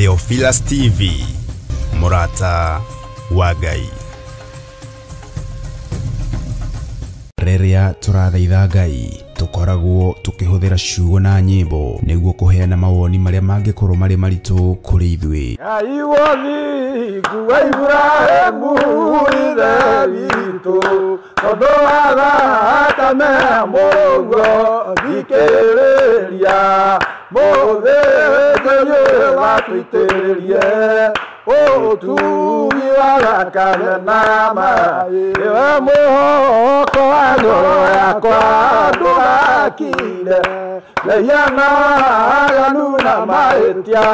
Theophilus TV, Murata wa Ngai. Reria turathaitha Ngai, tukoragwo tukihuthira ciugo na nyimbo niguo kuheana mawoni maria mangikorwo mari maritu kuri ithui. Ngai wothi kuwa Ibrahimu ithe witũ tondũ wa thakame mũguo thikĩrĩria mũthĩnjĩri watũitĩrĩrie ũtugi wa thakame na maaĩ we mũhoko wa ngoro yakwa ndũgakire lehiana aganu na mahĩtia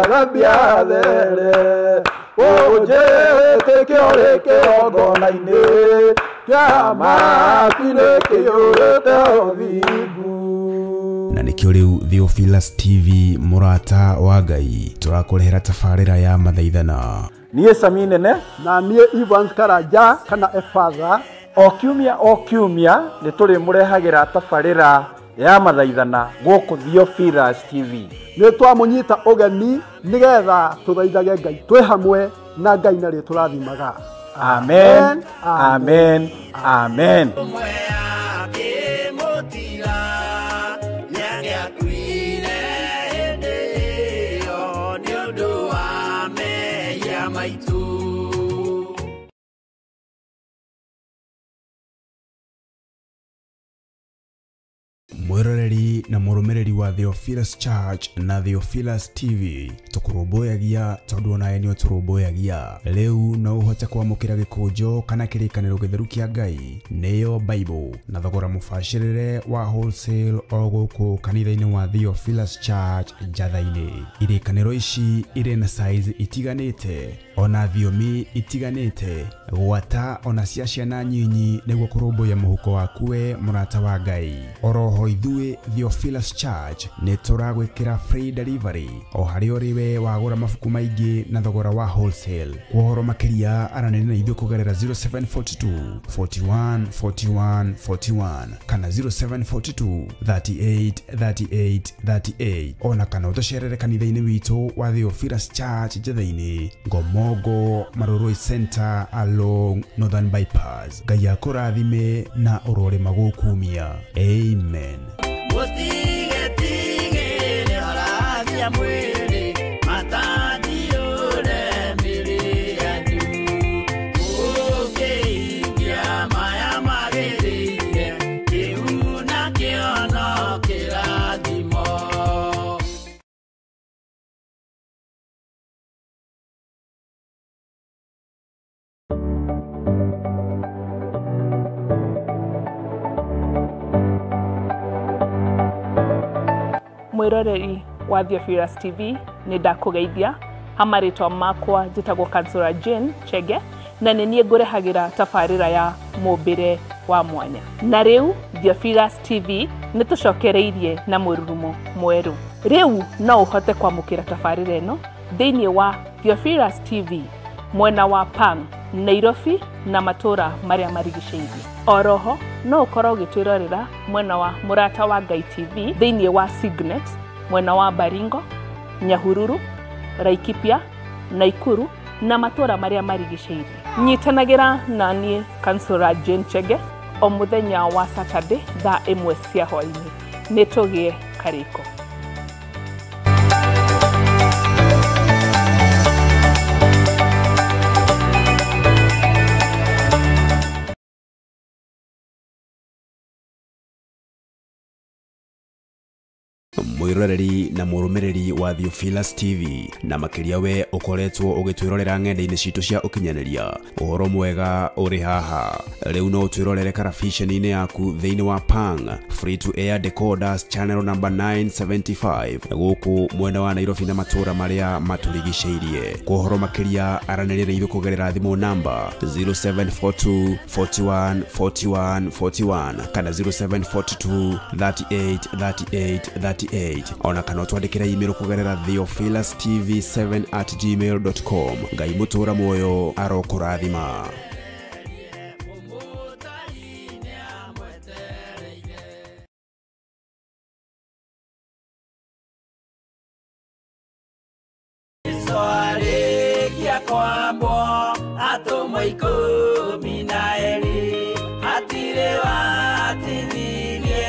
gambia there ũnjĩtĩkio rĩ kĩgongona-inĩ kĩa matinĩ kĩiyũrĩte ũthingu. Na nikio riu Theophilus TV, Murata wa Ngai, turakurehera tafarira ya mathaithana. Niĩ Sami Nene na niĩ Evans Karanja kana Efatha o kiumia nĩ tũrĩmũrehagĩra tafarĩra ya mathaithana gũkũ Theophilus TV. Nĩ twamũnyita ũgeni nĩgetha tũthaithage Ngai twĩ hamwe na Ngai na rĩtwa rathimaga. Amen, amen, amen. Mwiroreri na murumireri wa Theophilus Church na Theophilus TV tukurumbuyagia tondu onaye nio turumbuyagia. Riu no uhote kwamukira gikunjo kana kirikaniro githeru kia Ngai niyo Bible na thogora mubashirire wa wholesale o guku kanitha-ini wa Theophilus Church Njatha-ini. Irikaniro ici iri na size itiganite ona thiomi itiganite gwata ona cia ciana nyinyi niguo kurumbuya muhuko waku we Murata wa Ngai. Oroho ithui Theophilus Church ni turagwikira free delivery o hari uriwe wagura mafuku maingi na thogora wa wholesale. Kuhoro makiria aranene na ithui kugerera 0742 41 41 41 kana 0742 38 38 38 ona kana utocerere kanitha-ini witu wa Theophilus Church Njatha-ini Ngomongo Maroroi Center along Northern Bypass. Ngai akurathime na urore magukumia. Amen. Mwiroreri wa Theophilus TV ni ndakugeithia hamaritwa makwa njitagwo Kansora Jane Chege na nenie ngurehagira tafarira ya mumbire wa mwanya. Na riu Theophilus TV ni tucokereirie na mururumo mweru. Riu no uhote kwamukira tafarira eno thiini wa Theophilus TV mwena wa Pang, Nairobi na matura maria marigiceirie. Oroho no ukorwo gitwirorera mwena wa Murata wa Ngai TV thiini wa Signet mwena wa Baringo, Nyahururu, Laikipia, Naikuru na matura maria marigiceirie. Nyitanagira na nie Kansora Jane Chege o muthenya wa Saturday thaa 1 cia hwaini. Nitugie kariko. Mwiroreri na murumireri wa Theophilus TV na makiria we ukoretwo ugitwirorera ng'enda-ini citu cia ukinyaniria. Uhoro mwega uri haha. Riu no twirorere karabisheni-ini yaku thiini wa Pang free to air decoders channel number 975 guku mwena wa Nairobi na matura maria maturigiceirie. Kuhoro makiria aranirire ithu kugerera thimu namba 0742 41 41 41 kana 0742 38 38 38 ona kana twandikira email kugerera theophilustv7@gmail.com. Ngai mutura moyo arokurathima. kwambo atumwo 12 hatire watithirie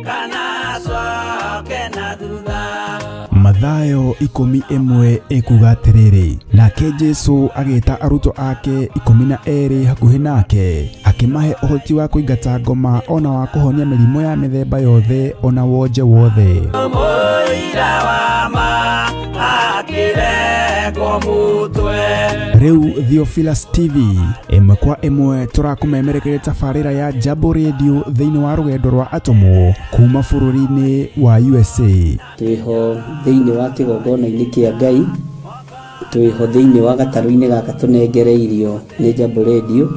kana coke na thutha. Mathayo 11 ekuga atiriri, nake Jesu agita aruto ake 12 hakuhi nake akimahe uhoti wa kuingata ngoma ona wa kuhonia mirimo ya mithemba yothe ona wonje wothe. Moira wa ma akire kwa mutwe. Riu Theophilus TV emwe kwa emwe turakumemerekeria tafarira ya Jambo Radio thiini wa rugendo rwa atomo kuma bururi-ini wa USA. Twiho thiini wa kigongona-ini kia Ngai, twiho thiini wa gataru-ini gaka tunengereirio ni Jambo Radio.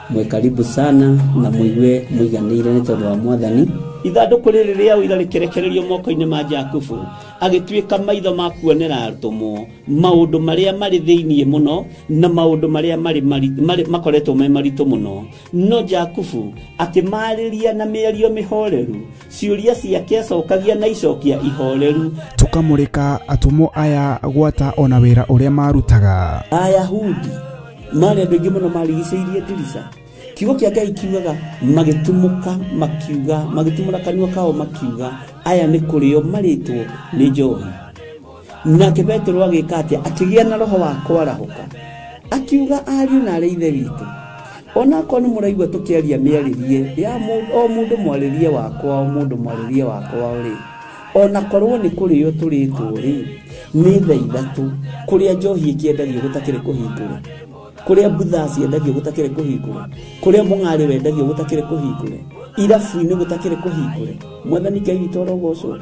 Mwe karibu sana na muigue muiganire ni tondu wa Mwathani. Ithanduku riri ria uira rikerekererio moko-ini ma Jakubu agituika maitho ma kuonera arutumo maundu maria mari thiini muno na maundu maria mari makoretwo me maritu muno. No Jakubu akimariria na mĩario mĩhoreru, ciuria ciake acokagia na icokia ihoreru. Tukamurika atumo aya gwata ona wira uria marutaga. Ayahudi mari andu aingi muno marigicĩirie ndirica. Kiugo kia Ngai kiugaga magitumuka makiuga, magitumura kanua kao makiuga aya ni kurio maritwo ni njohi. Nake Petro agika atia atigia na roho wa kwarahuka akiuga ariu na ithe witu ona ko ni muraigwa tukiaria miaririe ya mundu mwaririe wakwa o mundu mwaririe wakwa uri ona korwo ni kurio turitwo ri ni tha ithatu kuria njohi ikiendagio gutakire kuhingura, kuria butha ciendagio gutakire kuhingura, kuria mung'ari wendagio gutakire kuhingura, irabu-ini gutakire kuhingura. Mwathani Ngai witũ arogocwo.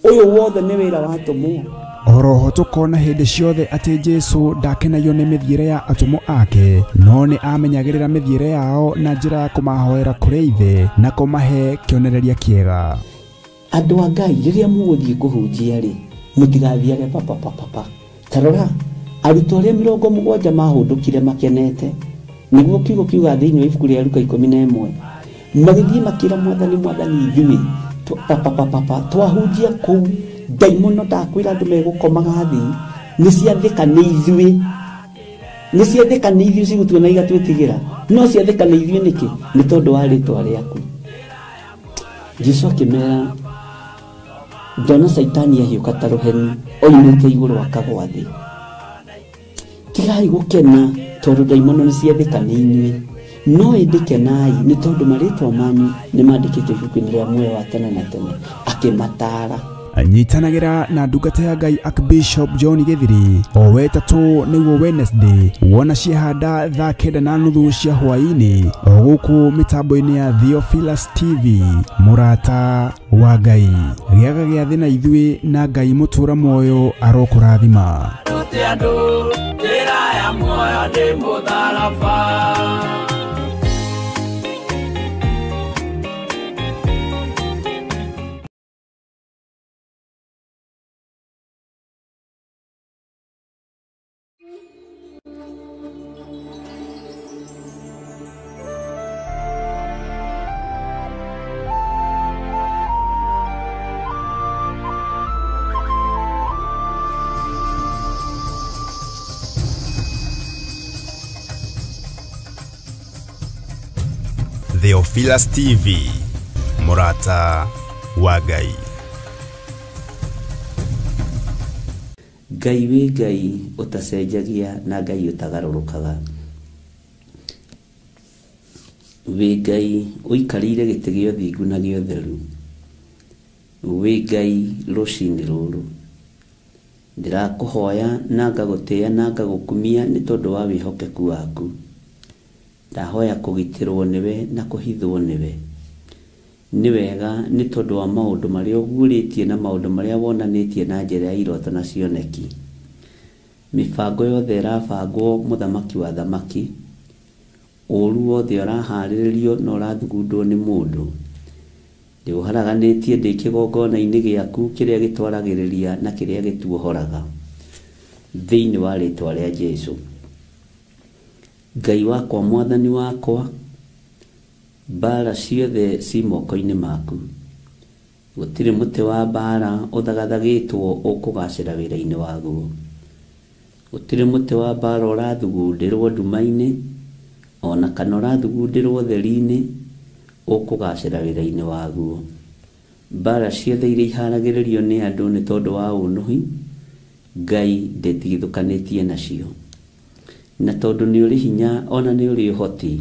Uyu wothe ni wira wa atomo. Oroho tukona hindi ciothe ati Jesu ndakenagio ni mithiire ya atomo ake, no ni amenyagirira mithiire yao na njira ya kumahoera kuri ithe na kumahe kionereria kiega. Andu a Ngai riria muguthie kuhunjia ri mutigathiage papa. Tarora arutwo aria 70 mahundukire makenete niguo kiugo kiuga thiini wa ibuku ria Luka 11 magithie makira Mwathani ithui papa twahunjia kuu daimono ndakwira andu megukomaga thi ni ciathika ni ithui cigutuona igatwitigira no ciathika ni ithui niki ni tondu wa ritwa riaku. Jesu akimera ndona Saitani ahiuka ta ruheni oimite iguru akagwa thi. Tigai gukena tondu daimono ni ciathika ni inyui, no indikenai ni tondu maritwa manyu ni mandikitwo ibuku-ini ria muoyo wa tene na tene. Akimatara anyitanagira na ndungata ya Ngai Archbishop John Githiri o wetatu niguo Wednesday wona ciehanda thaa 9:30 cia hwaini o guku mitambo-ini ya Theophilus TV. Murata wa Ngai giaga gia thina ithui na Ngai mutura moyo arokurathima. Theophilus TV, murata wa Ngai. Ngai wi Ngai utacenjagia na Ngai utagarurukaga. Wi Ngai uikarire giti gio thingu na gio theru. Wi Ngai rucini ruru ndirakuhoya na ngagutia na ngagukumia ni tondu wa wihokeku waku. Ndahoya kugitirwo niwe na kuhithwo niwe. Ni wega ni tondu wa maundu maria uguritie na maundu maria wonanitie na njira ya iroto na cioneki. Mibango yothe irabangwo muthamaki wa thamaki, uru wothe urahariririo na urathugundwo ni mundu. Ndiuharaganitie ndi kigongona-ini giaku kiria gitwaragiriria na kiria gituohoraga thiini wa ritwa ria Jesu. Ngai wakwa Mwathani wakwa, bara ciothe ci moko-ini maku. Gutire muti wa bara uthagathagitwo ukugacira wira-ini waguo. gutire muti wa mbara ũrathugundirwo nduma-inĩ ona kana ũrathugundirwo ũtheri-inĩ ũkũgacĩra wĩra-inĩ waguo. Mbara ciothe iria iharagĩrĩrio nĩ andũ nĩ tondũ wa ũnũhi, Ngai ndetigithũkanĩtie nacio. Na tondũ nĩ ũrĩ hinya ona nĩ ũrĩ ũhoti,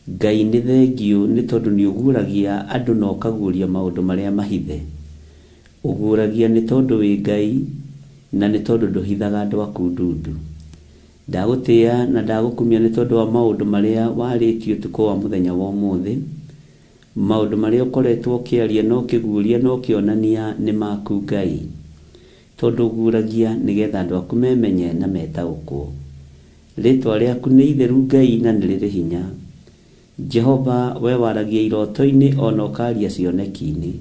Ngai nĩ thengio nĩ tondũ nĩ ũguũragia andũ na ũkaguũria maũndũ marĩa mahithe. Ũguũragia nĩ tondũ wĩ Ngai na nĩ tondũ ndũhithaga andũ aku ndundu. Ndagũtĩĩa na ndagũkumia nĩ tondũ wa maũndũ marĩa warĩtie ũtukũ wa mũthenya wa ũmũthĩ, maũndũ marĩa ũkoretwo ũkĩaria na ũkĩguũria na ũkĩonania nĩ maku Ngai, tondũ ũguũragia nĩgetha andũ aku memenye na metaũkwo. Rĩtwa rĩaku nĩ itheru Ngai na nĩ rĩrĩ hinya. Jehova, we waragia iroto-inĩ ona ũkaria cioneki-inĩ.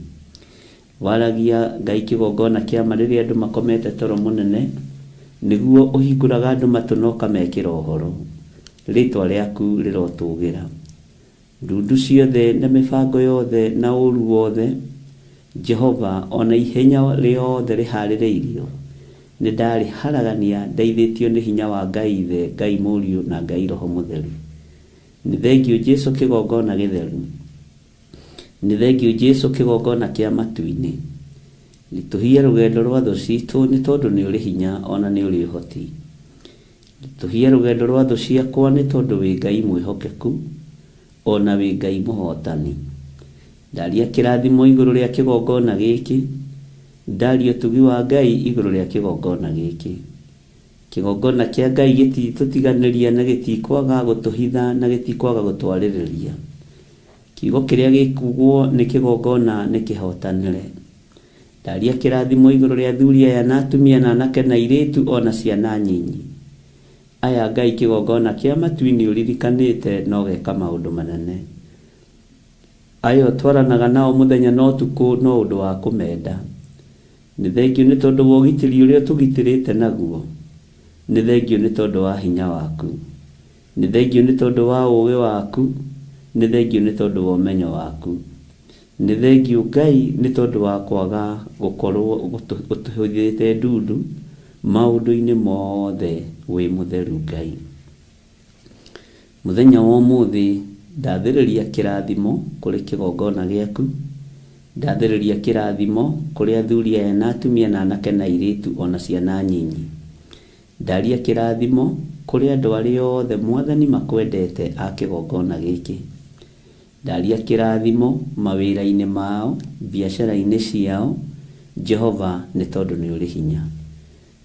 Waragia Ngai kĩgongona kĩa ma rĩrĩa andũ makomete toro mũnene, nĩguo ũhingũraga andũ matũ na ũkamekĩra ũhoro. Rĩtwa rĩaku rĩrotũgĩra. Ndundu ciothe na mĩbango yothe na ũru wothe, Jehova, ona ihenya rĩothe rĩharĩrĩirio, nĩ ndarĩharagania ndeithĩtio nĩ hinya wa Ngai Ithe, Ngai Mũriũ na Ngai Roho Mũtheru. Nĩ thengio Jesũ kĩgongona gĩtheru. Nĩ thengio Jesũ kĩgongona kĩa matu-inĩ. Rĩtũhie rũgendo rwa thũ citũ nĩ tondũ nĩ ũrĩ hinya ona nĩ ũrĩ ũhoti. Rĩtũhie rũgendo rwa thũ ciakwa nĩ tondũ wĩ Ngai mwĩhokeku ona wĩ Ngai mũhotani. Ndaria kĩrathimo igũrũ rĩa kĩgongona gĩkĩ, ndaria ũtugi wa Ngai igũrũ rĩa kĩgongona gĩkĩ. Kĩgongona kĩa Ngai gĩtitũtiganĩria na gĩtikwaga gũtũhitha na gĩtikwaga gũtwarĩrĩria. Kiugo kĩrĩa gĩkugwo nĩ kĩgongona nĩ kĩhotanĩre. Ndaria kĩrathimo igũrũ rĩa athuri aya na atumia na anake na airĩtu ona ciana nyinyi. Aya Ngai kĩgongona kĩa matu-inĩ ũririkanĩte na ũgeka maũndũ manene. Aya twaranaga nao mũthenya na ũtukũ no ũndũ wa kũmenda. Nĩ thengio nĩ tondũ wa ũgitĩri ũrĩa ũtũgitĩrĩte naguo. Nĩ thengio nĩ tondũ wa hinya waku. Nĩ thengio nĩ tondũ wa ũũgĩ waku. Nĩ thengio nĩ tondũ wa ũmenyo waku. Nĩ thengio Ngai nĩ tondũ wa kwaga gũkorwo ũtũhũthĩte ndundu maũndũ-inĩ mothe wĩ mũtheru Ngai. Mũthenya wa ũmũthĩ ndathĩrĩria kĩrathimo kũrĩ kĩgongona gĩaku. Ndathĩrĩria kĩrathimo kũrĩ athuri aya na atumia na anake na airĩtu ona ciana nyinyi. Ndaria kĩrathimo kũrĩ andũ arĩa othe Mwathani makwendete a kĩgongona gĩkĩ. Ndaria kĩrathimo mawĩra-inĩ mao, biacara-inĩ ciao, Jehova, nĩ tondũ nĩ ũrĩ hinya.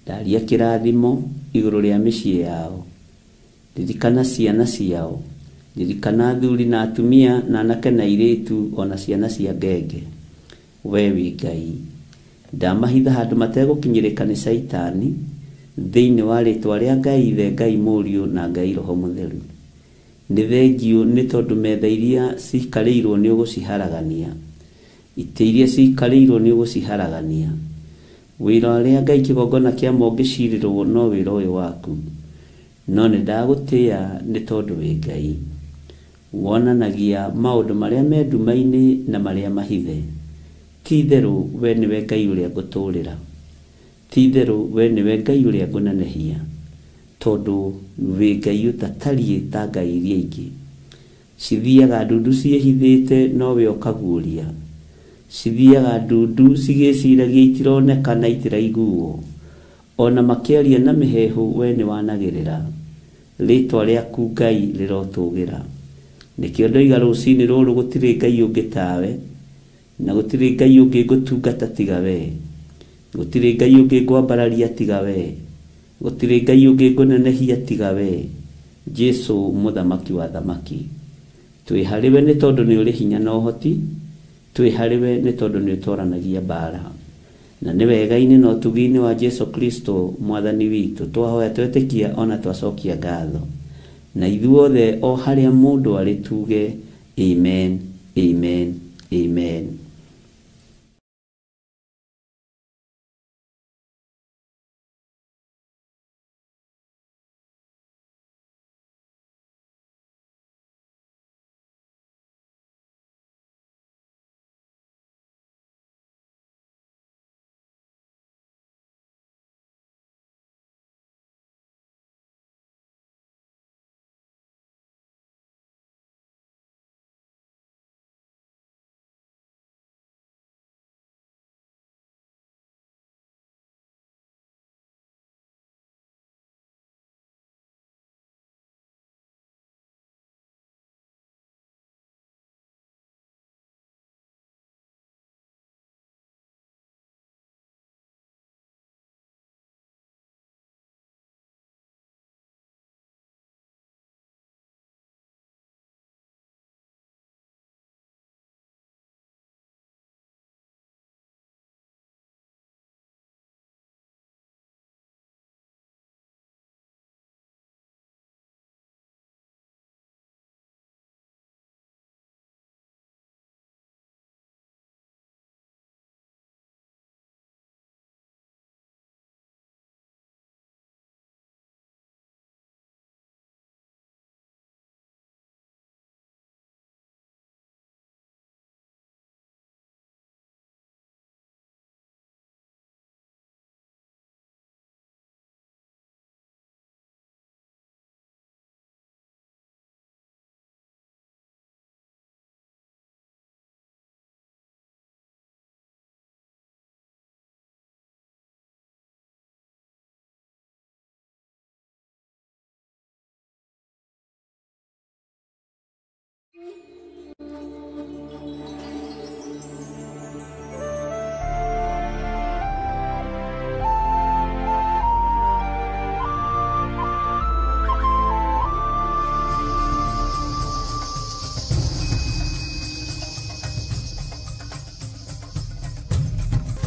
Ndaria kĩrathimo igũrũ rĩa mĩciĩ yao. Ririkana ciana ciao. Ririkana athuri na atumia na anake na airĩtu ona ciana cia ngenge. We wĩ Ngai. Ndamahitha handũ mategũkinyĩrĩka nĩ Saitani, thĩinĩ wa rĩtwa rĩa Ngai Ithe, Ngai Mũriũ na Ngai Roho Mũtheru. Nĩ thengio nĩ tondũ metha iria cikarĩirwo nĩ ũgũciharagania. Itĩ iria cikarĩirwo nĩ ũgũciharagania. Wĩra ũrĩa Ngai kĩgongona kĩa mo ũngĩcirĩrwo no wĩra ũyũ waku. No nĩ ndagũtĩĩa nĩ tondũ wĩ Ngai. Wonanagia maũndũ marĩa me nduma-inĩ na marĩa mahithe. Ti-itherũ we nĩwe Ngai ũrĩa ngũtũũrĩra. Ti-itherũ we nĩwe Ngai ũrĩa ngũnenehia, tondũ wĩ Ngai ũtatariĩ ta ngai iria ingĩ. Cithiaga ndundu ciĩhithĩte no we ũkaguũria. Cithiaga ndundu cigĩciragia itironeka na itiraiguo. Ona makĩaria na mĩhehu we nĩ wanagĩrĩra. Rĩtwa rĩaku Ngai rĩrotũgĩra. Nĩkĩo ndoiga rũciinĩ rũrũ gũtirĩ Ngai ũngĩ tawe, na gũtirĩ Ngai ũngĩ ngũtungata tiga we. Gũtirĩ Ngai ũngĩ ngwambararia tiga we. Gũtirĩ Ngai ũngĩ ngũnenehia tiga we. Jesũ mũthamaki wa thamaki. Twĩ harĩwe nĩ tondũ nĩ ũrĩ hinya na ũhoti. Twĩ harĩwe nĩ tondũ nĩ ũtwaranagia mbara. Na nĩ wega-inĩ na ũtugi-inĩ wa Jesũ Kristo Mwathani witũ twahoya twetĩkia ona twacokia ngatho. Na ithuothe o harĩa mũndũ arĩ tuge amen, amen, amen.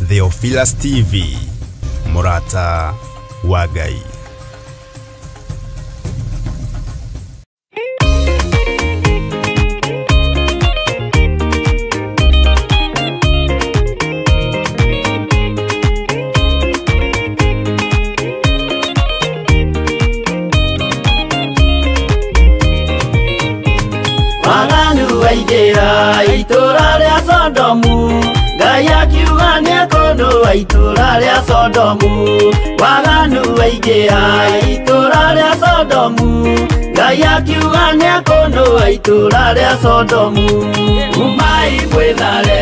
Theophilus TV, Murata wa Ngai. Waganu waigera itura ria Sodomu, Ngai akiuga nĩekũndũa itura ria Sodomu. Waganu waigera itura ria Sodomu, Ngai akiuga nĩekũndũa itura ria Sodomu. Umai mwĩthare,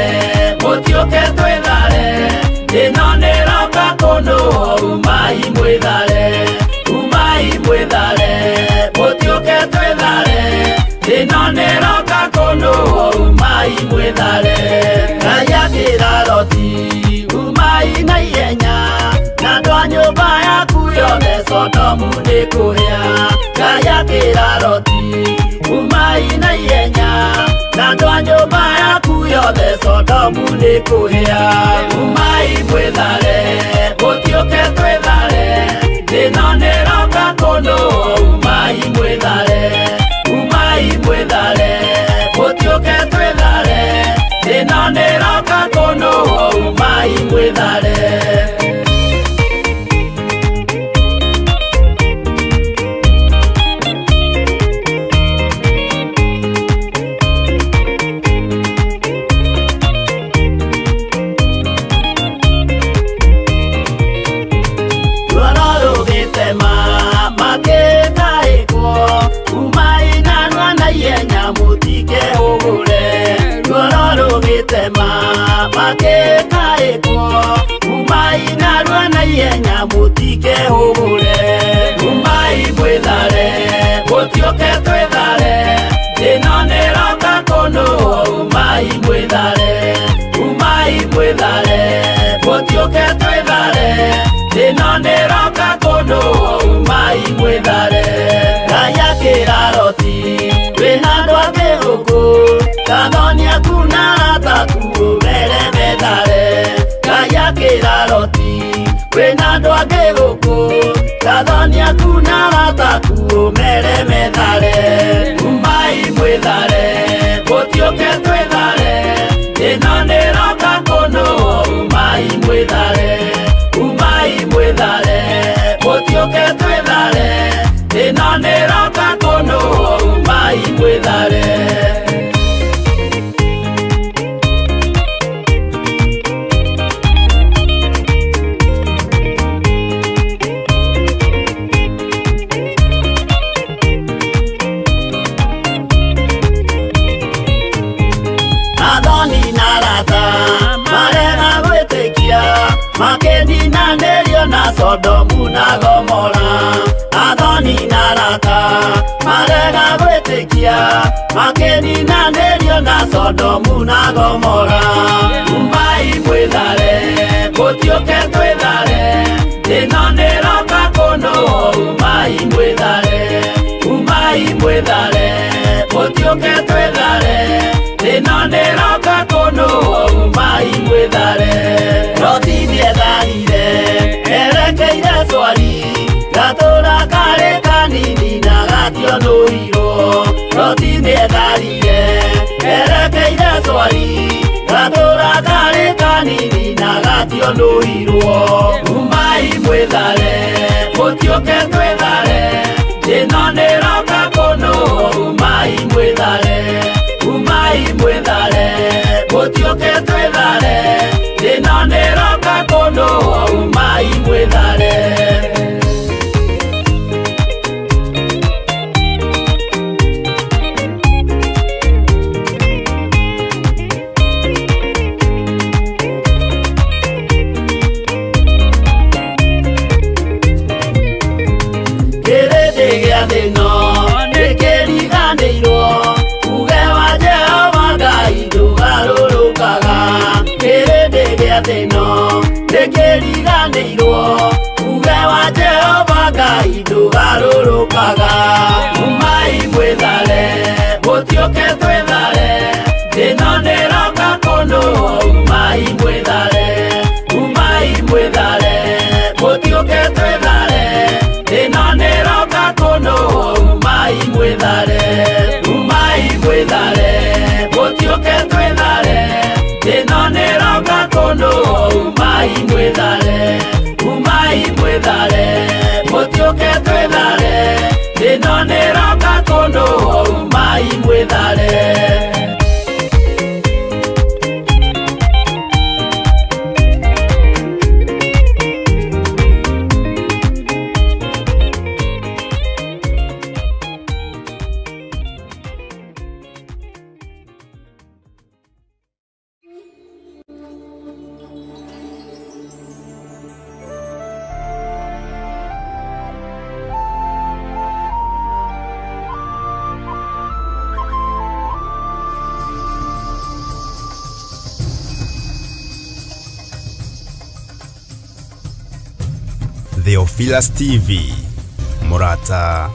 mũtiũke twĩthare, ĩno nĩroka kũndũa. Umai mwĩthare, umai mwĩthare, mũtiũke twĩthare, ĩno nĩroka kũndũa. Umai mwĩthare. Ngai akĩra Loti, umai na ihenya, na andũ a nyũmba yaku yothe Sodomu nĩkũhĩa. Ngai akĩra Loti, umai na ihenya, na andũ a nyũmba yaku yothe Sodomu nĩkũhĩa. Umai mwĩthare, mũtiũke twĩthare, ĩno nĩroka kũndũa. Umai mwĩthare, umai mwĩthare, mũtiũke twĩthare, ĩno nĩroka kũndũa. Umai mwĩthare. Umai mwĩthare, mũtiũke twĩthare, ĩno nĩroka kũndũa. Umai mwĩthare, umai mwĩthare, mũtiũke twĩthare, ĩno nĩroka kũndũa. Umai mwĩthare. Ngai akĩra Loti, wĩna andũ angĩ gũkũ, Gathoni aku na arata aku ũmere methare. Ngai akĩra Loti, wĩna andũ angĩ gũkũ, Gathoni aku na arata aku ũmere methare. Umai mwĩthare, mũtiũke twĩthare, ĩno nĩroka kũndũa. Umai mwĩthare, umai mwĩthare, mũtiũke twĩthare, ĩno nĩroka kũndũa. Umai mwĩthare. Gathoni na arata marega gwĩtĩkia, makĩninanĩrio na Sodomu na Gomora. Gathoni na arata marega gwĩtĩkia, makĩninanĩrio na Sodomu na Gomora. Umai mwĩthare, mũtiũke twĩthare, ĩno nĩroka kũndũa. Umai mwĩthare, umai mwĩthare, mũtiũke twĩthare, ĩno nĩroka kũndũa. Umai mwĩthare. Loti nĩetharire, erekeire Zoari, gatũra karĩ kanini na gationũirwo. Loti nĩetharire, erekeire Zoari, gatũra karĩ kanini na gationũirwo. Umai mwĩthare, mũtiũke twĩthare, ĩno nĩroka kũndũa. Umai mwĩthare, umai mwĩthare, mũtiũke twĩthare, ĩno nĩroka kũndũa. Umai mwĩthare. Kĩrĩndĩ gĩa thĩ ĩno nĩkĩriganĩirwo, uge wa maitwo uge wa Jehova Ngai ndũgarũrũkaga umai mwĩthare mũtioke twĩthare thĩno nĩroka kũndũ umai mwĩthare mũtioke twĩthare thĩno nĩroka kũndũ umai mwĩthare mũtioke twĩthare thĩno nĩroka kũndũ umai mwĩthare mũtioke twĩthare thĩno nĩroka kũndũ umai mwĩthare. Theophilus TV, Murata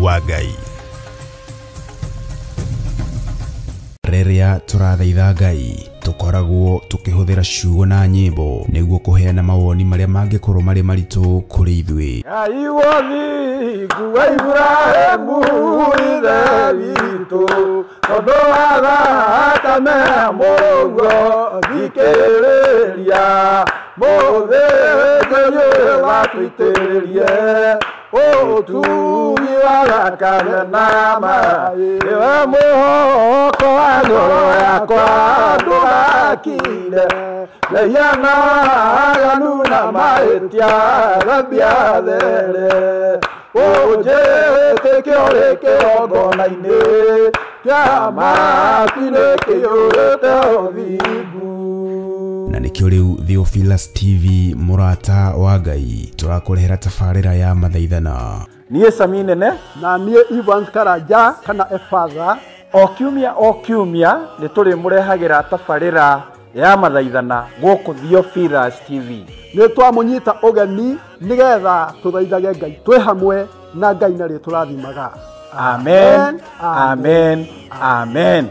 wa Ngai. Rĩrĩa tũrathaitha Ngai tukoragwo tukihuthira ciugo na nyĩmbo nĩguo kuheana mawoni marĩa mangĩkorwo marĩ maritũ kũrĩ ithuĩ. Ngai wothi kuwa Ibrahimu ithe witũ tondũ wa thakame mũguo thikĩrĩria mũthĩnjĩri watũitĩrĩrie ũtugi wa thakame na maaĩ we mũhoko wa ngoro yakwa ndũgakire lehiana aganu na mahĩtia thambia there ũnjĩtĩkio rĩ kĩgongona-inĩ kĩa matu-inĩ kĩiyũrĩte ũthingu. Na nĩkĩo rĩu Theophilus TV, Murata wa Ngai, tũrakũrehera tabarĩra ya mathaithana. Niĩ Sami Nene na niĩ Evans Karanja kana Efatha o kiumia nĩ tũrĩmũrehagĩra tabarĩra ya mathaithana gũkũ Theophilus TV. Nĩ twamũnyita ũgeni nĩgetha tũthaithage Ngai twĩ hamwe na Ngai na rĩtwa tũrathimaga. Amen, amen, amen.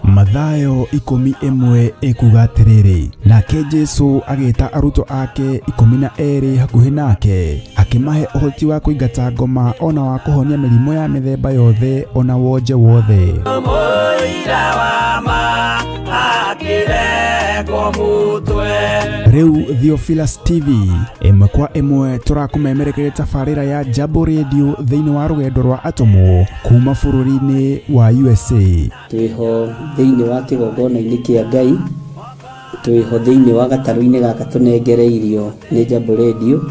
Mathayo 11 ekuga atĩrĩrĩ, nake Jesu agĩta arutwo ake 12 hakuhĩ nake akĩmahe ũhoti wa kũingata ngoma ona wa kũhonia mĩrimũ ya mĩthemba yothe ona wonje wothe. Rĩu Theophilus TV ĩmwe kwa ĩmwe tũrakũmemerekeria tabarĩra ya Jambo Radio thĩinĩ wa rũgendo rwa atũmwo kuma bũrũri-inĩ wa USA. Twĩho thĩinĩ wa kĩgongona-inĩ kĩa Ngai, twĩho thĩinĩ wa gatarũ-inĩ gaka tũnengereirio nĩ Jambo Radio.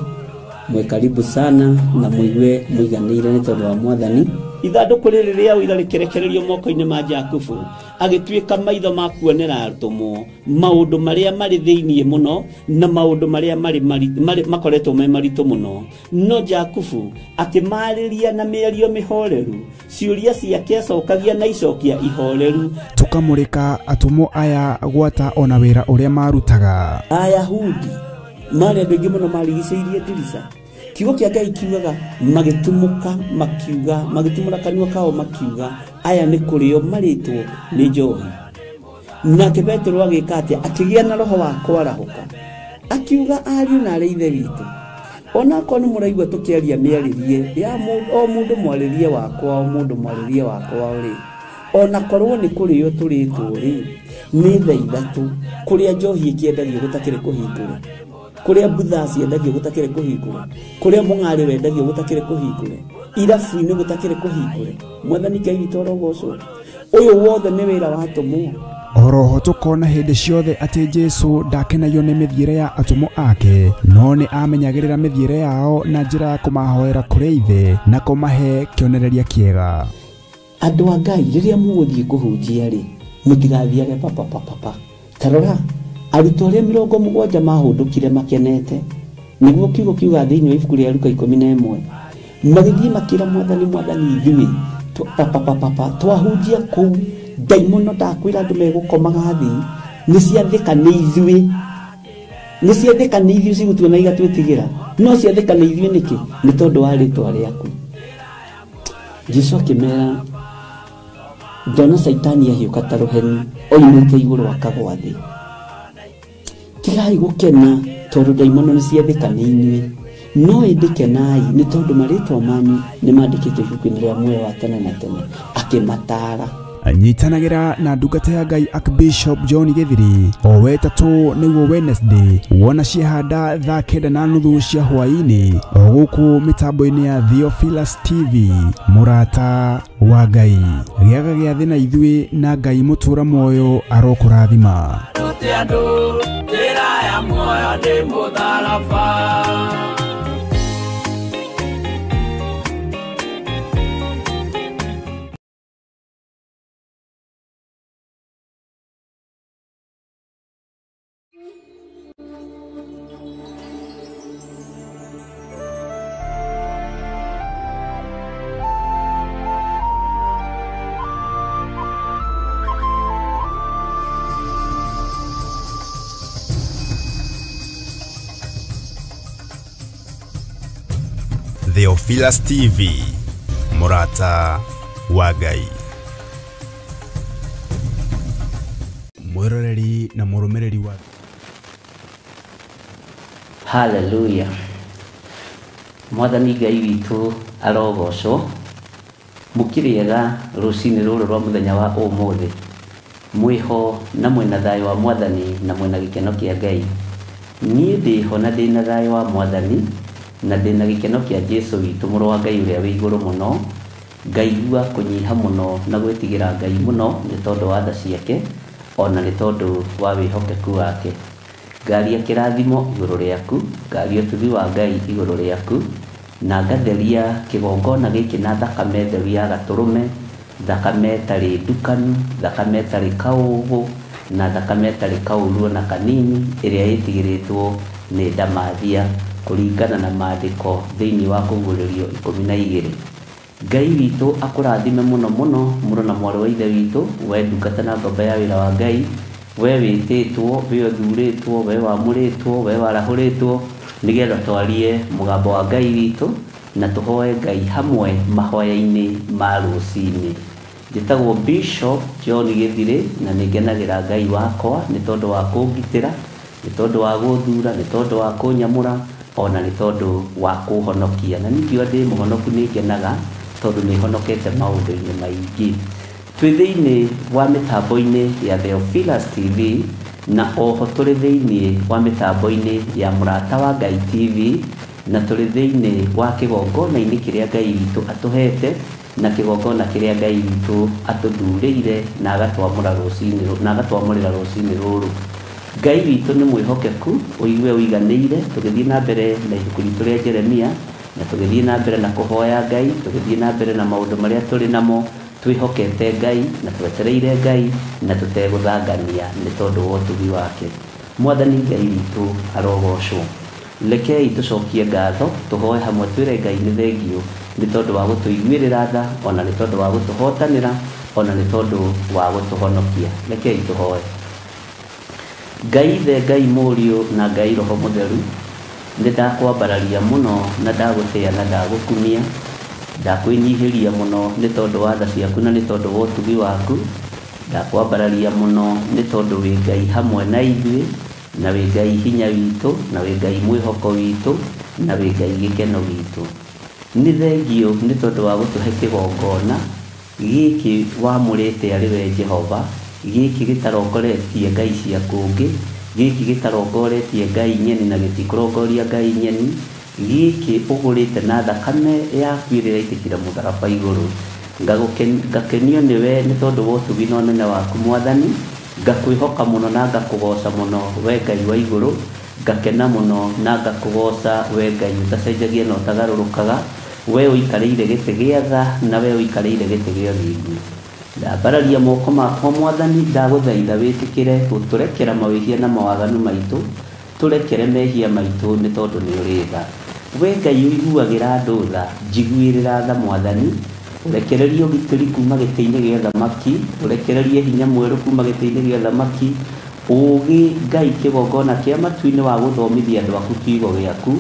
Mwe karibu sana na mũigue mũiganĩire nĩ tondũ wa Mwathani. Ithandũkũ rĩrĩ rĩa ũira rĩkĩrekererio moko-inĩ ma Jakubu agĩtuĩka maitho ma kuonera atũmwo maũndũ marĩa marĩ thĩinĩ mũno na maũndũ marĩa makoretwo me maritũ mũno. No Jakubu akĩmarĩria na mĩario mĩhoreru, ciũria ciake acokagia na icokia ihoreru. Tũkamũrĩka atũmwo aya gwata ona wĩra ũrĩa marutaga. Ayahudi marĩ andũ aingĩ mũno marigicĩirie ndirica. Kiugo kĩa Ngai kiugaga magĩtumũka makiuga, magĩtumũra kanua kao makiuga aya nĩ kũrĩo marĩtwo nĩ njohi. Nake Petero agĩka atĩa? Akĩgĩa na roho wa kwarahũka akiuga, ariũ na aarĩ ithe witũ, ona korwo nĩ mũraigua tũkĩaria mĩarĩrie ya o mũndũ mwarĩrie wakwa, o mũndũ mwarĩrie wakwa rĩ, ona korwo nĩ kũrĩo tũrĩtwo rĩ, nĩ thaa ithatũ kũrĩa njohi ĩkĩendagio gũtakĩrĩ kũhingũre, kũrĩa mbutha ciendagio gũtakĩrĩ kũhingũre, kũrĩa mũng'arĩ wendagio gũtakĩrĩ kũhingũre, irabu-inĩ gũtakĩrĩ kũhingũre. Mwathani Ngai witũ arogocwo. Ũyũ wothe nĩ wĩra wa atũmwo. oroho tukona hindi ciothe ati Jesu ndakenagio ni mithiire ya atumo ake no ni amenyagirira mithiire yao na njira ya kumahoera kuri ithe na kumahe kionereria kiega. Andu a Ngai riria muguthie kuhunjia ri mutigathiage papa tarora arutwo aria 70 mahundukire makenete niguo kiugo kiuga thiini wa ibuku ria Luka 11 magithie makira mwathani ithui papa twahunjia kuu daimono ndakwira andu megukomaga thi ni ciathika ni ithui cigutwo na igatwitigira no ciathika ni ithui niki ni tondu wa ritwa riaku. Jesu akimera ndona Saitani ahiuka ta ruheni oimite iguru akagwa thi. Tigai gukena tondu daimono ni ciathika ni inyui no indikenai ni tondu maritwa manyu ni mandikitwo ibuku-ini ria muoyo wa tene na tene akimatara. Anyitanagira na ndungata ya Ngai Archbishop John Githiri o wetatu niguo Wednesday wona ciehanda 9:30 cia hwaini o guku mitambo-ini ya Theophilus TV murata wa Ngai giaga gia thina ithui na Ngai mutura moyo arokurathima. Theophilus TV murata wa Ngai. Mwiroreri na murumireri wa Hallelujah. Mwathani Ngai witu arogocwo mukiriega rucini ruru rwa muthenya wa umuthi mwiho na mwena thayo wa Mwathani na mwena gikeno kia Ngai. Nie ndiho na ndina thayo wa Mwathani na ndina gikeno kia Jesu witu muru wa Ngai uria wi iguru muno ngaigua kunyiha muno na gwitigira Ngai muno ni tondu wa tha ciake ona ni tondu wa wihokeku wake. Ngaria kirathimo iguru riaku ngaria utugi wa Ngai iguru riaku na ngatheria kigongona giki na thakame theru ya gaturume thakame tari ndukanu thakame tari kaugu na thakame tari kauru na kanini iria itigiritwo ni ndamathia kuringana na maandiko thiini wa kuguririo 12. Ngai witu akurathime muno muno muro na mwari wa ithe witu we ndungata na baba ya wira wa Ngai we wititwo we uthuritwo we wamuritwo we warahuritwo nigetha twarie mugambo wa Ngai witu na tuhoe Ngai hamwe mahoya-ini ma rucini. Njitagwo Bishop John Githiri na ningenagira Ngai wakwa ni tondu wa kungitira ni tondu wa guthura ni tondu wa kunyamura ona ni tondu wa kuhonokia na ningio ndi muhonoku ningenaga tondu ni honokete maundu-ini maingi. Twi thiini wa mitambo-ini ya Theophilus TV na oho turi thiini wa mitambo-ini ya Murata wa Ngai TV na turi thiini wa kigongona-ini kiria Ngai witu atuhete na kigongona kiria Ngai witu atuthurire na agatwamura rucini ruru. Ngai witu ni mwihokeku uigue uiganire tugithie na mbere na ibuku ritu ria Jeremia na tugithie na mbere na kuhoya Ngai tugithie na mbere na maundu maria turi namo twihokete Ngai na twetereire Ngai na tuteguthangania ni tondu wa utugi wake. Mwathani Ngai witu arogocwo. Lekei tucokie ngatho tuhoe hamwe twire Ngai ni thengio ni tondu wa gutuiguirira tha ona ni tondu wa gutuhotanira ona ni tondu wa gutuhonokia. Lekei tuhoe. Ngai the Ngai Muriu na Ngai Roho Mutheru ndakwambararia muno na ndagutia na ndagukumia ndakwinyihiria muno ni tondu wa tha ciaku na ni tondu wa utugi waku ndakwambararia muno ni tondu wi Ngai hamwe na ithui na wi Ngai hinya witu na wi Ngai mwihoko witu na wi Ngai gikeno witu. Ni thengio ni tondu wa gutuhe kigongona giki wamurite ari we Jehova giki gitarongoretie Ngai cia kungi giki gitarongoretie Ngai nyeni na gitikurongoria Ngai nyeni giki ugurite na thakame yaku iria itikira mutharaba iguru. Ngakenio niwe ni tondu wa utugi na unene waku Mwathani ngakwihoka muno na ngakugoca muno we Ngai wa iguru ngakena muno na ngakugoca we Ngai utacenjagia na utagarurukaga we uikarĩire gĩtĩ gĩa tha na we uikarĩire gĩtĩ gĩa ũthingu ndambararia moko makwa Mwathani ndagũthaitha wĩtĩkĩre gũtũrekera mawĩhia na mawaganu maitũ tũrekere mehia maitũ nĩ tondũ nĩ ũrĩ tha we Ngai ũiguagĩra andũ tha njiguĩrĩra tha Mwathani ũrekererie ũgitĩri kuma gĩtĩ-inĩ gĩa thamaki ũrekererie hinya mwerũ kuma gĩtĩ-inĩ gĩa thamaki ũgĩ Ngai kĩgongona kĩa matu-inĩ wa gũthomithia andũ aku kiugo gĩaku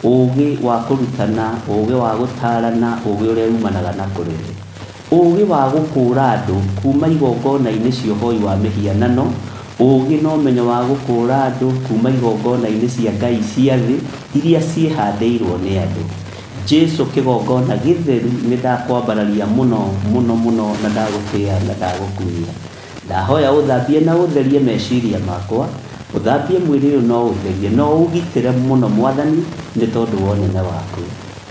ũgĩ wa kũrutana ũgĩ wa gũtarana ũgĩ ũrĩa umanaga na kũrere ũgĩ wa gũkũra andũ kuma igongona-inĩ cia ũhoi wa mĩhianano ũgĩ na ũmenyo wa gũkũra andũ kuma igongona-inĩ cia Ngai cia thĩ iria ciĩhandĩirwo nĩ andũ Jesu kĩgongona gĩtheru nĩ ndakwambararia mũno mũno mũno na ndagũtĩĩa na ndagũkumia ndahoya ũthambie na ũtherie meciria makwa ũthambie mwĩrĩ ũyũ no ũtherie no ũgitĩre mũno Mwathani nĩ tondũ wa ũnene waku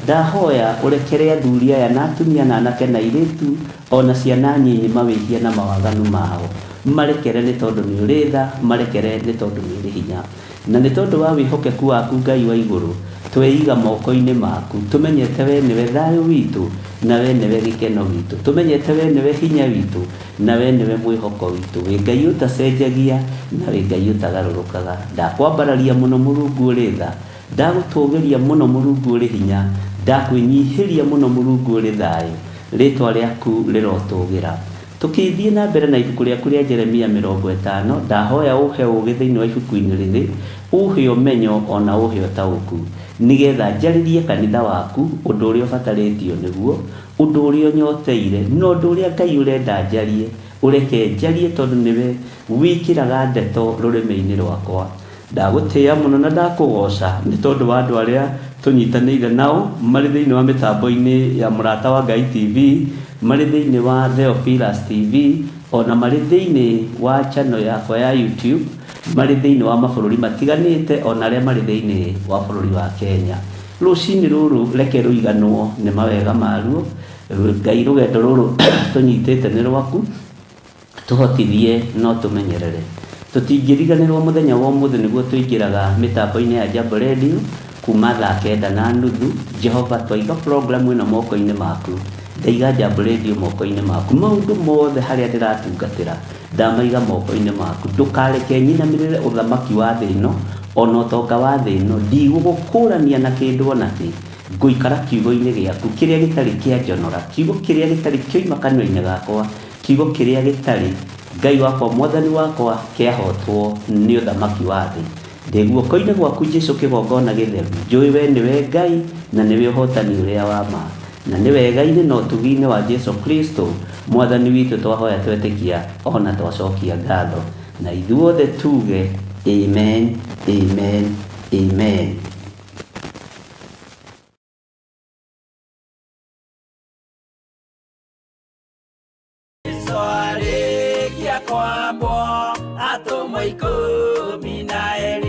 ndahoya ũrekere athuri aya na atumia na anake na airĩtu ona ciana nyinyi mawĩhia na mawaganu mao marekere nĩ tondũ nĩ ũrĩ tha marekere nĩ tondũ nĩ ũrĩ hinya na nĩ tondũ wa wĩhokeku waku Ngai wa igũrũ tweiga moko-inĩ maku tumenyete we nĩwe thayũ witũ na we nĩwe gĩkeno gitũ tumenyete we nĩwe hinya witũ na we nĩwe mwĩhoko witũ wĩ Ngai ũtacenjagia na wĩ Ngai ũtagarũrũkaga ndakwambararia mũno Mũrungu ũrĩ tha ndagũtũgĩria mũno Mũrungu ũrĩ hinya ndakwĩnyihĩria mũno Mũrungu ũrĩ thayũ rĩtwa rĩaku rĩrotũgĩra tukithiĩ na mbere na ibuku rĩaku rĩa Jeremia 50 ndahoya ũhe ũgĩ thĩinĩ wa ibuku-inĩ rĩrĩ ũhe ũmenyo ona ũhe ũtaũku nĩgetha njarĩrie kanitha waku ũndũ ũrĩa ũbatarĩtio nĩguo ũndũ ũrĩa ũnyoteire na ũndũ ũrĩa Ngai ũrenda njarie ũreke njarie tondũ nĩwe wĩkĩraga ndeto rũrĩmĩ-inĩ rwakwa ndagũtĩĩa mũno na ndakũgoca nĩ tondũ wa andũ arĩa tũnyitanĩire nao marĩ thĩinĩ wa mĩtambo-inĩ ya Mũrata wa Ngai TV marĩ thĩinĩ wa Theophilus TV ona marĩ thĩinĩ wa channel yakwa ya YouTube marĩ thĩinĩ wa mabũrũri matiganĩte ona arĩa marĩ thĩinĩ wa bũrũri wa Kenya rũcinĩ rũrũ reke rũiganwo nĩ mawega maruo Ngai rũgendo rũrũ tũnyitĩte nĩ rwaku tũhotithie no tũmenyerere tũtingĩriganĩrwo mũthenya wa ũmũthĩ nĩguo tũingĩraga mĩtambo-inĩ ya Jambo Radio kuma thaa 9:30 Jehova twaiga program ĩno moko-inĩ maku ndaiga Jambo Radio moko-inĩ maku maũndũ mothe harĩa ndĩratungatĩra ndamaiga moko-inĩ maku ndũkareke nyinamĩrĩre ũthamaki wa thĩ ĩno ona ũtonga wa thĩ ĩno ndigũgũkũrania na kĩndũ ona kĩ ngũikara kiugo-inĩ gĩaku kĩrĩa gĩtarĩ kĩanjonora kiugo kĩrĩa gĩtarĩ kĩoima kanua-inĩ gakwa kiugo kĩrĩa gĩtarĩ Ngai wakwa Mwathani wakwa kĩahotwo nĩ ũthamaki wa thĩ ndĩ guoko-inĩ gwaku Jesu kĩgongona gĩtheru njũĩ we nĩwe Ngai na nĩwe ũhotani ũrĩa wa ma na nĩ wega-inĩ na ũtugi-inĩ wa Jesu Kristo Mwathani witũ twahoya twetĩkia ona twacokia ngatho na ithuothe tuge amen amen amen kwambo atumwo 12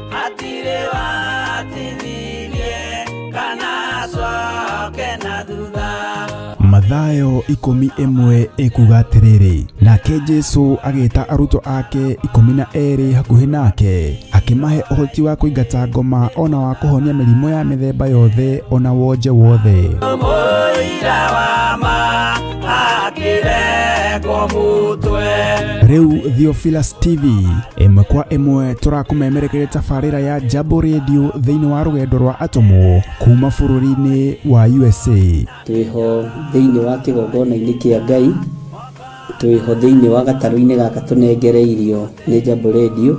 hatirĩ watithirie kana coke na thutha Mathayo 11 ikuga atĩrĩrĩ nake Jesu agĩta arutwo ake 12 hakuhĩ nake akĩmahe ũhoti wa kũingata ngoma ona wa kũhonia mĩrimũ ya mĩthemba yothe ona wonje wothe mũira wa ma akĩrengwo mũtwe Rĩu Theophilus TV ĩmwe kwa ĩmwe tũrakũmemerekeria tabarĩra ya Jambo Radio thĩinĩ wa rũgendo rwa atũmwo kuma bũrũri-inĩ wa USA twĩho thĩinĩ wa kĩgongona-inĩ kĩa Ngai twĩho thĩinĩ wa gatarũ-inĩ gaka tũnengereirio nĩ Jambo Radio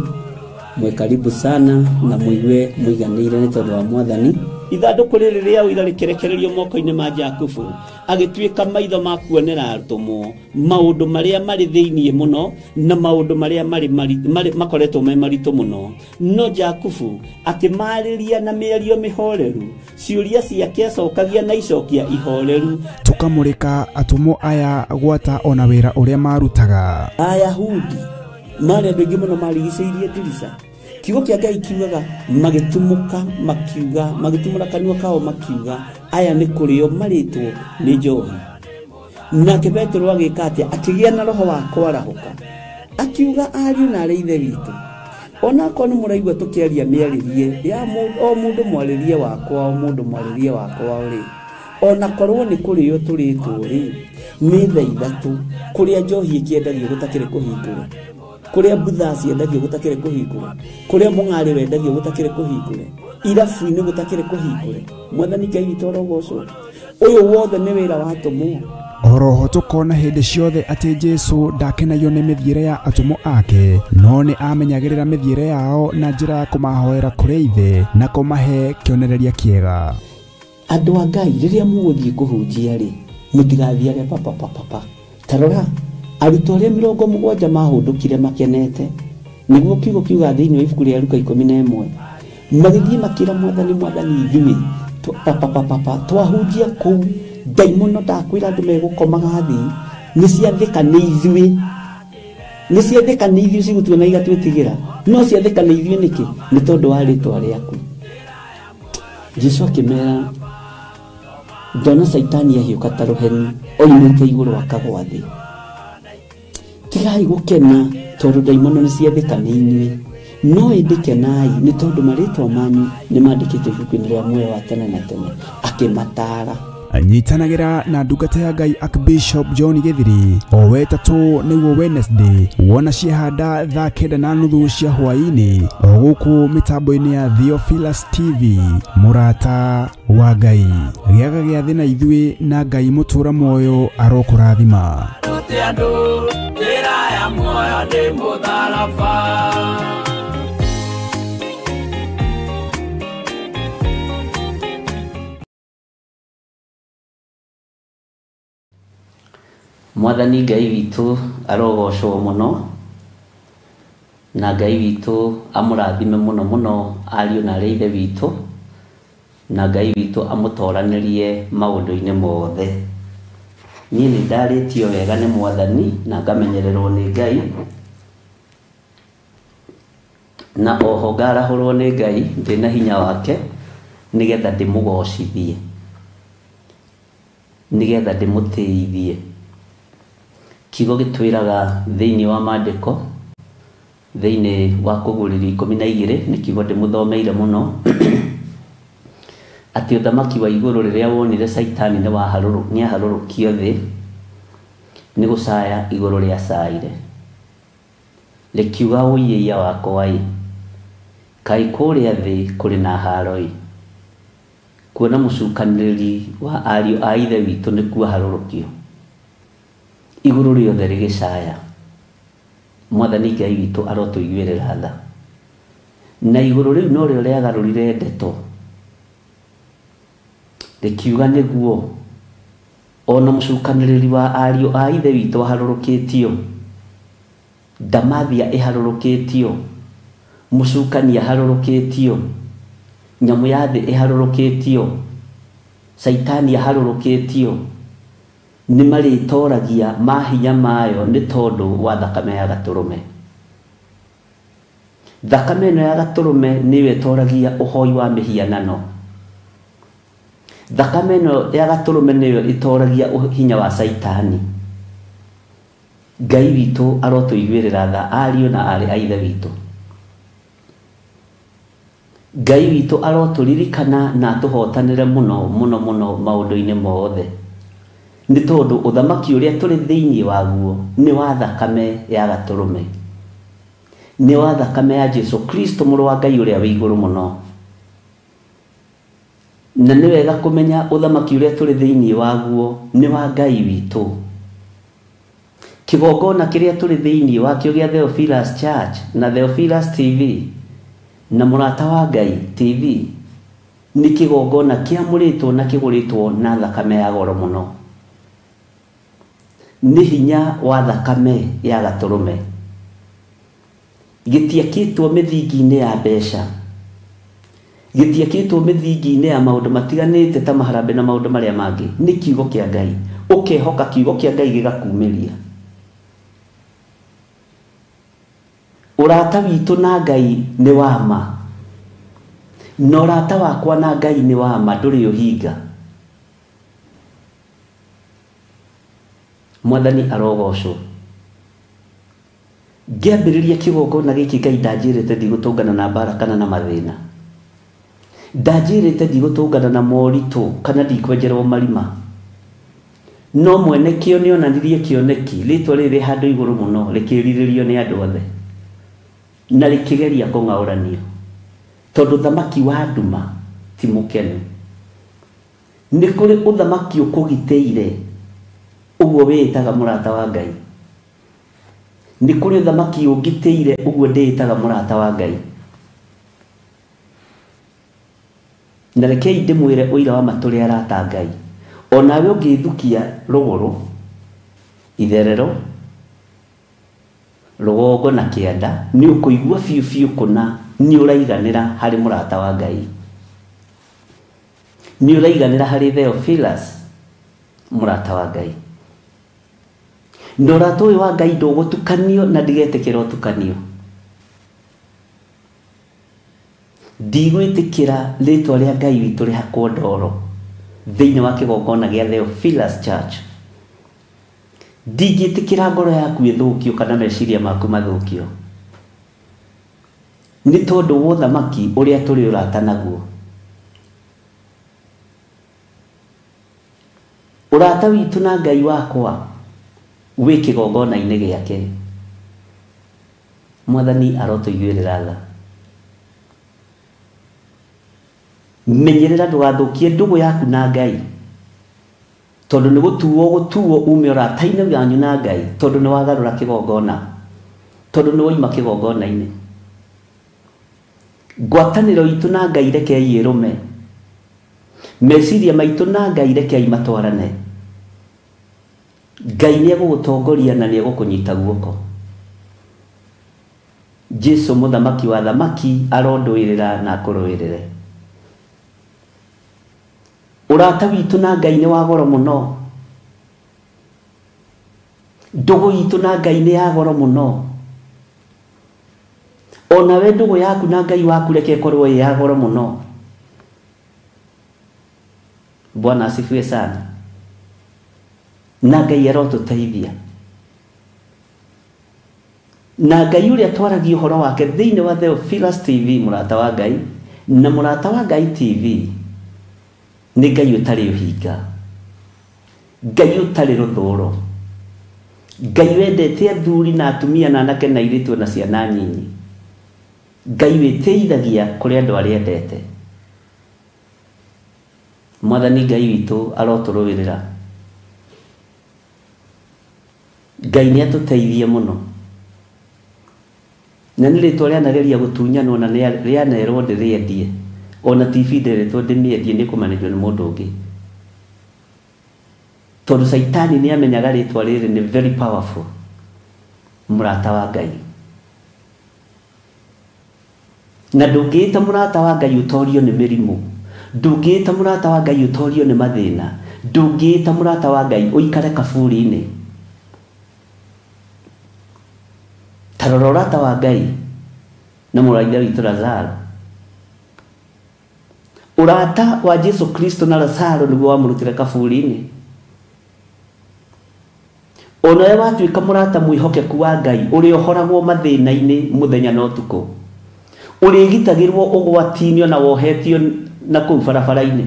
mwe karibu sana na mũigue mũiganĩire nĩ tondũ wa Mwathani ithandũkũ rĩrĩ rĩa ũira rĩkĩrekererio moko-inĩ ma Jakubu agĩtuĩka maitho ma kuonera atũmwo maũndũ marĩa marĩ thĩinĩ mũno na maũndũ marĩa marĩ makoretwo me maritũ mũno no Jakubu akĩmarĩria na mĩario mĩhoreru ciũria ciake acokagia na icokia ihoreru tũkamũrĩka atũmwo aya gwata ona wĩra ũrĩa marutaga Ayahudi marĩ andũ aingĩ mũno marigicĩirie ndirica kiugo kĩa Ngai kiugaga magĩtumũra kanua kao makiuga aya nĩ kũrĩo marĩtwo nĩ njohi nake Petero agĩka atĩa akĩgĩa na roho wa kwarahũka akiuga ariũ na arĩ ithe witũ ona ko nĩ mũraigua tũkĩaria mĩarĩrie ya o mũndũ mwarĩrie wakwa o mũndũ mwarĩrie wakwa rĩ ona korwo nĩ kũrĩo tũrĩtwo rĩ nĩ thaa ithatũ kũrĩa njohi ĩkĩendagio gũtakĩrĩ kũhingũre kũrĩa mbutha ciendagio gũtakĩrĩ kũhingũre kũrĩa mũng'arĩ wendagio gũtakĩrĩ kũhingũre irabu-inĩ gũtakĩrĩ kũhingũre Mwathani Ngai witũ arogocwo ũyũ wothe nĩ wĩra watũmwo oroho tukona hindi ciothe ati Jesu ndakenagio ni mithiire ya atumo ake no ni amenyagirira mithiire yao na njira ya kumahoera kuri ithe na kumahe kionereria kiega. Andu a Ngai riria muguthie kuhunjia ri mutigathiage papa tarora arutwo aria 70 mahundukire makenete niguo kiugo kiuga thiini wa ibuku ria Luka 11 magithie makira Mwathani ithuĩ papa twahunjia kuu daimono ndakwira andu megukomaga thi ni ciathika ni ithuĩ cigutuona igatwĩtigĩra no ciathika ni ithuĩ niki ni tondu wa rĩtwa rĩaku. Jesu akĩmera ndona Saitani ahiũka ta rũheni oimĩte igũrũ akagwa thĩ. Tigai gũkena tondu daimono ni ciathika ni inyuĩ no ĩndĩkenai nĩ tondu marĩtwa manyu nĩ mandĩkĩtwo ibuku-inĩ rĩa muoyo wa tene na tene. Akĩmatara anyitanagira na ndungata ya Ngai Archbishop John Githiri o wetatu niguo Wednesday wona ciehanda thaa 9:30 cia hwaini o gũkũ mitambo-inĩ ya Theophilus TV murata wa Ngai gĩaga gĩa thĩ na ithuĩ na Ngai mũtũra muoyo arokũrathima. Mwathani Ngai witũ arogocwo muno na Ngai witũ amũrathime muno ariũ na arĩ ithe witũ na Ngai witũ amũtoranĩrie maũndũ-inĩ mothe. Niĩ nĩ ndarĩtio wega nĩ Mwathani na ngamenyererwo nĩ Ngai na oho ngarahũrwo nĩ Ngai ndĩna hinya wake nĩgetha ndĩmũgocithie nĩgetha ndĩmũtĩithie. Kiugo gĩtwĩraga thĩinĩ wa maandĩko thĩinĩ wa Kũgũrĩrio 12 nĩ kiugo ndĩmũthomeire mũno atĩ ũthamaki wa igũrũ rĩrĩa wonire Saitani nĩ aharũrũkio thĩ nĩ gũcaya igũrũ rĩa caire rĩkiuga ũiyĩia wakwa kaĩ kũrĩa thĩ kũrĩ na haro kuona mũcukanĩrĩri wa ariũ a ithe witũ nĩkuo aharũrũkio igũrũ rĩothe rĩgĩcaya. Mwathani Ngai witũ arotũiguĩrĩra tha na igũrũ rĩu no rĩo rĩagarũrire ndeto rĩkiuga nĩguo ona mũcukanĩrĩri wa ariũ a ithe witũ aharũrũkĩtio, Damathia ĩharũrũkĩtio, mũcukania aharũrũkĩtio, nyamũ ya thĩ ĩharũrũkĩtio, Saitani aharũrũkĩtio. Nĩ marĩtoragia mahinya mayo nĩ tondũ wa thakame ya gatũrũme. Thakame ĩno ya gatũrũme nĩyo ĩtoragia ũhoi wa mĩhianano. Thakame ĩno ya gatũrũme nĩyo ĩtoragia hinya wa Saitani. Ngai witũ arotũiguĩrĩra tha ariũ na arĩ a ithe witũ. Ngai witũ arotũririkana na atũhotanĩre mũno maũndũ-inĩ mothe. Nĩ tondũ ũthamaki ũrĩa tũrĩ thĩinĩ waguo nĩ wa thakame ya gatũrũme, nĩ wa thakame ya Jesu Kristo mũrũ wa Ngai ũrĩa wĩ igũrũ mũno. Na nĩ wega kũmenya ũthamaki ũrĩa tũrĩ thĩinĩ waguo nĩ wa Ngai witũ. Kĩgongona kĩrĩa tũrĩ thĩinĩ wakĩo gĩa Theophilus Church na Theophilus TV na Mũrata wa Ngai TV nĩ kĩgongona kĩamũrĩtwo na kĩgũrĩtwo na thakame ya goro mũno. Nĩ hinya wa thakame ya gatũrũme. Gĩtiakĩtwo mĩthingi-inĩ ya mbeca, gĩtiakĩtwo mĩthingi-inĩ ya maũndũ matiganĩte ta maharambe na maũndũ marĩa mangĩ. Nĩ kiugo kĩa Ngai, ũkehoka kiugo kĩa Ngai gĩgakumĩria. Ũrata witũ na Ngai nĩ wa ma, na ũrata wakwa na Ngai nĩ wa ma, ndũrĩ ũhinga. Mwathani arogocwo. ngĩambĩrĩria kĩgongona gĩkĩ Ngai ndanjĩrĩte ndigũtũngana na mbara kana na mathĩna, ndanjĩrĩte ndigũtũngana na moritũ kana ndikwenjerwo marima, no mwene kĩo nĩonanirie kĩoneki, rĩtwa rĩrĩ handũ igũrũ mũno rĩkĩrirĩrio nĩ andũ othe na rĩkĩgeria kũng'aũranio, tondũ thamaki wa nduma ti mũkenu. Nĩ kũrĩ ũthamaki ũkũgitĩire, ũguo wĩĩtaga mũrata wa Ngai. Nĩ kũrĩ ũthamaki ũngitĩire, ũguo ndĩĩtaga mũrata wa Ngai. Na rekei ndĩmwĩre ũira wa matũrĩa arata Ngai. O nawe ũngĩthukia rũgũrũ, itherero, rũgongo na kĩanda, nĩ ũkũigua biũ biũ kũna nĩ ũraiganĩra harĩ mũrata wa Ngai. Nĩ ũraiganĩra harĩ Theophilus, mũrata wa Ngai. Na ũrata ũyũ wa Ngai ndũgũtukanio na ndigetĩkĩra ũtukanio. Ndigwĩtĩkĩra rĩtwa rĩa Ngai witũ rĩhakwo ndoro thĩinĩ wa kĩgongona gĩa Theophilus Church. Ndingĩtĩkĩra ngoro yaku ĩthũkio kana meciria maku mathũkio, nĩ tondũ wa ũthamaki ũrĩa tũrĩ ũrata naguo. Ũrata witũ na Ngai wakwa wĩ kĩgongona-inĩ gĩake. Mwathani arotũiguĩrĩra tha. Menyerera ndũgathũkie ndũgũ yaku na Ngai, tondũ nĩ gũtuo ume ũrata-inĩ wanyu na Ngai, tondũ nĩ wagarũra kĩgongona, tondũ nĩ woima kĩgongona-inĩ. Ngwatanĩro itũ na Ngai rekei ĩrũme, meciria maitũ na Ngai rekei matwarane. Ngai nĩ egũgũtongoria na nĩ egũkũnyita guoko. Jesũ mũthamaki wa thamaki arondũĩrĩra na akũrũĩrĩre. Ũrata witũ na Ngai nĩ wa goro mũno. Ndũgũ itũ na Ngai nĩ ya goro mũno. O nawe ndũgũ yaku na Ngai waku reke ĩkorwo ĩ ya goro mũno. Bwana asifiwe sana. Na Ngai arotũteithia. Na Ngai ũrĩa twaragia ũhoro wake thĩinĩ wa Theophilus TV, mũrata wa Ngai, na mũrata wa Ngai TV, nĩ Ngai ũtarĩ ũhinga, Ngai ũtarĩ rũthũũro, Ngai wendete athuri na atumia na anake na airĩtu na ciana nyinyi, Ngai wĩtĩithagia kũrĩ andũ arĩa endete. Mwathani Ngai witũ arotũrũĩrĩra. Ngai nĩ atũteithie mũno, na nĩ rĩtwa rĩanageria gũtunyanwo na rĩanerwo ndĩrĩendie, ona TV ndĩrĩtwo ndĩmĩendie nĩ kũmanĩjwo nĩ mũndũ ũngĩ, tondũ Saitani nĩ amenyaga rĩtwa rĩrĩ nĩ very powerful. Mũrata wa Ngai, na ndũngĩĩta mũrata wa Ngai ũtorio nĩ mĩrimũ, ndũngĩĩta mũrata wa Ngai ũtorio nĩ mathĩna, ndũngĩĩta mũrata wa Ngai ũikare kaburi-inĩ. Tarora ũrata wa Ngai na mũraithe witũ Lazaro. Ũrata wa Jesu Kristo na Lazaro nĩguo wamũrutire kaburi-inĩ. Onawe watuĩka mũrata mwĩhokeku wa Ngai ũrĩa ũhoragwo mathĩna-inĩ mũthenya na ũtukũ, ũrĩgitagĩrwo ũgwati-inĩ na wohetio na kũu barabara-inĩ,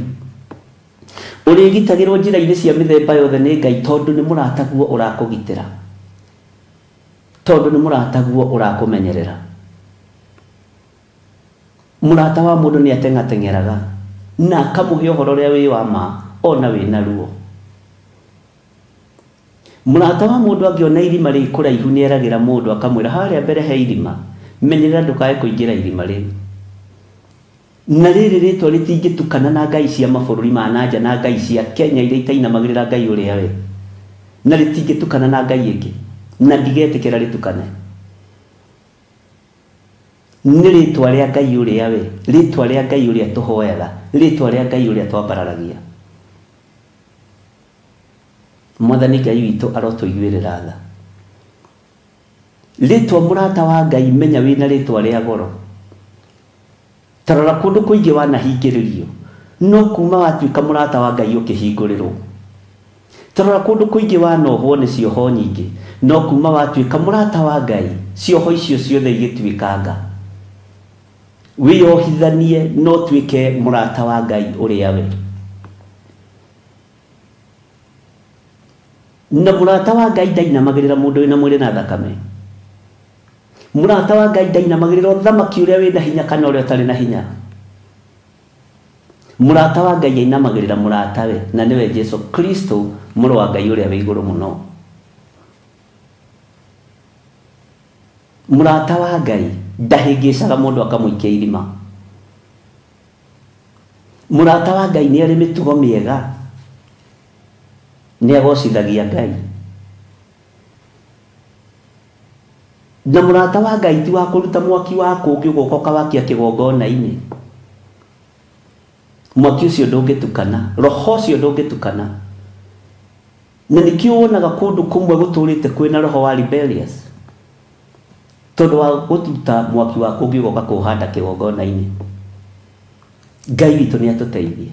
ũrĩgitagĩrwo njĩra-inĩ cia mĩthemba yothe nĩ Ngai, tondũ nĩ mũrataguo ũrakũgitĩra, tondũ nĩ mũrataguo ũrakũmenyerera. Mũrata wa mũndũ nĩ ateng'ateng'eraga na akamũhe ũhoro ũrĩa wĩ wa ma ona wĩna ruo. Mũrata wa mũndũ angĩona irima rĩ kũraihu nĩ eragĩra mũndũ akamwĩra harĩa mbere he irima, menyerera ndũkae kũingĩra irima rĩu. Na rĩrĩ rĩtwa rĩtingĩtukana na ngai cia mabũrũri ma nanja na ngai cia Kenya iria itainamagĩrĩra Ngai ũrĩa we, na rĩtingĩtukana na ngai ĩngĩ, na ndigetĩkĩra rĩtukane. Nĩ rĩtwa rĩa Ngai ũrĩa we, rĩtwa rĩa Ngai ũrĩa tũhoyaga, rĩtwa rĩa Ngai ũrĩa twambararagia. Mwathani Ngai witũ arotũiguĩrĩra tha. Rĩtwa mũrata wa Ngai menya wĩna rĩtwa rĩa goro. Tarora kũndũ kũingĩ wanahingĩrĩrio, no kuma watuĩka mũrata wa Ngai ũkĩhingũrĩrwo. Tarora kũndũ kũingĩ wanohwo nĩ cioho nyingĩ, no kuma watuĩka mũrata wa Ngai cioho icio ciothe igĩtuĩkanga wĩyohithanie no tuĩke mũrata wa Ngai ũrĩa we na mũrata wa Ngai ndainamagĩrĩra mũndũ wĩna mwĩrĩ na thakame mũrata wa Ngai ndainamagĩrĩra ũthamaki ũrĩa wĩna hinya kana ũrĩa ũtarĩ na hinya mũrata wa Ngai ainamagĩrĩra mũrata we na nĩwe Jesũ Kristo mũrũ wa Ngai ũrĩa wĩ igũrũ mũno mũrata wa Ngai ndahĩngĩcaga mũndũ akamũikia irima mũrata wa Ngai nĩ arĩ mĩtugo mĩega nĩ agocithagia Ngai na mũrata wa Ngai ti wa kũruta mwaki wa kũngĩ ũgoka ũkawakia kĩgongona-inĩ mwaki ũcio ndũngĩtukana roho ũcio ndũngĩtukana na nĩkĩo wonaga kũndũ kũmwe gũtũrĩte kwĩna roho wa rebellious tondũ wa gũtuta mwaki wa kũngĩ ũgoka kũhanda kĩgongona-inĩ Ngai witũ nĩ atũteithie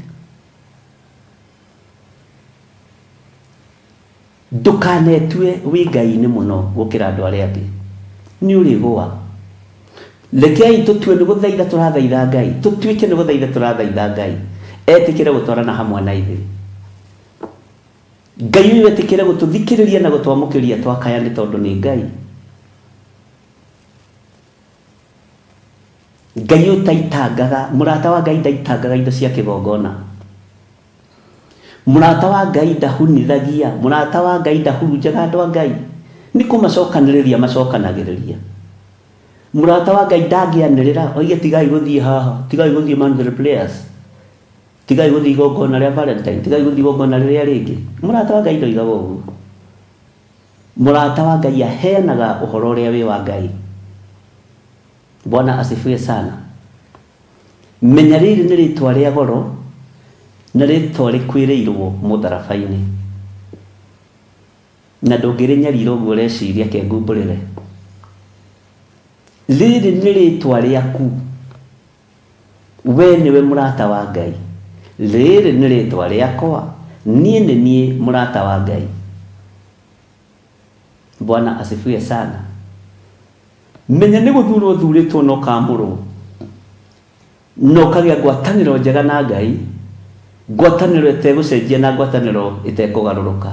ndũkanetue wĩ Ngai-inĩ mũno gũkĩra andũ arĩa angĩ nĩ ũrĩgũa rekei tũtue nĩ gũthaitha tũrathaitha Ngai tũtuĩke nĩ gũthaitha tũrathaitha Ngai etĩkĩre gũtwarana hamwe na ithuĩ Ngai ũyũ etĩkĩre gũtũthikĩrĩria na gũtwamũkĩria twakaya nĩ tondũ nĩ Ngai Ngai ũtaitangaga mũrata wa Ngai ndaitangaga indo cia kĩgongona mũrata wa Ngai ndahunithagia mũrata wa Ngai ndahurunjaga andũ a Ngai nĩ kũmacokanĩrĩria macokanagĩrĩria mũrata wa Ngai ndangĩanĩrĩra oige tigai gũthiĩ haha tigai gũthiĩ Manville Players tigai gũthiĩ igongona rĩa Valentine tigai gũthiĩ igongona rĩrĩa rĩngĩ mũrata wa Ngai ndoigaga ũguo mũrata wa Ngai aheanaga ũhoro ũrĩa wĩ wa Ngai Bwana asifiwe sana menya rĩrĩ nĩ rĩtwa rĩa goro na rĩtwa rĩkwĩrĩirwo mũtharaba-inĩ na ndũngĩrĩnyarira ũguo reciria kengumbũrĩre rĩrĩ nĩ rĩtwa rĩaku we nĩwe mũrata wa Ngai rĩrĩ nĩ rĩtwa rĩakwa niĩ nĩ niĩ mũrata wa Ngai Bwana asifiwe sana menya nĩ gũthurwo thurĩtwo no kamũrwo no kagĩa ngwatanĩro njega na Ngai ngwatanĩro ĩtegũcenjia na ngwatanĩro ĩtekũgarũrũka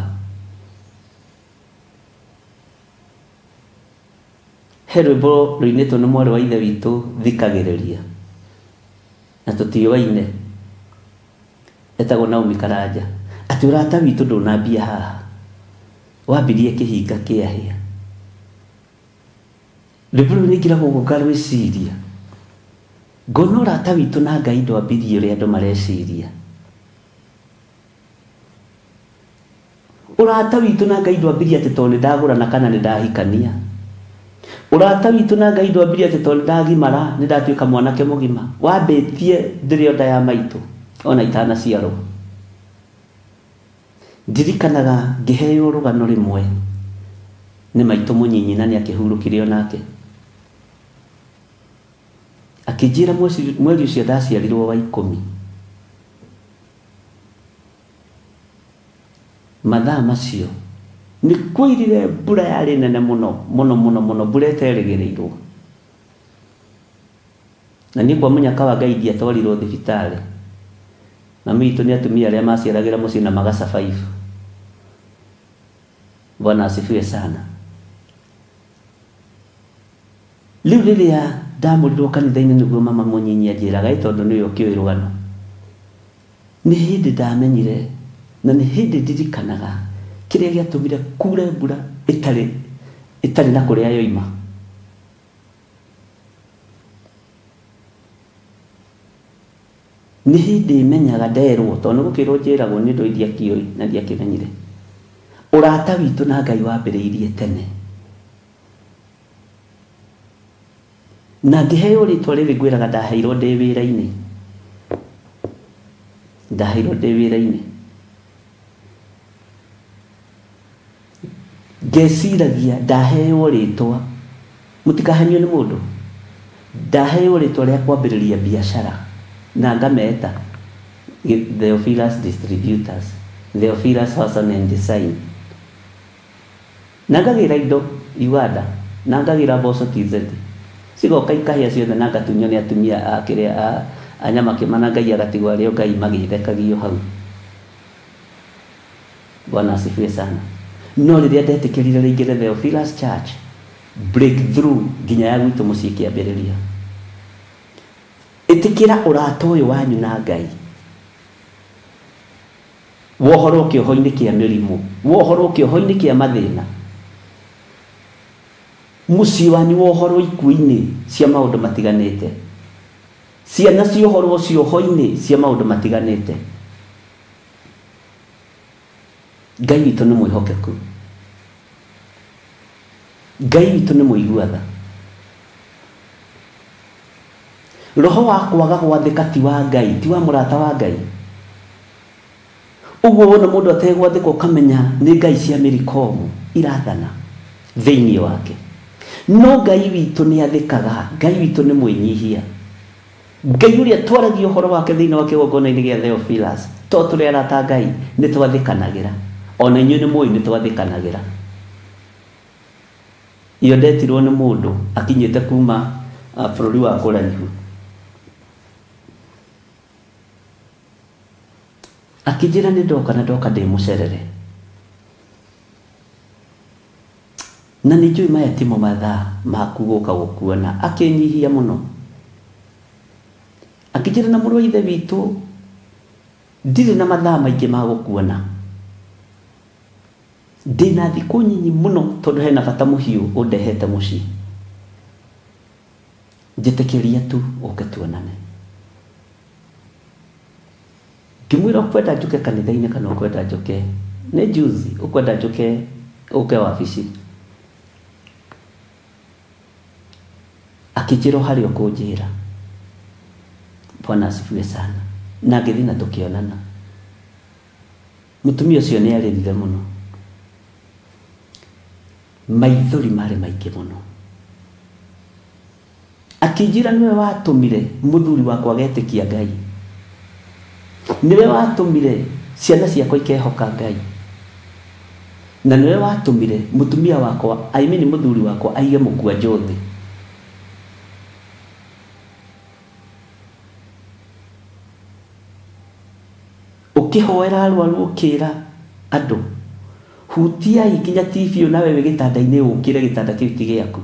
he rwĩmbo rũinĩtwo nĩ mwarĩ wa ithe witũ thikagĩrĩria na tũtiũaine etagwo Naomi Karanja atĩ ũrata witũ ndũnambia haha wambirie kĩhinga kĩahĩa rwĩmbo rũu nĩngĩragwo gũka rwĩciria ngona ũrata witũ na Ngai ndwambirie ũrĩa andũ mareciria ũrata witũ na Ngai ndwambirie atĩ tondũ nĩndagũrana kana nĩndahikania ũrata witũ na Ngai ndwambirie atĩ tondũ nĩndagimara nĩndatuĩka mwanake mũgima wambĩtie ndĩrĩ nda ya maitũ ona itanaciarwo ndirikanaga ngĩheo rũgano rĩmwe nĩ maitũ mũnyinyi na nĩ akĩhurũkire onake akĩnjĩra mweri ũcio ndaciarirwo wa 10 mathaa macio nĩ kũirire mbura yarĩ nene mũno mũno mũno mũno mbura ĩterĩgĩrĩirwo na niĩ kwa mũnyaka wa Ngai ndiatwarirwo thibitarĩ mami witũ nĩ atumia arĩa maciaragĩra mũciĩ na magaca 5 Bwana asifiwe sana rĩu rĩrĩa ndamũrirwo kanitha-inĩ nĩguo mama mũnyinyi anjĩraga tondũ nĩwe ũkĩũĩ rũgano nĩ hĩndĩ ndamenyire na nĩ hĩndĩ ndirikanaga kĩrĩa gĩatũmire kure mbura ĩtarĩ na kũrĩa yoima nĩ hĩndĩ menyaga nderwo tondũ gũkĩrwo njĩragwo nĩ ũndũ ndiakĩũĩ na ndiakĩmenyire ũrata witũ na Ngai wambĩrĩirie tene na ngĩheo rĩtwa rĩrĩ ngwĩraga ndaheirwo ndĩ wĩra-inĩ ngeciragia ndaheo rĩtwa mũtikahenio nĩ mũndũ ndaheo rĩtwa rĩa kwambĩrĩria biacara na ngameta Theophilus Distributors Theophilus Fashion and Design na ngagira indo Uganda na ngagira boso TZ sigoka ikahia ciothe na ngatunywo nĩ atumia akĩrĩa anyama kĩmana Ngai agatigwo arĩo Ngai magĩthekagio hau. Bwana asifiwe sana. No rĩrĩa ndetĩkĩrire rĩingĩre Theophilus Church, breakthrough nginya ya gwitũ mũciĩ kĩambĩrĩria. Ĩtĩkĩra ũrata ũyũ wanyu na Ngai, wohoro kĩoho-inĩ kĩa mĩrimũ, wohoro kĩoho-inĩ kĩa mathĩna, mũciĩ wanyu wohoro ikuũ-inĩ cia maũndũ matiganĩte, ciana ciohorwo cioho-inĩ cia maũndũ matiganĩte. Ngai witũ nĩ mwĩhokeku, Ngai witũ nĩ mũiguatha. Roho wa kwaga gwathĩka ti wa Ngai, ti wa mũrata wa Ngai. Ũguo wona mũndũ ategwathĩka ũkamenya nĩ ngai cia mĩrikomu irathana thĩinĩ wake. No Ngai witũ nĩ athĩkaga, Ngai witũ nĩ mwĩnyihia. Ngai ũrĩa twaragia ũhoro wake thĩinĩ wa kĩgongona-inĩ gĩa Theophilus, to tũrĩ arata Ngai nĩ twathĩkanagĩra, ona inyuĩ nĩ mũĩ nĩ twathĩkanagĩra. Iyo ndetirwo nĩ mũndũ akinyĩte kuma bũrũri wa kũraihu, akĩnjĩra nĩ ndoka ndĩ mũcerere, na nĩ njũĩ maya timo mathaa maku gũka gũkuona. Akĩnyihia mũno, akĩnjĩra na mũrũ wa ithe witũ ndirĩ na mathaa maingĩ ma gũkuona, ndĩna thikũ nyinyi mũno tondũ hena bata mũhiũ ũndehete mũciĩ. Njĩtĩkĩria tu ũke tuonane. Ngĩmwĩra ũkwenda njũke kanitha-inĩ kana ũkwenda njũke nĩ juzi, ũkwenda njũke ũke wabici. Akĩnjĩra harĩa ũkũnjĩra. Bwana asifiwe sana. Na ngĩthiĩ na tũkĩonana. Mũtumia ũcio nĩ arĩrire mũno, maithori marĩ maingĩ mũno. Akĩnjĩra nĩwe watũmire mũthuri wakwa agetĩkia Ngai, nĩwe watũmire ciana ciakwa ikehoka Ngai, na nĩwe watũmire mũtumia wakwa, mũthuri wakwa aige mũkwanjũ thĩ. Ũkĩhoera arwaru ũkĩra andũ hutiai kinya TV nawe wĩ gĩtanda-inĩ ũkĩre gĩtanda kĩu ti gĩaku.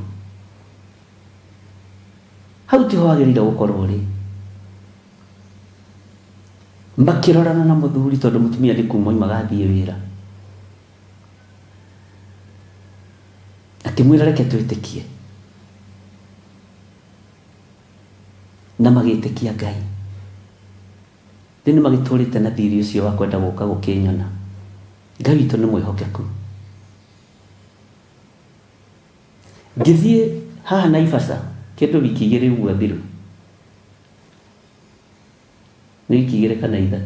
Hau tiho wagĩrĩire gũkorwo ũrĩ. Makĩrorana na mũthuri tondũ mũtumia nĩ kuma oima gathiĩ wĩra. Akĩmwĩra reke twĩtĩkie, na magĩtĩkia Ngai. Rĩu magĩtũrĩte na thiri ũcio wa kwenda gũka gũkĩnyona. Ngai witũ nĩ mwĩhokeku. Ngĩthiĩ haha Naivasha kĩndũ wiki 2 ũguo thiru, nĩ wiki 2 kana 3.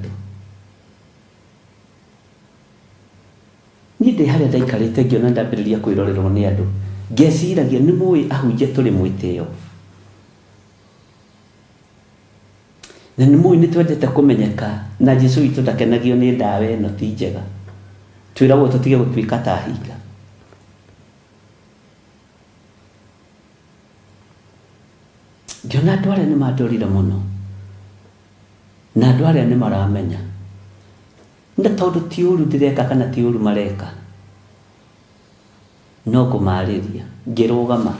Niĩ ndĩ harĩa ndaikarĩte ngĩona ndambĩrĩria kwĩrorerwo nĩ andũ, ngeciragia nĩ mũĩ ahunjia tũrĩ mwĩtĩo, na nĩ mũĩ nĩ twendete kũmenyeka, na Jesũ witũ ndakenagio nĩ ndawa ĩno ti njega, twĩragwo tũtige gũtuĩka ta hinga. Ngĩona andũ arĩa nĩ mandorire mũno, na andũ arĩa nĩ maramenya, na tondũ ti ũru ndĩreka kana ti ũru mareka, no kũmarĩria. Ngĩrũgama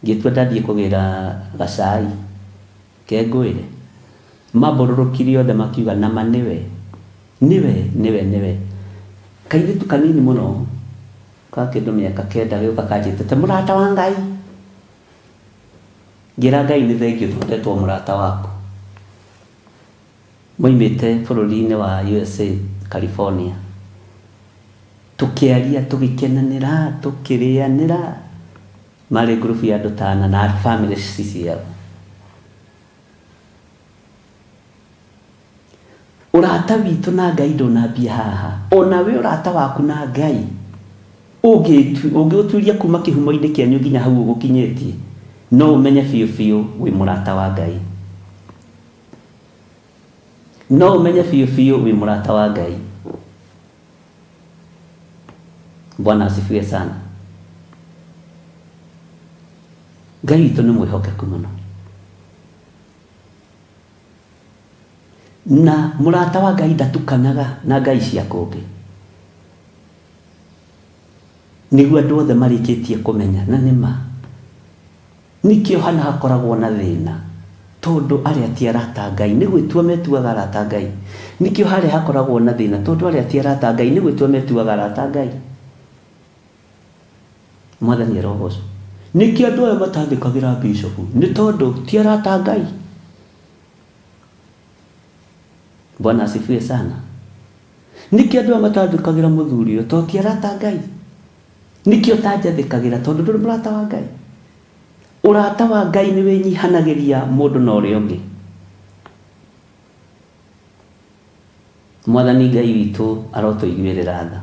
ngĩtua ndathiĩ kũgĩra gacai kengwĩre, mambũrũrũkire othe makiuga nama nĩwe. Kairĩtu kanini mũno ka kĩndũ mĩaka 9 gĩũka kanjĩtĩte mũrata wa Ngai. Ngĩra Ngai nĩ thengiũ thondetwo mũrata waku. Moimĩte bũrũri-inĩ wa USA, California. Tũkĩaria tũgĩkenanĩra tũkĩrĩanĩra, marĩ group ya andũ 5 na family ciao. Ũrata witũ na Ngai ndũnambia haha. Ona we ũrata waku na Ngai ũngĩũtuĩria kuma kĩhumo-inĩ kĩanyu nginya hau ũgũkinyĩtie, no ũmenye biũ wĩ mũrata wa Ngai. No ũmenye biũ wĩ mũrata wa Ngai. Bwana asifiwe sana. Ngai witũ nĩ mwĩhokeku mũno. Na mũrata wa Ngai ndatukanaga na ngai cia kũngĩ. Nĩguo andũ othe marĩkĩtie kũmenya na nĩma. Nikĩo hana hakoragwo na thĩna. Tondũ arĩa ti arata Ngai nĩ gwĩtua metuaga arata Ngai. Nikĩo harĩa hakoragwo na thĩna tondũ arĩa ti arata Ngai nĩ gwĩtua metuaga arata Ngai. Mwathani arogocwo. Nikĩo andũ aya matandĩkagĩra bishop nĩ tondũ ti arata Ngai. Bwana asifiwe sana. Nikĩo andũ aya matandĩkagĩra mũthuri ũyũ tondũ ti arata Ngai. Nikĩo tanjathĩkagĩra tondũ ndũrĩ mũrata wa Ngai. Ũrata wa Ngai nĩ wĩnyihanagĩria mũndũ na ũrĩa ũngĩ. Mwathani Ngai witũ arotũiguĩrĩra tha.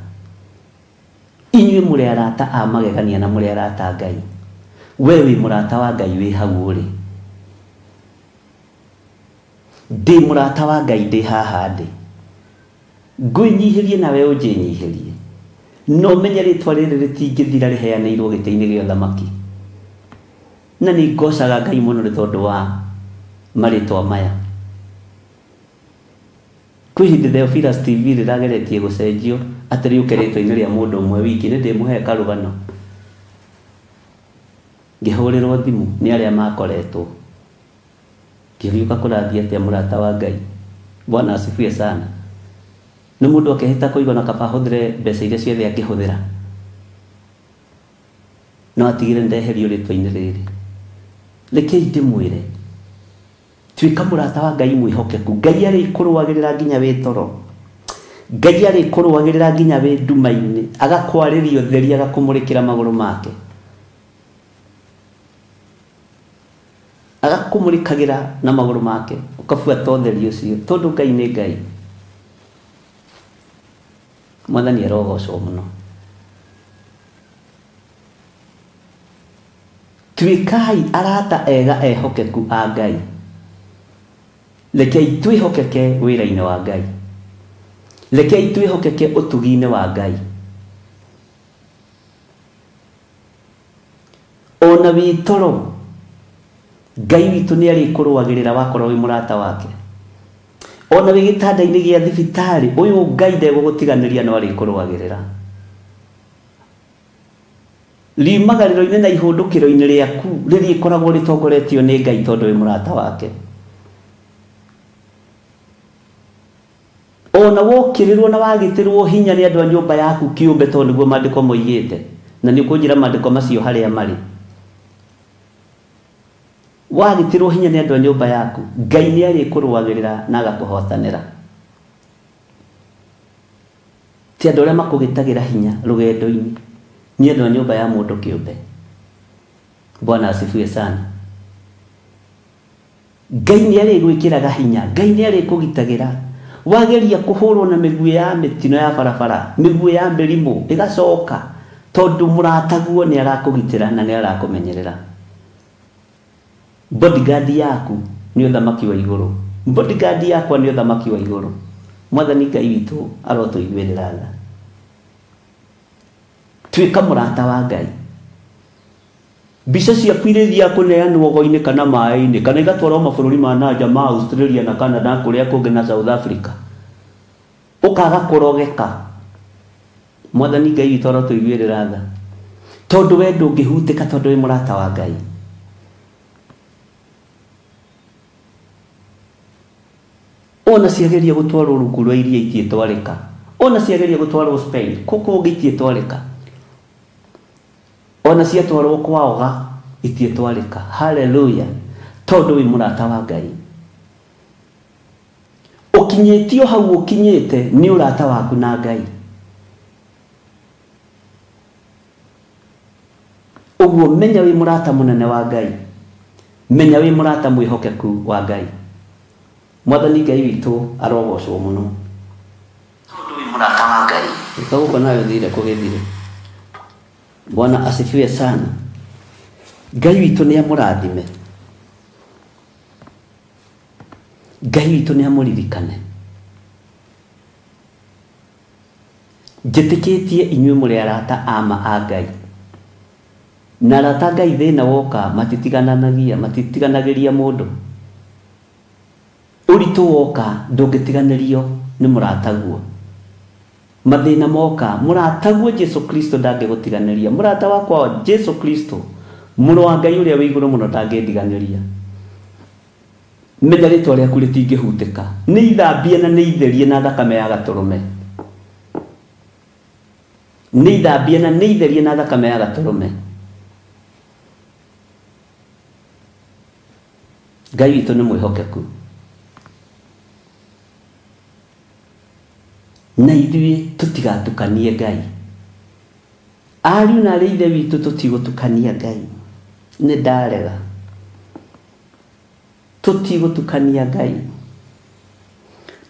Inyuĩ mũrĩ arata a magegania na mũrĩ arata Ngai. We wĩ mũrata wa Ngai wĩ hau ũrĩ. Ndĩ mũrata wa Ngai ndĩ haha ndĩ. Ngwĩnyihĩrie nawe ũnjĩnyihĩrie. No menye rĩtwa rĩrĩ rĩtingĩthira rĩheanĩirwo gĩtĩ-inĩ gĩa ũthamaki. Na nĩ ngocaga Ngai mũno nĩ tondũ wa marĩtwa maya. Kwĩ hĩndĩ Theophilus TV rĩrageretie gũcenjio atĩ rĩũke rĩtwa-inĩ rĩa mũndũ ũmwe wiki nĩ ndĩmũhe karũgano. Ngĩhũrĩrwo thimũ nĩ arĩa makoretwo. Ngĩriũka kũrathia atĩa mũrata wa Ngai. Bwana asifiwe sana. Nĩ mũndũ akĩhĩta kũigua na kaba hũthĩre mbeca iria ciothe angĩhũthĩra. No atigire ndeherio rĩtwa-inĩ rĩrĩ. Rekei ndĩmwĩre. Tuĩka mũrata wa Ngai mwĩhokeku. Ngai arĩkũrũagĩrĩra nginya wĩ toro. Ngai arĩkũrũagĩrĩra nginya wĩ nduma-inĩ. Agakwarĩria ũtheri agakũmũrĩkĩra magũrũ make. Agakũmũrĩkagĩra na magũrũ make. Ũkabuata ũtheri ũcio. Tondũ Ngai nĩ Ngai. Mwathani arogocwo mũno. Tuĩkai arata ega ehokeku a Ngai. Rekei twĩhokeke wĩra-inĩ wa Ngai. Rekei twĩhokeke ũtugi-inĩ wa Ngai. Ona wĩ toro Ngai witũ nĩ arĩkũrũagĩrĩra wakorwo wĩ mũrata wake. Ona wĩ gĩtanda-inĩ gĩa thibitarĩ ũyũ Ngai ndegũgũtiganĩria no arĩkũrũagĩrĩra. Riumagarĩro-inĩ na ihũndũkĩro-inĩ rĩaku rĩrĩkoragwo rĩtongoretio nĩ Ngai tondũ wĩ mũrata wake. Ona wokĩrĩrwo na wagĩtĩrwo hinya nĩ andũ a nyũmba yaku kĩũmbe tondũ nĩguo maandĩko moigĩte. Na nĩ ũkũnjĩra maandĩko macio harĩa marĩ. Wagĩtĩrwo hinya nĩ andũ a nyũmba yaku, Ngai nĩ arĩkũrũagĩrĩra na agakũhotanĩra. Ti andũ arĩa makũgĩtagĩra hinya rũgendo-inĩ. Nĩ andũ a nyũmba ya mũndũ kĩũmbe. Bwana asifiwe sana. Ngai nĩ arĩgwĩkĩraga hinya. Ngai nĩ arĩkũgitagĩra. Wageria kũhũrwo na mĩguĩ ya mĩtino ya barabara, mĩguĩ ya mĩrimũ ĩgacoka tondũ mũrataguo nĩ arakũgitĩra na nĩ arakũmenyerera. Bodyguard yaku nĩ ũthamaki wa igũrũ. Bodyguard yakwa nĩ ũthamaki wa igũrũ. Mwathani Ngai witũ arotũiguĩrĩra tha. Tuĩka mũrata wa Ngai. Mbica ciaku iria kũneanwo ũgo-inĩ kana maĩ-inĩ kana igatwarwo mabũrũri ma nanja ma Australia na Canada kũrĩa kũngĩ na South Africa. Ũkaga kũrogeka. Mwathani Ngai witũ arotũiguĩrĩra tha. Tondũ we ndũngĩhutĩka tondũ wĩ mũrata wa Ngai. Ona ciageria gũtwarwo rungu rwa iria itiĩtwarĩka. Ona ciageria gũtwarwo Spain kũkũ ũngĩ itiĩtwarĩka. Ona ciatwarwo kwaoga itiĩtwarĩka. Haleluya. Tondũ wĩ mũrata wa Ngai. Ũkinyĩtio hau ũkinyĩte nĩ ũrata waku na Ngai. Ũguo menya wĩ mũrata mũnene wa Ngai. Menya wĩ mũrata mwĩhokeku wa Ngai. Mwathani Ngai witũ arogocwo mũno. Tondũ wĩ mũrata wa Ngai. Ũkagũka nayo thire kũgĩthire. Bwana asifiwe sana. Ngai witũ nĩ amũrathime. Ngai witũ nĩ amũririkane. njĩtĩkĩtie inyuĩ mũrĩ arata ama a Ngai, na arata Ngai thĩna woka matitiganagĩria mũndũ. Ũritũ woka ndũngĩtiganĩrio nĩ mũrataguo. Mathĩna moka mũrataguo Jesu Kristo ndangĩgũtiganĩria. Mũrata wakwa Jesu Kristo, mũrũ wa Ngai ũrĩa wĩ igũrũ mũno ndangĩndiganĩria. Menya rĩtwa rĩaku rĩtingĩhutĩka. Nĩ ithambie na nĩ itherie na thakame ya gatũrũme. Nĩ ithambie na nĩ itherie na thakame ya gatũrũme. Ngai witũ nĩ mwĩhokeku. Na ithuĩ tũtigatukanie Ngai. Ariũ na arĩ ithe witũ tũtigũtukania Ngai. Nĩ ndarega. Tũtigũtukania Ngai.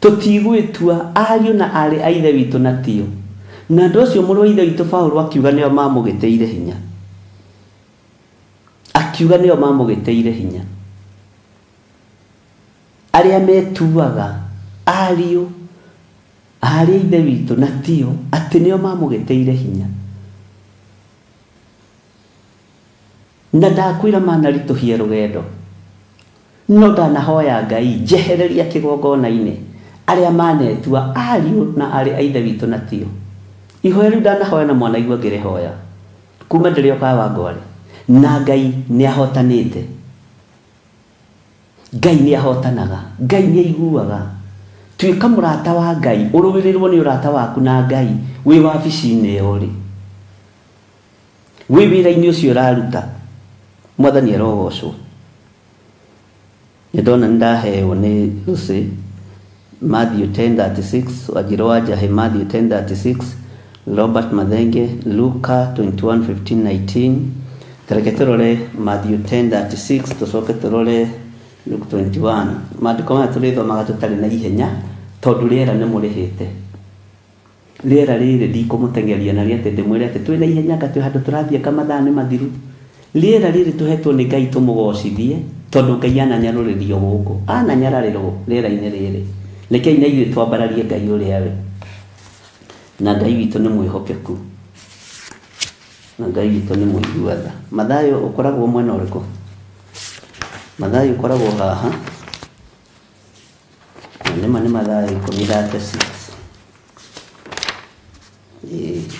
Tũtigwĩtua ariũ na arĩ a ithe witũ na tio. Na andũ acio mũrũ wa ithe witũ Paulo akiuga nĩo mamũgĩteire hinya. Akiuga nĩo mamũgĩteire hinya. Arĩa metuaga ariũ arĩ ithe witũ na tio atĩ nĩo mamũgĩteire hinya. Na ndakwĩra manaritũhie rũgendo. No ndanahoya Ngai njehereria kĩgongona-inĩ arĩa manetua ariũ na arĩ a ithe witũ na tio. Ihoya rĩu ndanahoya na mwanaigua ngĩrĩhoya kuma ndĩrĩ okaga Wangwarĩ, na Ngai nĩahotanĩte. Ngai nĩahotanaga, Ngai nĩaiguaga. Tuĩka mũrata wa Ngai, ũrũĩrĩrwo nĩ ũrata waku na Ngai wĩ wabici-inĩ ĩyo rĩ, wĩ wĩra-inĩ ũcio ũraruta. Mwathani arogocwo. Nĩndona nĩndaheo nĩ Lucy Matthew 10:36, Wanjirũ wa Njahi Matthew 10:36, Robert Mathenge Luka 21:15-19. Tareke tũrore Matthew 10:36 tũcoke tũrore Luke 21. Maandĩko maya tũrĩthomaga tũtarĩ na ihenya tondũ rĩera nĩ mũrĩhĩte. Rĩera rĩrĩ ndikũmũtengeria na rĩate ndĩmwĩre atĩ twĩ na ihenya ngatwĩ handũ tũrathiĩ kamathaa nĩ mathiru. Rĩera rĩrĩ tũhetwo nĩ Ngai tũmũgocithie tondũ Ngai ananyarũrĩrio gũkũ. Ananyararĩrwo rĩera-inĩ rĩrĩ. Rekei na ithuĩ twambararie Ngai ũrĩa we. Na Ngai witũ nĩ mwĩhokeku. Na Ngai witũ nĩ mũiguatha. Mathayo ũkoragwo mwena ũrĩkũ? Mathayo ũkoragwo haha. Nĩma nĩ Mathayo 10:36.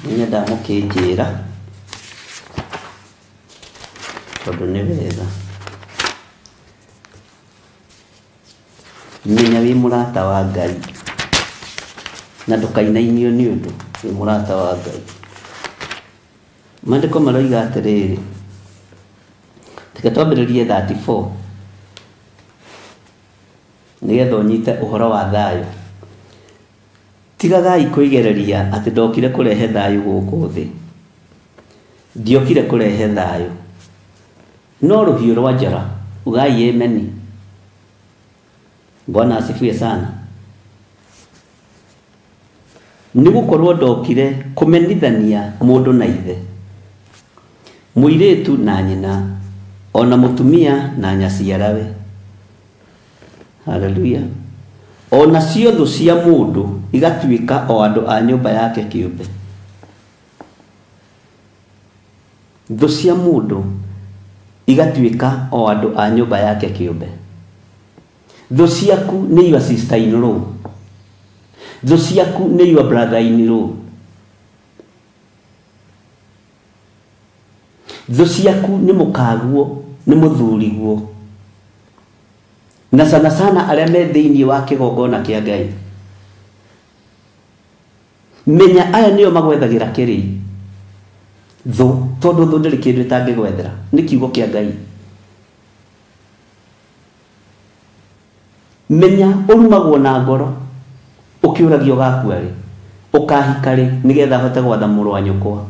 Nĩnyenda mũkĩnjĩra tondũ nĩ wega. Menya wĩ mũrata wa Ngai na ndũkainainio nĩ ũndũ wĩ mũrata wa Ngai. Maandĩko maroiga atĩrĩrĩ, reke twambĩrĩrie 34 nĩgetha ũnyite ũhoro wa thayũ. Tigagai kwĩgereria atĩ ndokire kũrehe thayũ gũkũ thĩ. Ndiokire kũrehe thayũ, no rũhiũ rwa njora. Ugai ameni. Bwana asifiwe sana. Nĩgũkorwo ndokire kũmenithania mũndũ na ithe, mũirĩtu na nyina, ona mũtumia na nyaciarawe. Haleluya. Ona cio thũ cia mũndũ igatuĩka o andũ a nyũmba yake kĩũmbe. Thũ cia mũndũ igatuĩka o andũ a nyũmba yake kĩũmbe. Thũ ciaku nĩ your sister in law. Thũ ciaku nĩ your brother in law. Thũ ciaku nĩ mũkaguo, nĩ mũthuriguo. Na sana sana arĩa me thĩinĩ wa kĩgongona kĩa Ngai. Menya aya nĩo magwethagĩra kĩrĩ. Thũ, tondũ thũ ndĩrĩ kĩndũ ĩtangĩgwethera. Nĩ kiugo kĩa Ngai. Menya ũrumagwo na ngoro ũkĩũragio gakua rĩ, ũkahika rĩ nĩgetha hote gwatha mũrũ wa nyũkwa.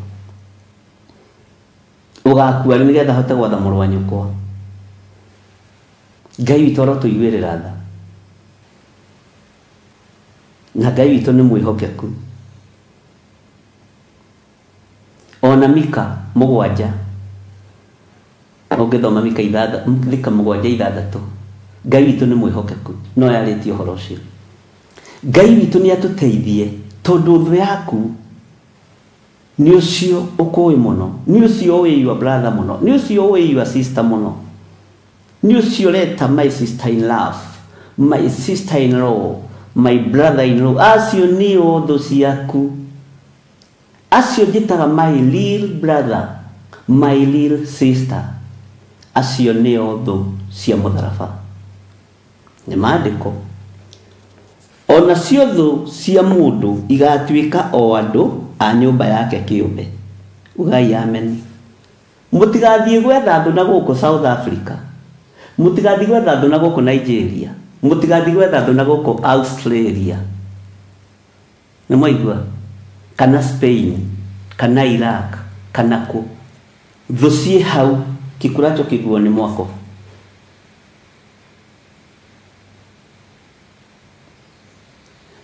Ũgakua rĩ nĩgetha hote gwatha mũrũ wa nyũkwa. Ngai witũ arotũiguĩrĩra tha. Na Ngai witũ nĩ mwĩhokeku. Ona Mika 7 ũngĩthoma Mika 7:6. Ngai witũ nĩ mwĩhokeku, no yarĩtie ũhoro ũcio. Ngai witũ nĩ atũteithie tondũ thũ yaku ni ucio ukui muno, ni ucio we your brother muno, ni ucio we your sister muno, ni ucio leta my sister in love, my sister in law, my brother in law, acio ni otho ciaku, acio njitaga my little brother, my little sister, acio ni otho cia mutharaba. Ni maandiko ona ciotho cia mundu igatuika o andu a nyumba yake kiumbe. Ugai amen. Mutigathie gwetha andu na guku South Africa, mutigathie gwetha andu na guku Nigeria, mutigathie gwetha andu na guku Australia, ni mwaigua, kana Spain, kana Iraq, kana ku thucie hau kikuracho kiguo ni mwako.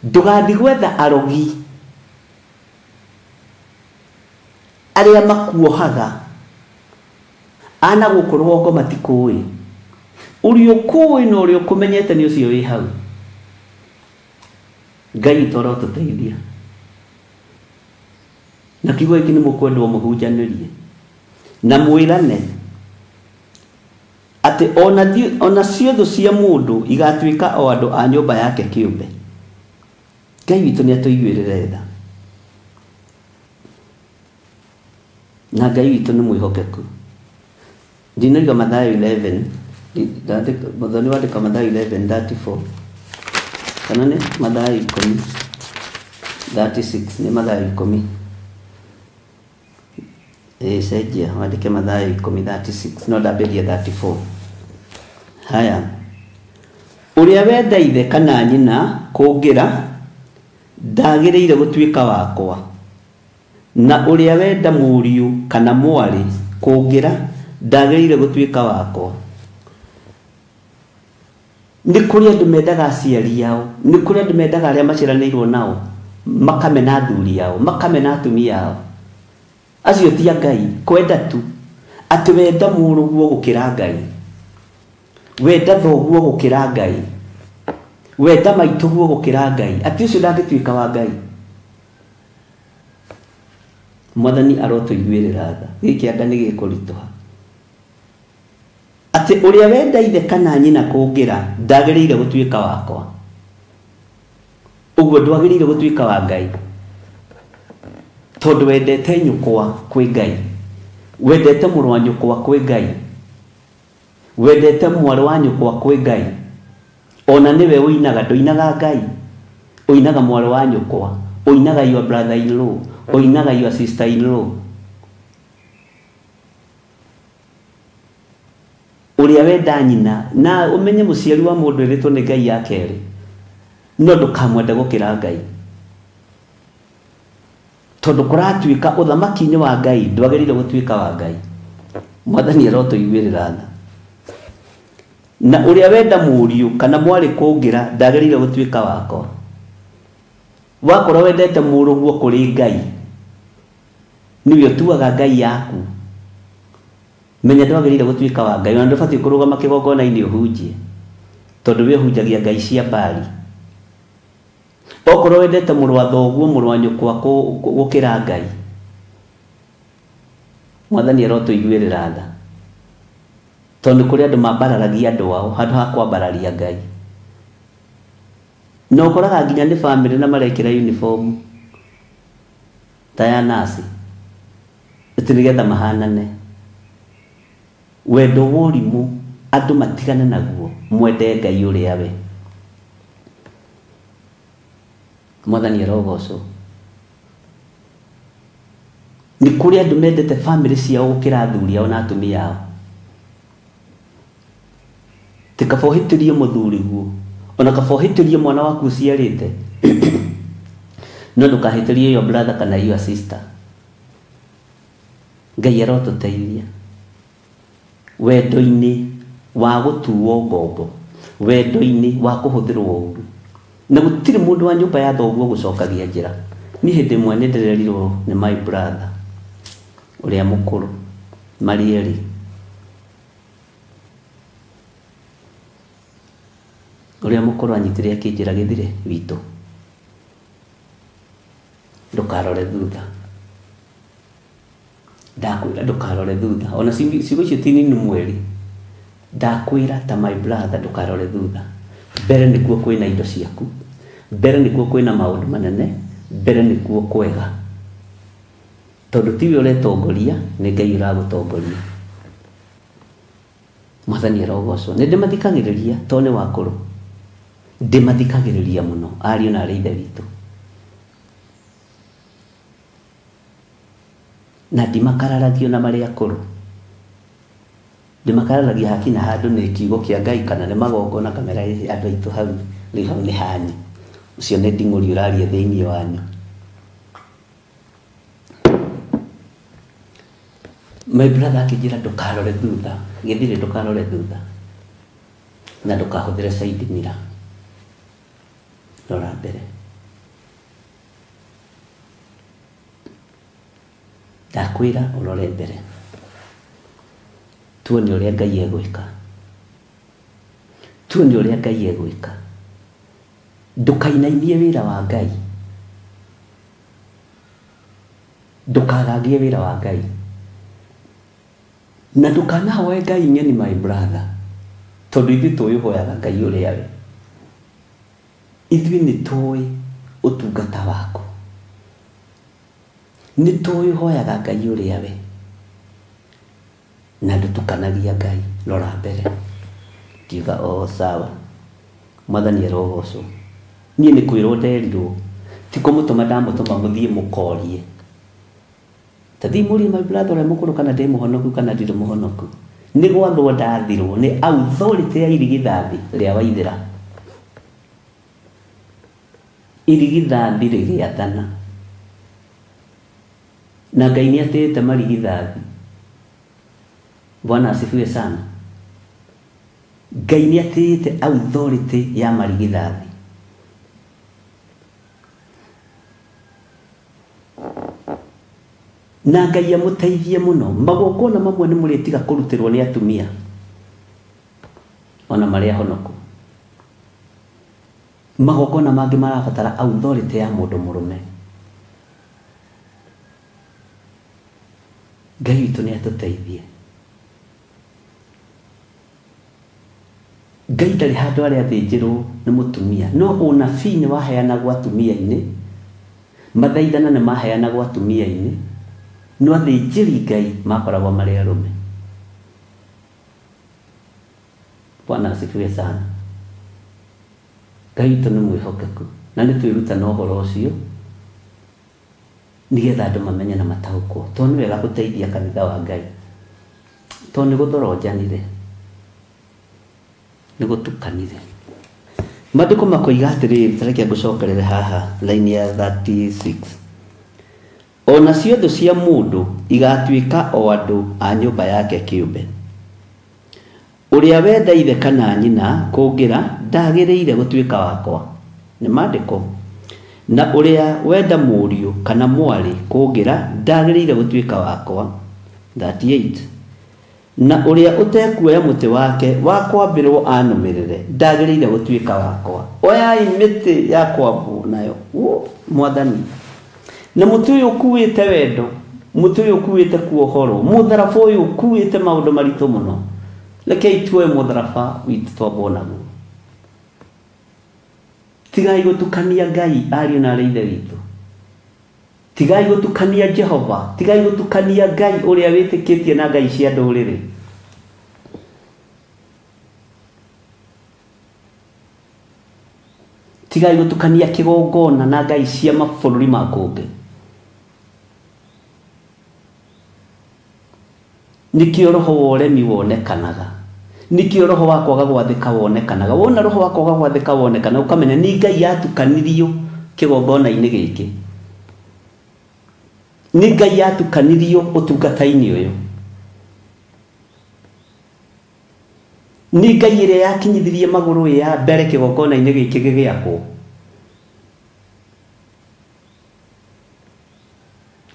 Ndugathi gwetha arogi aria makuohaga ana gukorwo ngo matikui uri ukui no uri ukumenyete ni ucio wi hau. Ngai toro tuteithia na kigo iki ni mukwendwo muhunjanirie na mwirane ati ona ciotho cia mundu igatuika o andu a nyumba yake kiumbe. Ngai witu ni atuiguirire tha na Ngai witu ni mwihokeku. Ndinariga Mathayo 11 muthoni wandika Mathayo 11:34 kana ni Mathayo 10:36 ni Mathayo 10 sejia wandike Mathayo 10:36 no ndaberia 34. Haya, uria wenda ithe kana nyina kungira ndagiriire gutuika wakwa, na uria wenda muriu kana mwari kungira ndagiriire gutuika wakwa. Ni kuri andu mendaga aciari yao, ni kuri andu mendaga aria maciranirwo nao, makamena athuri yao, makamena atumia yao. Acio ti Ngai, kwenda tu ati wenda muruguo gukira Ngai, wenda thoguo gukira Ngai, wenda maituguo gukira Ngai, ati ucio ndangituika wa Ngai. Mwathani arotuiguirira tha, giki anda ni gikurituha ati uria wenda ithe kana nyina kungira ndagiriire gutuika wakwa. Uguo ndwagiriire gutuika wa Ngai tondu wendete nyukwa kwi Ngai, wendete muru wa nyukwa kwi Ngai, wendete mwari wa nyukwa kwi Ngai. Ona niwe uinaga nduinaga Ngai, uinaga mwari wa nyukwa, uinaga your brother in law, uinaga your sister in law. Uria wenda nyina na umenye muciari wa mundu iritwo ni Ngai yakeri, no ndukamwende gukira Ngai tondu kuratuika uthamaki-ini wa Ngai ndwagiriire gutuika wa Ngai. Mwathani arotuiguirira tha. Na uria wenda muriu kana mwari kungira ndagiriire gutuika wakwa. Wakorwo wendete muruguo kuri Ngai, niwe tuaga Ngai yaku, menya ndwagiriire gutuika wa Ngai. Na ndubati kurugama kigongona-ini uhunjie tondu we hunjagia ngai cia Bali. Okorwo wendete muru wa thoguo muru wa nyukwa gukira Ngai, Mwathani arotuiguirira tha tondu kuri andu mambararagia andu ao handu ha kwambararia Ngai. No koraga nginya ni family na marekira uniform ta ya nasi ati nigetha mahanane. Wendo worimu andu matigane naguo, mwende Ngai uria we. Mwathani arogocwo. Ni kuri andu mendete family ciao gukira athuri ao na atumia ao. Tikabohitirie muthuri guo, ona kabohitirie mwana waku uciarite no ndukahitirie your brother kana your sister. Ngai arotuteithia wendo-ini wa gutuo ngombo, wendo-ini wa kuhuthirwo uru, na gutiri mundu wa nyumba ya thoguo gucokagia njira. Ni hindi mwe ni ndirerirwo ni my brother uria mukuru Marieri, uria mukuru anyitire akinjira githire witu, ndukarore thutha. ndakwĩra ndũkarore thutha ona ciugo icio ti nini mweri ndakwĩra ta my brother ndũkarore thutha mbere nĩkuo kwĩna indo ciaku mbere nĩkuo kwĩna maũndũ manene mbere nĩkuo kwega tondũ tiwe ũretongoria nĩ Ngai ũragũtongoria Mwathani arogocwo nĩ ndĩmathikagĩrĩria to nĩ wakũrũ ndĩmathikagĩrĩria mũno ariũ na arĩ ithe witũ na ndimakararagio na marĩ akũrũ ndimakararagia hakinya handũ nĩ kiugo kĩa Ngai kana nĩ magongona kamera andũ aitũ hau rĩu hau nĩ hanyu ũcio nĩ nding'ũri ũraria thĩinĩ wanyu my brother akĩnjĩra ndũkarore thutha gĩthirĩ ndũkarore thutha na ndũkahũthĩre side mirror rora mbere ndakwĩra ũrore mbere tuone ũrĩa Ngai egwĩka tuone ũrĩa Ngai egwĩka ndũkainainie wĩra wa Ngai ndũkagagie wĩra wa Ngai na ndũkanahoe Ngai nyeni my brother tondũ ithuĩ tũĩhoyaga Ngai ũrĩa we ithuĩ nĩ tũĩ ũtungata waku nĩ tũĩhoyaga Ngai ũrĩa we na ndũtukanagia Ngai rora mbere kiuga sawa Mwathani arogocwo niĩ nĩ kwĩrwo nderirwo ti kũmũtũma ndamũtũma mũthiĩ mũkorie ta thiĩ mũrie my brother ũrĩa mũkũrũ kana ndĩ mũhonoku kana ndirĩ mũhonoku nĩ gwathwo ndathirwo nĩ authority ya irigithathi rĩa Waithĩra irigithathi rĩgĩathana na Ngai nĩ atĩte marigithathi Bwana asifiwe sana Ngai nĩ atĩte authority ya marigithathi na Ngai amũteithie mũno magongona mamwe nĩ mũrĩtiga kũrutĩrwo nĩ atumia ona marĩa honoku magongona mangĩ marabatara authority ya mũndũ mũrũme Ngai witũ nĩ atũteithie Ngai ndarĩ handũ arĩa athĩnjĩrwo nĩ mũtumia no ũnabii nĩ waheanagwo atumia-inĩ mathaithana nĩ maheanagwo atumia-inĩ no athĩnjĩri Ngai makoragwo marĩ arũme Bwana asifiwe sana Ngai witũ nĩ mwĩhokeku na nĩ twĩruta na ũhoro ũcio nĩgetha andũ mamenye na mataũkwo tondũ nĩ wega gũteithia kanitha wa Ngai tondũ nĩ gũthorojanire nĩ gũtukanire maandĩko makoiga atĩrĩrĩ tareke ngũcokerere haha line ya 36 ona ciothe cia mũndũ igatuĩka o andũ a nyũmba yake kĩũmbe ũrĩa wenda ithe kana nyina kũngĩra ndagĩrĩire gũtuĩka wakwa nĩ maandĩko na ũrĩa wenda mũriũ kana mwarĩ kũngĩra ndagĩrĩire gũtuĩka wakwa 38 na ũrĩa ũtekuoya mũtĩ wake wa kwambĩrwo anũmĩrĩre ndagĩrĩire gũtuĩka wakwa oyai mĩtĩ ya kwambwo nayo Mwathani na mũtĩ ũyũ ũkuĩte wendo mũtĩ ũyũ ũkuĩte kuohorwo mũtharaba ũyũ ũkuĩte maũndũ maritũ mũno rekei tuoe mũtharaba witũ twambwo naguo tigai gũtukania Ngai ariũ na arĩ ithe witũ tigai gũtukania Jehova tigai gũtukania Ngai ũrĩa wĩtĩkĩtie na Ngai cia ndũrĩrĩ tigai gũtukania kĩgongona na Ngai cia mabũrũri ma kũngĩ nikĩo roho wa ũremi wonekanaga nikĩo roho wa kwaga gwathĩka wonekanaga wona roho wa kwaga gwathĩka wonekana ũkamenya nĩ Ngai yatukanirio kĩgongona-inĩ gĩkĩ nĩ Ngai yatukanirio ũtungata-inĩ ũyũ nĩ Ngai ĩrĩa yakinyithirie magũrũ ya mbere kĩgongona-inĩ gĩkĩ gĩgĩakwo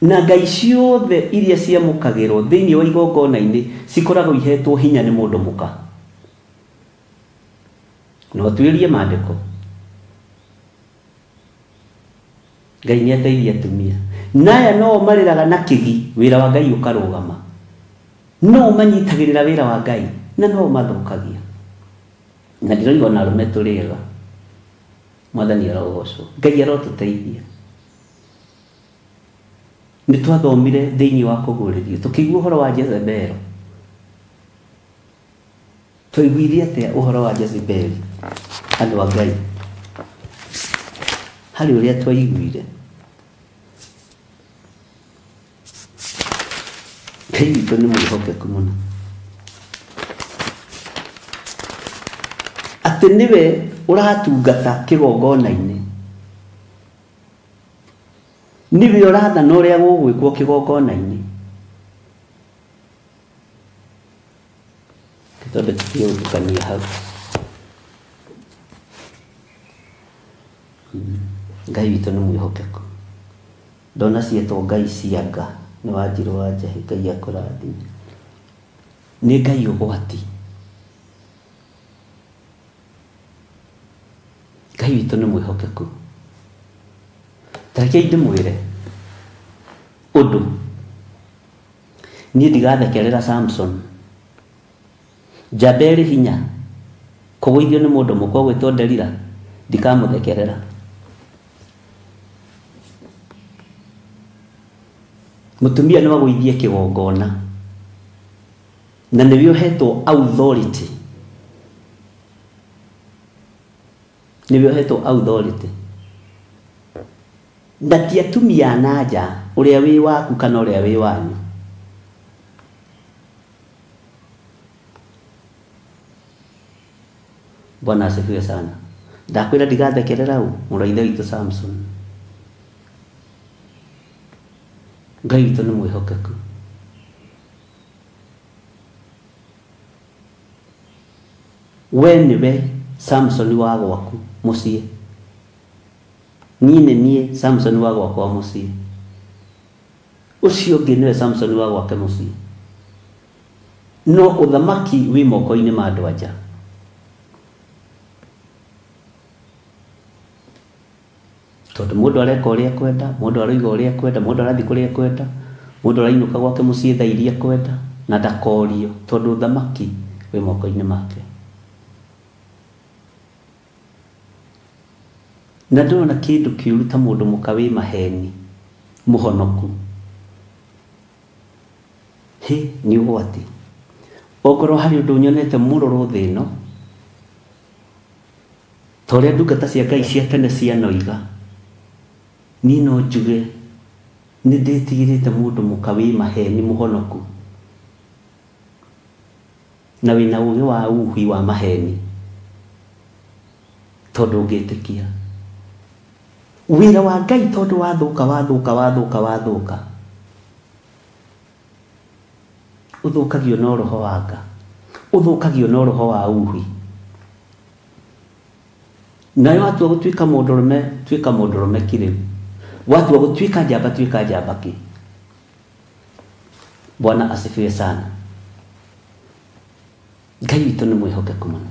na Ngai ciothe iria ciamũkagĩrwo thĩinĩ wa igongona-inĩ cikoragwo ihetwo hinya nĩ mũndũ mũka no tuĩrie maandĩko Ngai nĩ ateithia atumia naya no mariraga na kigi wira wa Ngai ukarugama no manyitagirira wira wa Ngai na no mathukagia na ndiro na rume turiga mwathani arogocwo Ngai arotuteithia ni twathomire thiini wa kuguririo tukigua uhoro wa Jezebel tuiguithia atia uhoro wa Jezebel andu wa Ngai hari uria twaiguire Ngai witũ nĩ mwĩhokeku mũno atĩ nĩwe ũratungata kĩgongona-inĩ nĩwe ũrathana ũrĩa gũgwĩkwo kĩgongona-inĩ tondũ tũtiũtukania hau Ngai witũ nĩ mwĩhokeku ndona ciĩtwo Ngai cianga nĩ Wanjirũ wa Njahi Ngai akũrathime nĩ Ngai ũgwati Ngai witũ nĩ mwĩhokeku tareke ndĩmwĩre ũndũ niĩ ndigathekerera Samson Jaberi hinya kũgũithio nĩ mũndũ mũkwa gwĩtwo Delila ndikamũthekerera mutumia nĩ wagũithie kĩgongona na nĩwe ũhetwo authority na ti atumia na nja ũrĩa wĩ waku kana ũrĩa wĩ wanyu Bwana asifiwe sana ndakwĩra ndigathekerera mũrũ ithe witũ Samson Ngai witũ nĩ mwĩhokeku we nĩwe Samson wa gwaku mũciĩ niĩ Samson wa gwakwa mũciĩ ũcio ũngĩ nĩwe Samson wa gwake mũciĩ no ũthamaki wĩ moko-inĩ ma andũ anja tondũ mũndũ areka ũrĩa ekwenda mũndũ aroiga ũrĩa ekwenda mũndũ arathiĩ kũrĩa ekwenda mũndũ arainũka gwake mũciĩ thaa iria ekwenda na ndakorio tondũ ũthamaki wĩ moko-inĩ make na ndona kĩndũ kĩũru ta mũndũ mũka wĩ maheni mũhonoku nĩ ũgwati okorwo harĩ ũndũ nyonete mũrũrũ thĩ ĩno ta ũrĩa ndungata cia Ngai cia tene cianoiga niĩ no njuge nĩ ndĩtigĩrĩte mũndũ mũka wĩ maheni mũhonoku na wĩna ũgĩ wa uhui wa maheni tondũ ũngĩtĩkia wĩra wa Ngai tondũ wathũka ũthũkagio na roho wa Ngai ũthũkagio na roho wa uhui nayo watua gũtuĩka mũndũrũme tuĩka mũndũrũme kĩrĩu watua gũtuĩka njamba tuĩka njamba kĩ Bwana asifiwe sana Ngai witũ nĩ mwĩhokeku mũno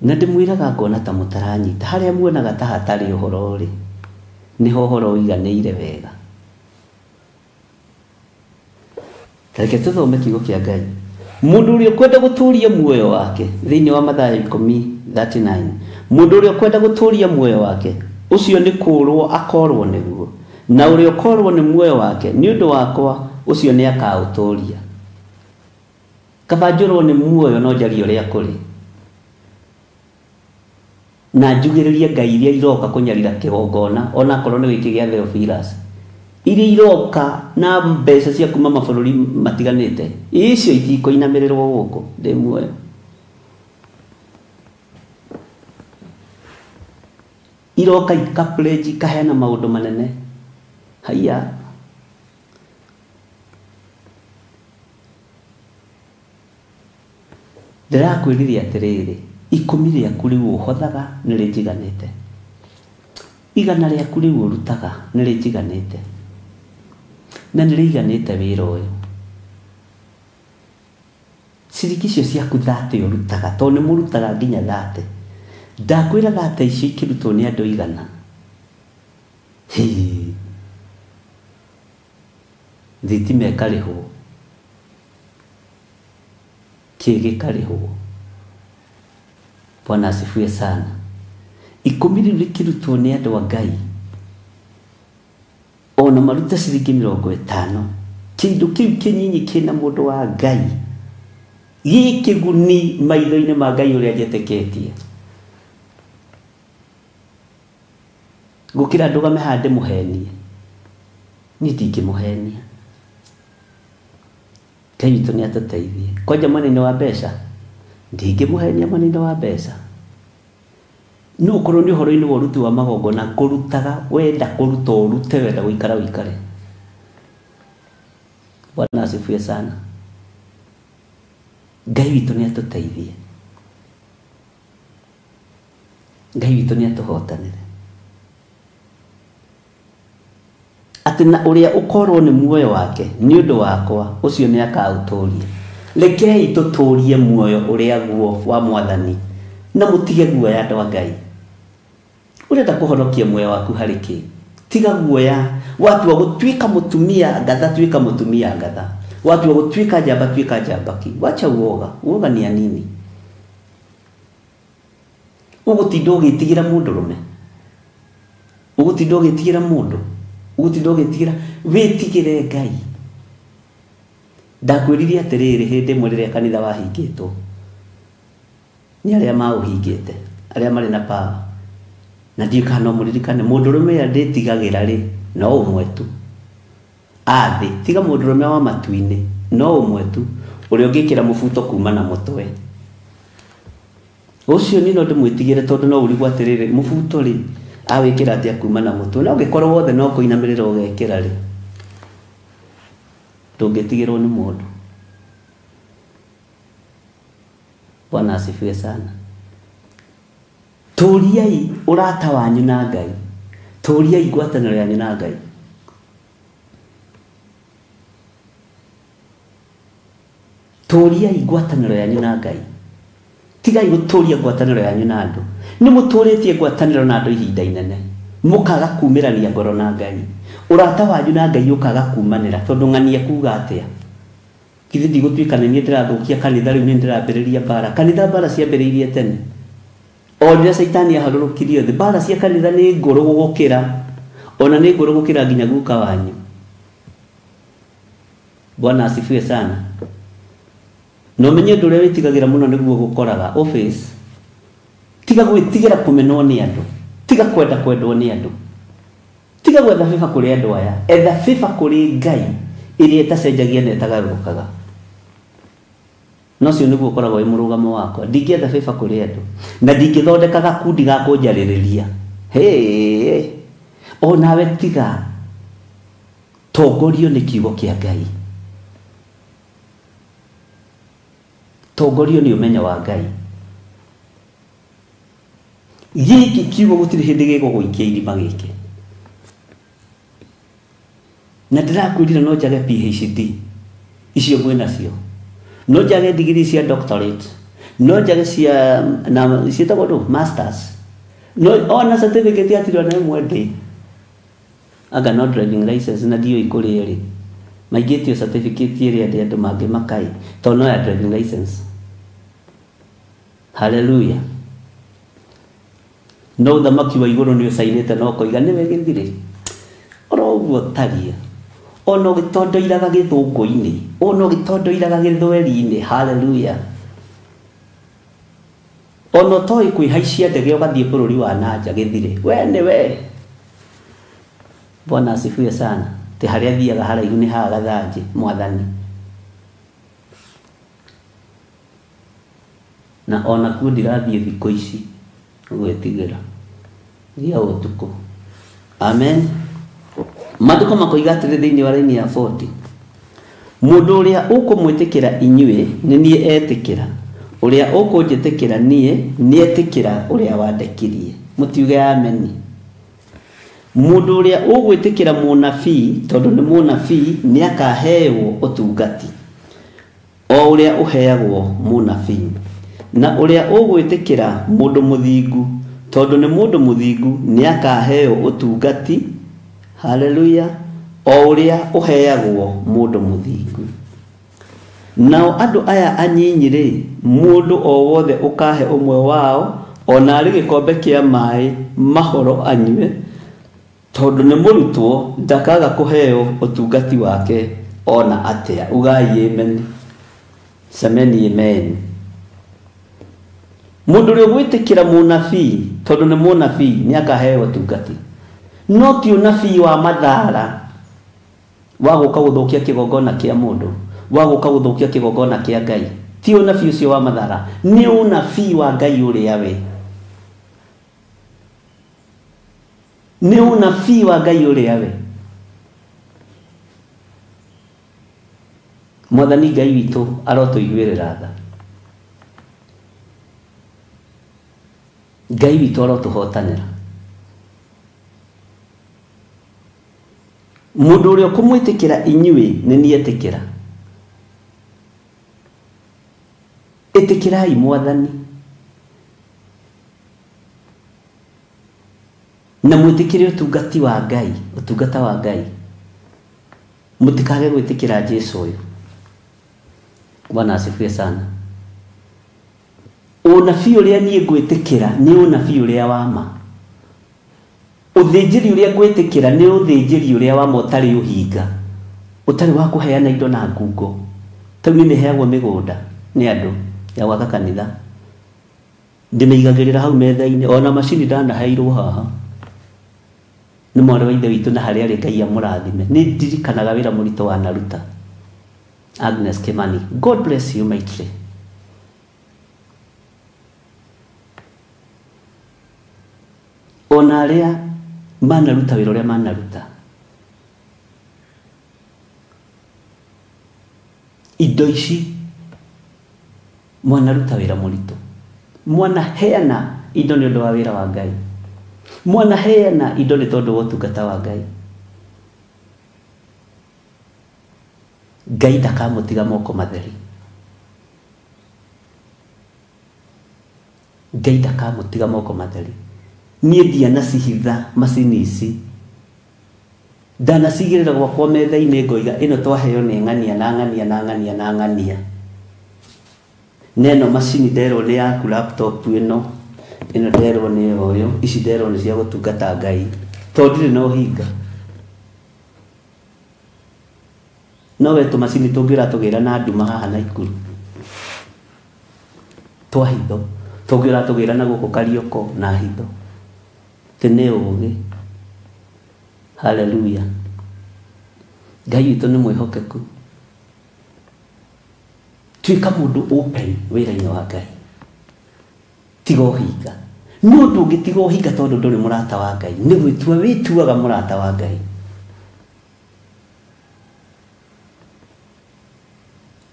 na ndĩmwĩraga ngona ta mũtaranyita harĩa muonaga ta hatarĩ ũhoro rĩ nĩho ũhoro ũiganĩire wega reke tũthome kiugo kĩa Ngai mũndũ ũrĩa ũkwenda gũtũũria muoyo wake thĩinĩ wa Mathayo 10:39 mũndũ ũrĩa ũkwenda gũtũũria muoyo wake ũcio nĩ kũũrwo akorwo nĩguo na ũrĩa ũkorwo nĩ muoyo wake nĩ ũndũ wakwa ũcio nĩ akaũtũũria kaba njũrwo nĩ muoyo no njarie ũrĩa kũrĩ na njugĩrĩrie Ngai iria iroka kũnyarira kĩgongona ona korwo nĩ wĩkĩ gĩa Theophilus iria iroka na mbeca cia kuma mabũrũri matiganĩte icio itikũinamĩrĩrwo gũkũ ndĩ muoyo iroka ikapleji kaheana maũndũ manene haiya ndĩrakwĩrire atĩrĩrĩ ikũmi rĩaku rĩu ũhothaga nĩ rĩnjiganĩte igana rĩaku rĩu ũrutaga nĩ rĩnjiganĩte na nĩ rĩiganĩte wĩra ũyũ ciringi icio ciaku 30 ũrutaga tondũ nĩ mũrutaga nginya 30 ndakwira gata ici kirutwo ni andu igana thitima ikarihwo kĩgĩ karihwo. Bwana asifiwe sana. 10 rĩu rĩkĩrutwo nĩ andũ a Ngai ona maruta ciringi 50 kĩndũ kĩu kĩnyinyi kĩna mũndũ wa Ngai gĩkĩguni maitho-inĩ ma Ngai ũrĩa njetĩkĩtie gũkĩra ndũgame hande mũhenie. Niĩ ndingĩmũhenia. Ngai witũ nĩ atũteithie. Kwanja mwena-inĩ wa mbeca ndingĩmũhenia mwena-inĩ wa mbeca. No korwo nĩ ũhoro-inĩ wa ũruti wa magongona kũrutaga wenda kũruta ũrute wenda gũikara wĩikare. Bwana asifiwe sana. Ngai witũ nĩ atũteithie. Ngai witũ nĩ atũhotanĩre. Atĩ na ũrĩa ũkorwo nĩ muoyo wake nĩ ũndũ wakwa ũcio nĩ akaũtũũria. Rekei tũtũũrie muoyo ũrĩa guo wa Mwathani na mũtige guoya andũ a Ngai. Urenda kũhonokia muoyo waku harĩ kĩ? Tiga guoya. Watua gũtuĩka mũtumia ngatha tuĩka mũtumia ngatha. Watua gũtuĩka njamba tuĩka njambaki. Wacha uoga. Uoga ni anini. Ũgũtinda ũgĩtigĩra mũndũrũme. Ũgũtinda ũgĩtigĩra mũndũ. Ũgũtinda ũgĩtigĩra wĩtigĩre Ngai. Ndakwĩrire atĩrĩrĩ hĩndĩ ĩmwe rĩrĩa kanitha wahingĩtwo nĩ arĩa maũhingĩte arĩa marĩ na power na ndiũka no mũririkane mũndũrũme ya ndĩtigagĩra rĩ no ũmwe tu athĩ tiga mũndũrũme wa matu-inĩ no ũmwe tu ũrĩa ũngĩkĩra mũbuto kuma na mũtwe ũcio ni no ndĩmwĩtigĩre tondũ no ũrigwo atĩrĩrĩ mũbuto rĩ awĩkĩra atĩa kuma na mũtwe na ũngĩkorwo wothe no kũinamĩrĩra ũgekĩra rĩ ndũngĩtigĩrwo nĩ mũndũ. Bwana asifiwe sana. Tũriai ũrata wanyu na Ngai. Tũriai ngwatanĩro yanyu na Ngai. Tũriai ngwatanĩro yanyu na Ngai. Tigai gũtũria ngwatanĩro yanyu na andũ. Nĩ mũtũrĩtie ngwatanĩro na andũ ihinda inene. Mũkaga kumĩrania ngoro na Ngai. Ũrata wanyu na Ngai ũkaga kumanĩra tondũ ng'ania kuga atĩa. Kithi ndigũtuĩka nĩ niĩ ndĩrathũkia kanitha rĩu nĩ ndĩrambĩrĩria mbara. Kanitha mbara ciambĩrĩirie tene. O rĩrĩa Saitani aharũrũkirio thĩ mbara cia kanitha nĩ ngũrũ gũgũkĩra. Ona nĩ ngũrũ gũkĩra nginya guka wanyu. Bwana asifiwe sana. No menye ũndũ ũrĩa wĩtigagĩra mũno nĩguo gũkoraga office. Tiga gwĩtigĩra kũmenwo nĩ andũ. Tiga kwenda kwendwo nĩ andũ. Tiga gwetha bĩba kũrĩ andũ aya. Etha bĩba kũrĩ Ngai ĩrĩa ĩtacenjagia na ĩtagarũrũkaga. No cio nĩguo ũkoragwo wĩ mũrũgamo wakwa. Ndingĩetha bĩba kũrĩ andũ. Na ndingĩthondeka gakundi ga kũnjarĩrĩria. O nawe tiga tongorio nĩ kiugo kĩa Ngai. Tongorio nĩ ũmenyo wa Ngai. Gĩkĩ kiugo gũtirĩ hĩndĩ gĩgũgũikia irima gĩkĩ. Na ndĩrakwĩrire no njage PhD icio mwĩ nacio. No njage degree cia doctorate. No njage cia na ciĩtagwo ndũ masters. No ona certificate ya tiro na ĩmwe ndĩ. Anga no driving license na ndiyo ikũrĩ rĩ. Maigĩtio certificate ĩrĩa ndĩ andũ mangĩ makai. Tondũ no ya driving license. Hallelujah. No thamaki wa igũrũ nĩ ũcainĩte no koiga nĩwe gĩthirĩ. Oro ũguo tagia. Ono gĩtondoiraga gĩthũngũ-inĩ. Ono gĩtondoiraga gĩthweri-inĩ. Hallelujah. Ono toĩ kwĩhaicia ndege ũgathiĩ bũrũri wa nanja gĩthirĩ. We nĩwe. Bwana asifiwe sana. Te harĩa thiaga haraihu nĩ haga thanjĩ Mwathani. Na ona kuo ndirathiĩ thikũ ici gwĩtigĩra thia ũtukũ. Amen. Maandĩko makoiga atĩrĩ thĩinĩ wa raini ya 40 mũndũ ũrĩa ũkũmwĩtĩkĩra inyuĩ nĩ niĩ etĩkĩra, ũrĩa ũkũnjĩtĩkĩra niĩ nĩ etĩkĩra ũrĩa wandekirie. Mũtiuge ameni. Mũndũ ũrĩa ũgwĩtĩkĩra mũnabii tondũ nĩ mũnabii nĩ akaheo ũtungati o ũrĩa ũheagwo mũnabii. na uria ugwitikira mundu muthingu tondu ni mundu muthingu ni akaheo utungati haleluya o uria uheagwo mundu muthingu nao andu aya anyinyi ri mundu o wothe ukahe umwe wao ona ari gikombe kia mai mahoro anywe tondu ni murutwo ndakaga kuheo utungati wake ona atia ugai amen semeni amen mundu uri gwitikira munabii tondu ni munabii ni akaheo utungati no ti unabii wa mathara wa guka guthukia kigongona kia mundu wa guka guthukia kigongona kia Ngai ti unabii ucio wa mathara ni unabii wa Ngai uria we ni unabii wa Ngai uria we Mwathani Ngai witu arotuiguirira tha Ngai witu arotuhotanira mundu uria kumwitikira inyui ni nietikira itikirai Mwathani na mwitikire utungati wa Ngai utungata wa Ngai mutikage gwitikira Jesu uyu Bwana asifiwe sana unabii uria nie ngwitikira ni unabii uria wa ma uthinjiri uria ngwitikira ni uthinjiri uria wa motari uhinga utari wa kuheana indo na ngungo tauni ni heagwo migunda ni andu ya gwaka kanitha ndimeigagirira hau metha-ini ona macini ndanaheirwo haha ni mwana wa ithe witu na haria ari Ngai amurathime ni ndirikanaga wira murito wa naruta Agnes Kimani God bless you maitre ona aria manaruta wira uria manaruta indo ici mwanaruta wira murito mwana heana indo ni undu wa wira wa Ngai mwana heana indo ni tondu wa utungata wa Ngai Ngai ndakamutiga moko matheri Ngai ndakamutiga moko matheri nie ndianacihitha macini ici ndanacigirira gwakwa metha-ini ngoiga ino twaheo ni ng'ania na ng'ania na ng'ania na ng'ania neno macini nderwo ni yaku laptop ino nderwo ni oyo ici nderwo ni cia gutungata Ngai tondire no hinga no wetu macini tungira tugira na nduma haha na ikuru twahitho tungira tugira na guku Karioko na hitho tene ugi haleluya Ngai witu ni mwihokeku tuika mundu open wira-ini wa Ngai tigo hinga no ndungitigo hinga tondu nduri murata wa Ngai ni gwitua wituaga murata wa Ngai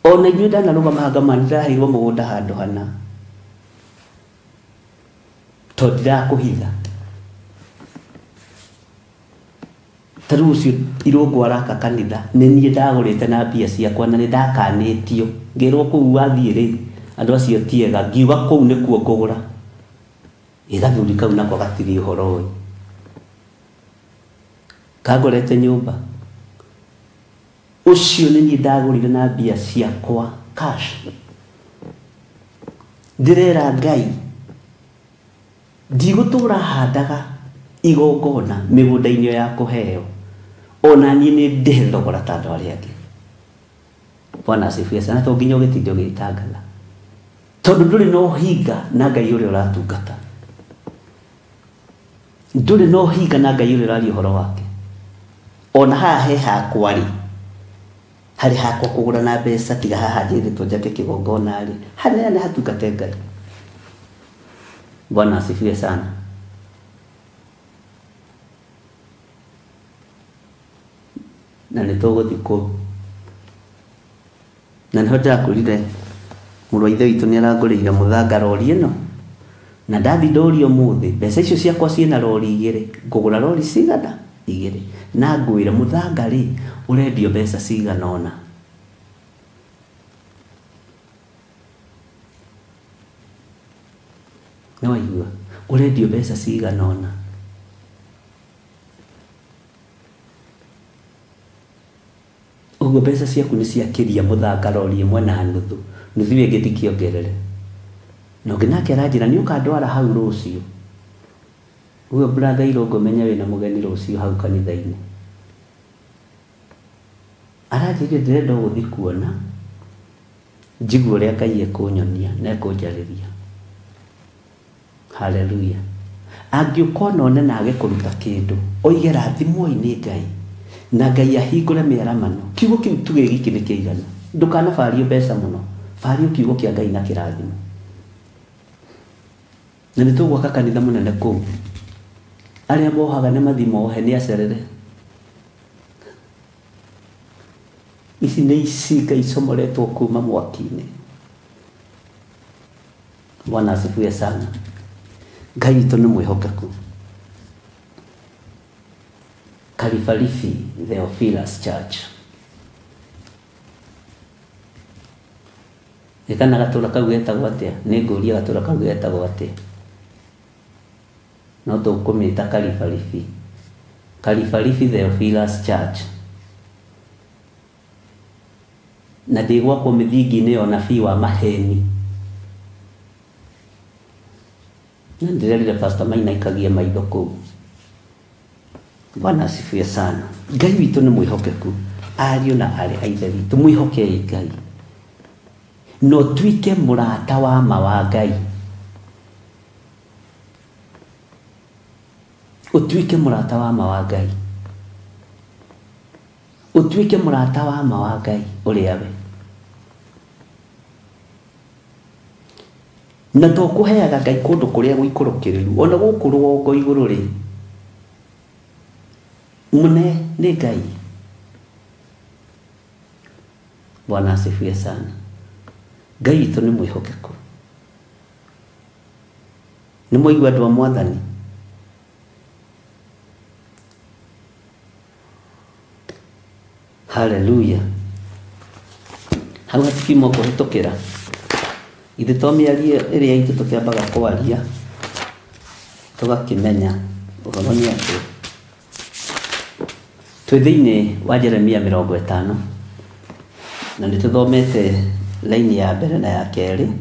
ona inyuĩ ndanarũgama ngama ndĩraheirwo mũgũnda handũ hana tondũ ndirakũhitha tarĩu ũcio irũngũ araka kanitha nĩ niĩ ndagũrĩte na mbia ciakwa na nĩ ndakanĩtio ngĩrwo kũu wathiĩ rĩ andũ acio tiega ngiuga kũu nĩkuo ngũgũra gathuri kau nako gatirĩ ũhoro ũyũ kangorete nyũmba ucio ni niĩ ndagũrire na mbia ciakwa cash ndirera Ngai ndigũtũra handaga igongona mĩgũnda-inĩ ya kũheo ona niĩ nĩ ndĩhe thogora ta andũ arĩa angĩ Bwana asifiwe sana to nginya ũgĩtinda ũgĩtangatha tondũ ndũrĩ na ũhinga na Ngai ũrĩa ũratungata ndũrĩ na ũhinga na Ngai ũrĩa ũraria ũhoro wake ona haha he hakwa rĩ hari hakwa kũgũra na mbeca tiga haha njĩrĩtwo njake kĩgongona rĩ hanene hatungate Ngai Bwana asifiwe sana na nĩ tũgũthiĩ kũu na nĩho ndakũrire mũrũ wa ithe witũ nĩ arangũrĩire mũthanga rori ĩno na ndathi ndũrio mũthĩ mbeca icio ciakwa ciĩna rori igĩrĩ ngũgũra rori cigana igĩrĩ na ngwĩre mũthanga rĩ ũrendio mbeca cigana ũna nĩ waigua ũrendio mbeca cigana ũna. Ũguo mbeca ciaku nĩ ciakĩria mũthanga rori ĩmwe na nuthu, nuthu ĩngĩ ndikĩongerere. Na ũngĩ nake aranjĩra nĩ ũkandwara hau rũciũ. Ũguo brother Irũngũ menya wĩna mũgeni rũciũ hau kanitha-inĩ. Aranjĩrire ndĩrenda gũthiĩ kuona njigue ũrĩa Ngai ekũnyonia na ekũnjarĩria. Haleluya. Angĩũkona one na age kũruta kĩndũ, oige rathimwo-ĩ nĩ Ngai, na Ngai ahingũre mĩaramano. Kiugo kĩu tuge gĩkĩ nĩ kĩigana. Ndũkanabario mbeca mũno, bario kiugo kĩa Ngai na kĩrathimo. Na nĩ tũgwaka kanitha mũnene kũu. Arĩa mohaga nĩ mathi mohe nĩ acerere. Ici nĩ icinga icomoretwo kuma mwaki-inĩ. Bwana asifiwe sana. Ngai witũ nĩ mwĩhokeku. Kalifalifi Theophilus Church. Ĩkana gatũra kau getagwo atĩa? Nĩ ngũria gatũra kau getagwo atĩa? No tũkũmĩta Kalifalifi. Kalifalifi Theophilus Church. Na ndĩgwakwo mĩthingi-inĩ ya ũnabii wa maheni. Na ndĩrerire Pastor Maina aikagie maitho kũu. Bwana asifiwe sana. Ngai witũ nĩ mwĩhokeku. Ariũ na arĩ a ithe witũ mwĩhokei Ngai. No tuike mũrata wa ma wa Ngai. Ũtuike mũrata wa ma wa Ngai. Ũtuike mũrata wa ma wa Ngai ũrĩa we. Na tũkũheaga Ngai kũndũ kũrĩa gũikũrũkĩrĩru. Ona gũkũ rũgongo igũrũ rĩ. Mune nĩ Ngai. Bwana asifiwe sana. Ngai witũ nĩ mwĩhokeku. Nĩ mũigua andũ a Mwathani. Haleluya. Hau hatikimo kũhĩtũkĩra. Ithe to mĩario ĩrĩa itũ tũkĩambaga kwaria tũgakĩmenya ũhoro nĩ atĩ twĩ thĩinĩ wa Jeremia 50 na nĩ tũthomete laini ya mbere na ya kerĩ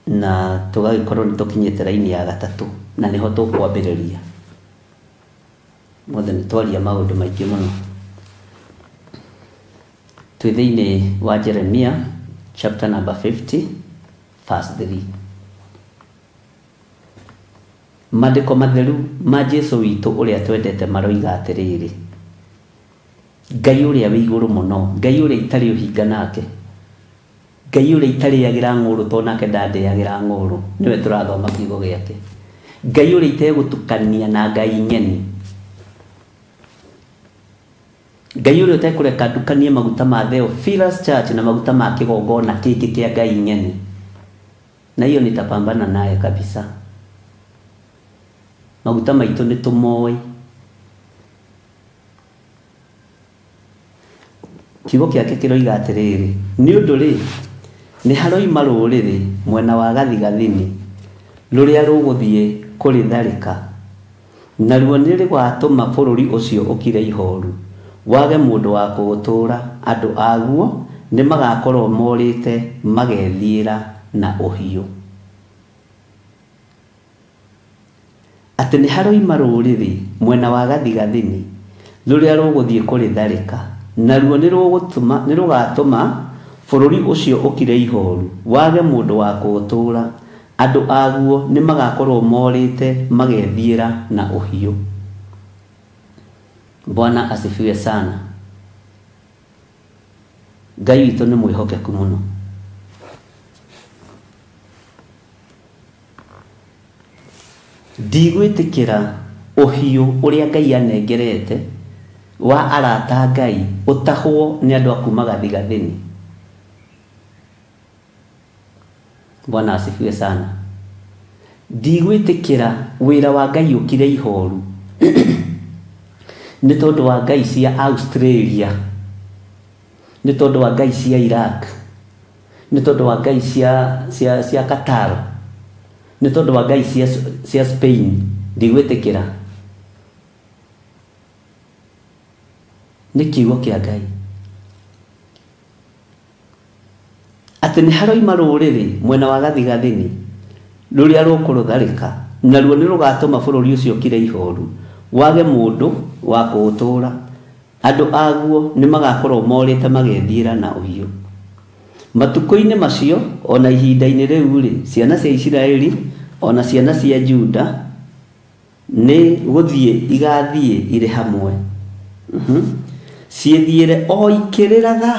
na tũgagĩkorwo nĩ tũkinyĩte laini ya gatatũ na nĩho tũkwambĩrĩria. Mothe nĩ twaria maũndũ maingĩ mũno. Twĩ thĩinĩ wa Jeremia chapter number 50 verse 3. Maandĩko matheru ma Jesũ witũ ũrĩa twendete maroiga atĩrĩrĩ. Ngai ũrĩa wĩ igũrũ mũno, Ngai ũrĩa itarĩ ũhinga nake, Ngai ũrĩa itarĩagĩra ng'ũrũ to nake ndandĩagĩra ng'ũrũ, nĩwe tũrathoma kiugo gĩake. Ngai ũrĩa itegũtukania na ngai ng'eni, Ngai ũrĩa ũtekũreka ndukanie maguta ma Theophilus Church na maguta ma kĩgongona kĩngĩ kĩa ngai ng'eni. Na hiyo nitapambana naye kabisa. Maguta maitũ nĩ tũmoĩ. Kiugo kĩake kĩroiga atĩrĩrĩ, nĩ ũndũ rĩ nĩ haroima rũrĩrĩ mwena wa gathigathini rũrĩa rũgũthiĩ kũrĩtharĩka, naruo nĩ rĩgatũma bũrũri ũcio ũkire ihoru, wage mũndũ wa kũũtũũra, andũ aguo nĩ magakorwo morĩte magethiĩra na ũhiũ. Atĩ nĩ haroima rũrĩrĩ mwena wa gathigathini rũrĩa rũgũthiĩ kũrĩtharĩka, naruo nĩ rũgatũma bũrũri ũcio ũkire ihoru, wage mũndũ wa kũũtũũra, andũ aguo nĩ magakorwo morĩte magethiĩra na ũhiũ. Bwana asifiwe sana. Ngai witũ nĩ mwĩhokeku mũno. Ndigwĩtĩkĩra ũhiũ ũrĩa Ngai anengerete wa arata Ngai ũtahwo nĩ andũ a kuma gathigathini. Bwana asifiwe sana. Ndigwĩtĩkĩra wĩra wa Ngai ũkire ihoru nĩ tondũ wa ngai cia Australia, nĩ tondũ wa ngai cia Iraq, nĩ tondũ wa ngai cia Qatar, nĩ tondũ wa ngai cia Spain ndigwĩtĩkĩra. Nĩ kiugo kĩa Ngai atĩ nĩ haroima rũrĩrĩ mwena wa gathigathini rũrĩa rũkũrũtharĩka, naruo nĩ rũgatũma bũrũri ũcio ũkire ihoru, wage mũndũ wa kũũtũũra. Andũ aguo nĩ magakorwo morĩte magethiĩra na ũhiũ. Matukũ-inĩ macio ona ihinda-inĩ rĩu-rĩ, ciana cia Isiraeli ona ciana cia Juda nĩ gũthiĩ igathiĩ irĩ hamwe, ciĩthiĩre o ikĩrĩratha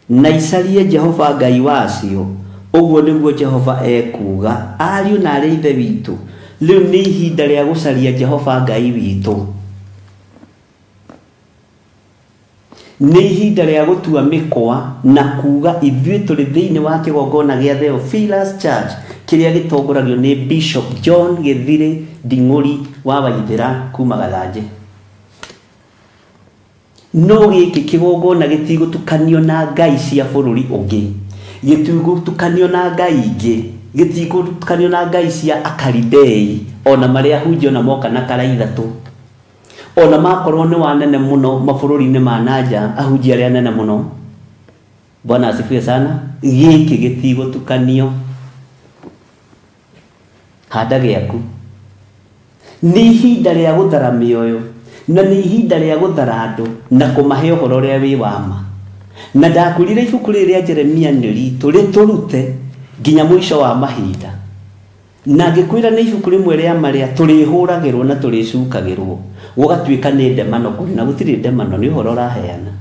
na icarie Jehova Ngai wacio. Ũguo nĩguo Jehova ekuga. Ariũ na arĩ ithe witũ, rĩu nĩ ihinda rĩa gũcaria Jehova Ngai witũ. Nĩ ihinda rĩa gũtua mĩkwa na kuga ithuĩ tũrĩ thĩinĩ wa kĩgongona gĩa Theophilus Church kĩrĩa gĩtongoragio nĩ Bishop John Gĩthirĩ Nding'ũri wa Waithĩra kuma Gathanjĩ. No gĩkĩ kĩgongona gĩtigũtukanio na ngai cia bũrũri ũngĩ, gĩtigũtukanio na ngai ingĩ, gĩtigũtukanio na ngai cia Akalidei ona marĩa hunjio na moka na kara ithatũ, ona makorwo nĩ wanene mũno mabũrũri-inĩ ma nanja, ahunjia arĩa nene mũno. Bwana asifiwe sana. Gĩkĩ gĩtigũtukanio. Handa gĩaku. Nĩ ihinda rĩa gũthara mĩoyo na nĩ ihinda rĩa gũthara andũ na kũmahe ũhoro ũrĩa wĩ wa ma. Na ndakwĩrire ibuku rĩrĩ rĩa Jeremia nĩ ritũ rĩtũrute nginya mũico wa mahinda, na ngĩkwĩra nĩ ibuku rĩmwe rĩa marĩa tũrĩhũragĩrwo na tũrĩcukagĩrwo, gũgatuĩka nĩ ndemano kũrĩ, na gũtirĩ ndemano, nĩ ũhoro ũraheana.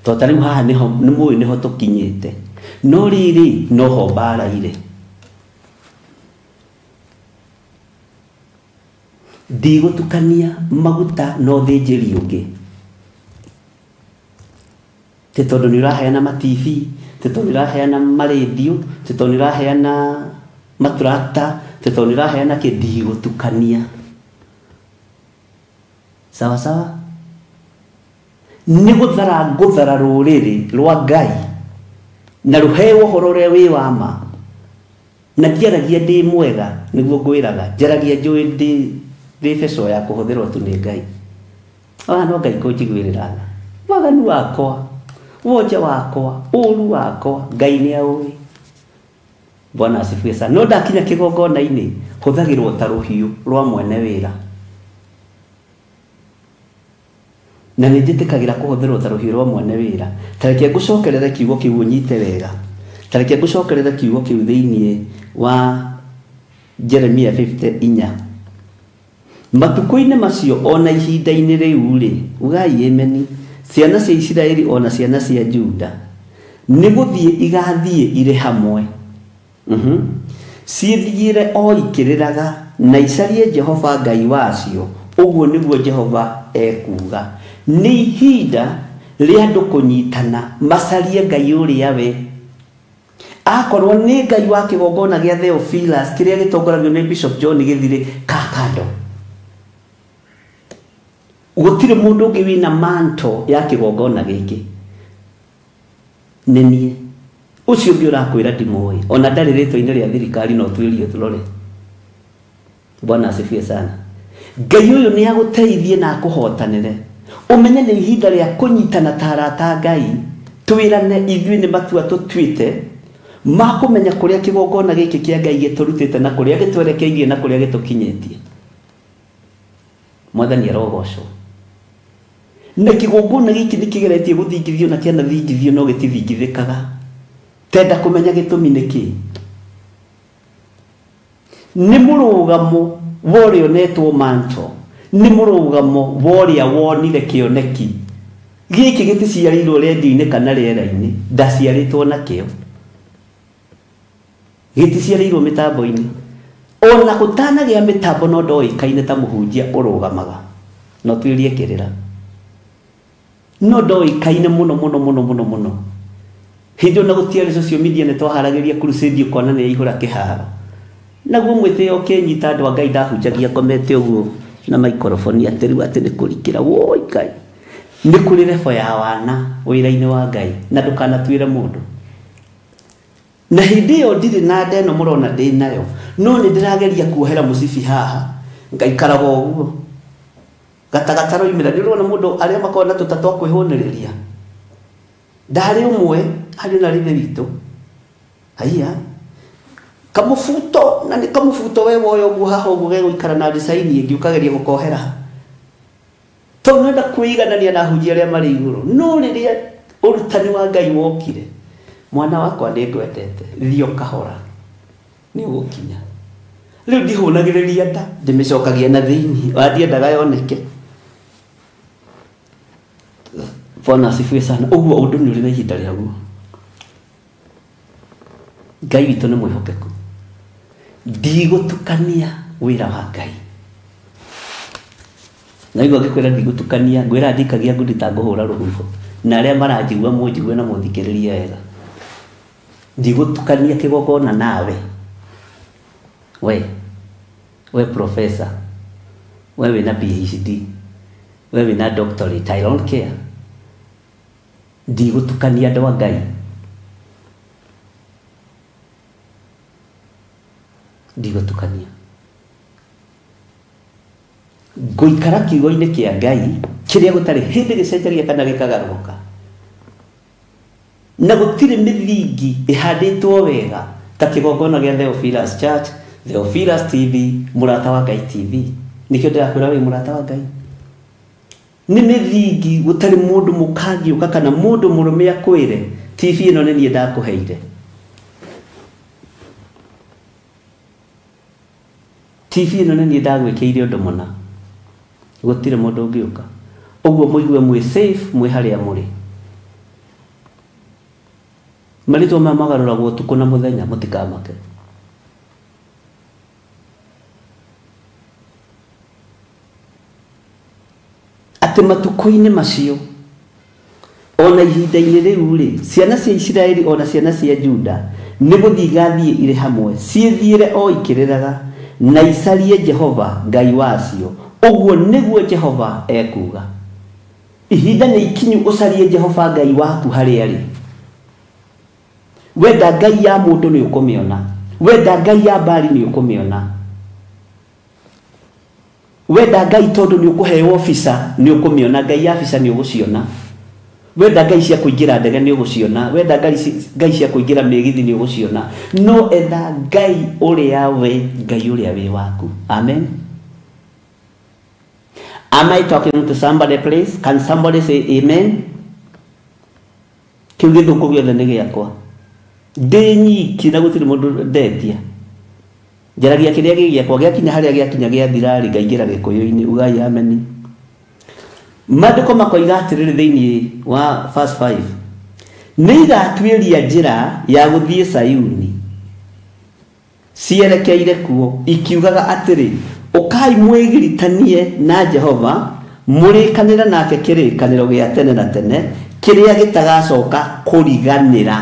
Tondũ ta rĩu haha nĩ mũĩ nĩho tũkinyĩte, no rĩrĩ noho mbara irĩ. Ndigũtukania maguta na ũthĩnjĩri ũngĩ, tĩ tondũ nĩ ũraheana matibi, tĩ tondũ nĩ ũraheana marendio, tĩ tondũ nĩ ũraheana matũrakta, tĩ tondũ nĩ ũraheana kĩ. Ndigũtukania. Sawa sawa. Nĩ ngũthara rũrĩrĩ rwa Ngai na rũheo ũhoro ũrĩa wĩ wa ma, na ndiaragia ndĩ mwega nĩguo ngwĩraga, njaragia njũĩ ndĩ beco ya kũhũthĩrwo tu nĩ Ngai. No Ngai kũnjiguĩrĩra tha, waganu wakwa, wonja wakwa, ũru wakwa, Ngai nĩ aũĩ. Bwana asifiwe sana. No ndakinya kĩgongona-inĩ hũthagĩrwo ta rũhiũ rwa mwene wĩra, na nĩ njĩtĩkagĩra kũhũthĩrwo ta rũhiũ rwa mwene wĩra. Tareke ngũcokerere kiugo kĩu ũnyite wega, tareke ngũcokerere kiugo kĩu thĩinĩ wa Jeremia 54. Matukũ-inĩ macio ona ihinda-inĩ rĩu-rĩ, ugai ameni, ciana cia Isiraeli ona ciana cia Juda nĩ gũthiĩ igathiĩ irĩ hamwe, ciĩthiĩre o ikĩrĩraga na icarie Jehova Ngai wacio. Ũguo nĩguo Jehova ekuga. Nĩ ihinda rĩa andũ kũnyitana macarie Ngai ũrĩa we. Akorwo nĩ Ngai wa kĩgongona gĩa Theophilus kĩrĩa gĩtongoragio nĩ Bishop John Gĩthirĩ Kakando, gũtirĩ mũndũ ũngĩ wĩna manto ya kĩgongona gĩkĩ, nĩ niĩ. Ũcio ũngĩ ũrakwĩra ndimũĩ, ona ndarĩ rĩtwa-inĩ rĩa thirikari, no twĩrie tũrore. Bwana asifiwe sana. Ngai ũyũ nĩ agũteithie na akũhotanĩre. Ũmenye nĩ ihinda rĩa kũnyitana ta arata Ngai, twĩrane ithuĩ nĩ matua tũtuĩte ma kũmenya kũrĩa kĩgongona gĩkĩ kĩa Ngai gĩtũrutĩte na kũrĩa gĩtwerekeirie na kũrĩa gĩtũkinyĩtie. Mwathani arogocwo. Na kĩgongona gĩkĩ nĩ kĩgeretie gũthingithio na kĩanathingithio no gĩtithingithĩkaga. Tenda kũmenya gĩtũmi nĩkĩ. Nĩ mũrũgamo wa ũrĩa ũnetwo manto, nĩ mũrũgamo wa ũrĩa wonire kĩoneki. Gĩkĩ gĩticiarĩirwo redio-inĩ kana rĩera-inĩ, ndaciarĩtwo nakĩo. Gĩticiarĩirwo mĩtambo-inĩ, ona gũtanagĩa mĩtambo no ndoĩkaine ta mũhunjia ũrũgamaga, no twĩrie kĩrĩra, no ndoĩkaine mũno mũno mũno mũno mũno. Hĩndĩ ona gũtiarĩ social media nĩ twaharagĩria crusade ũkona nĩ yaihũra kĩharo, naguo mwĩtĩo ũkĩnyita andũ a Ngai ndahunjagia komete ũguo na maikrofoni atĩ rĩu atĩ nĩ kũrikĩra. Woi Ngai, nĩ kũrĩ rebo ya wana wĩra-inĩ wa Ngai, na ndũkanatuĩre mũndũ. na hindi yo ndiri na ndeno murona ndi nayo no ni ndirageria kuohera musibi haha ngaikaraga uguo gatagataro imira ndirona mundu aria makona tutatwa kwihoneriria ndari umwe hari na ribe bitu haiya kamufuto na ni kamufuto we woyo guhaho gugego ikara na design ingi ukageria gukohera to nenda kuiganania na hujia ria mari iguru no riria urutani wa Ngai wokire mwana wakwa ndingwetete thio kahora ni ugukinya riu ndihunagiriria nda ndimicokagia na thiini wathie ndaga yoneke Bwana asifiwe sana uguo undu ni uri na ihinda riaguo Ngai witũ nĩ mwĩhokeku ndigũtukania wĩra wa Ngai na igua ngĩkwĩra ndigũtukania ngwĩra ndikagia ngundi ta ngũhũra rũhuho na arĩa maranjigua mũnjigue na mũthikĩrĩrie wega ndigũtukania kĩgongona nawe we professor we wĩna PhD we wĩna doctorate I don't care ndigũtukania andũ a Ngai ndigũtukania ngũikara kiugo-inĩ kĩa Ngai kĩrĩa gũtarĩ hĩndĩ gĩcenjagia kana gĩkagarũrũka na gũtirĩ mĩthingi ĩhandĩtwo wega ta kĩgongona gĩa Theophilus Church Theophilus TV mũrata wa Ngai TV nĩkĩo ndĩrakwĩra wĩ mũrata wa Ngai nĩ mĩthingi gũtarĩ mũndũ mũkangiũka kana mũndũ mũrũme akwĩre TV ĩno nĩ niĩ ndakũheire TV ĩno nĩ niĩ ndagwĩkĩire ũndũ mũna gũtirĩ mũndũ ũngĩũka ũguo mũigue mwĩ safe mwĩ harĩa mũrĩ marĩtwa maya magarũragwo ũtukũ na mũthenya mũtikamake atĩ matukũ-inĩ macio ona ihinda-inĩ rĩu rĩ ciana cia Isiraeli ona ciana cia Juda nĩ gũthiĩ igathiĩ irĩ hamwe ciĩthiĩre o ikĩrĩraga na icarie Jehova Ngai wacio ũguo nĩguo Jehova ekuga ihinda nĩ ikinyu ũcarie Jehova Ngai waku harĩa arĩ wenda Ngai ya mũndũ nĩ ũkũmĩona wenda Ngai ya Baali nĩ ũkũmĩona wenda Ngai tondũ nĩ ũkũheo officer nĩ ũkũmĩona Ngai ya officer nĩ ũgũciona wenda Ngai cia kũingĩra ndege nĩ ũgũciona wenda Ngai cia kũingĩra mĩgithi nĩ ũgũciona no etha Ngai ũrĩa we Ngai ũrĩa wĩ waku amen. Am I talking to somebody please? Can somebody say amen? Kiugo gĩthũku gĩothe nĩ gĩakwa ndĩ nyiki na gũtirĩ mũndũ ndetia njaragia kĩrĩa gĩgĩakwa gĩakinya harĩa gĩakinya gĩathirarĩ ngaingĩra gĩkũyũ-inĩ ugai ameni. Maandĩko makoiga atĩrĩrĩ thĩinĩ wa verse 5 nĩ igatuĩria njĩra ya gũthiĩ Sayuni cierekeire kuo ikiugaga atĩrĩ ũkai mwĩgiritanie na Jehova mũrĩkanĩra nake kĩrĩkanĩro gĩa tene na tene kĩrĩa gĩtagacoka kũriganĩra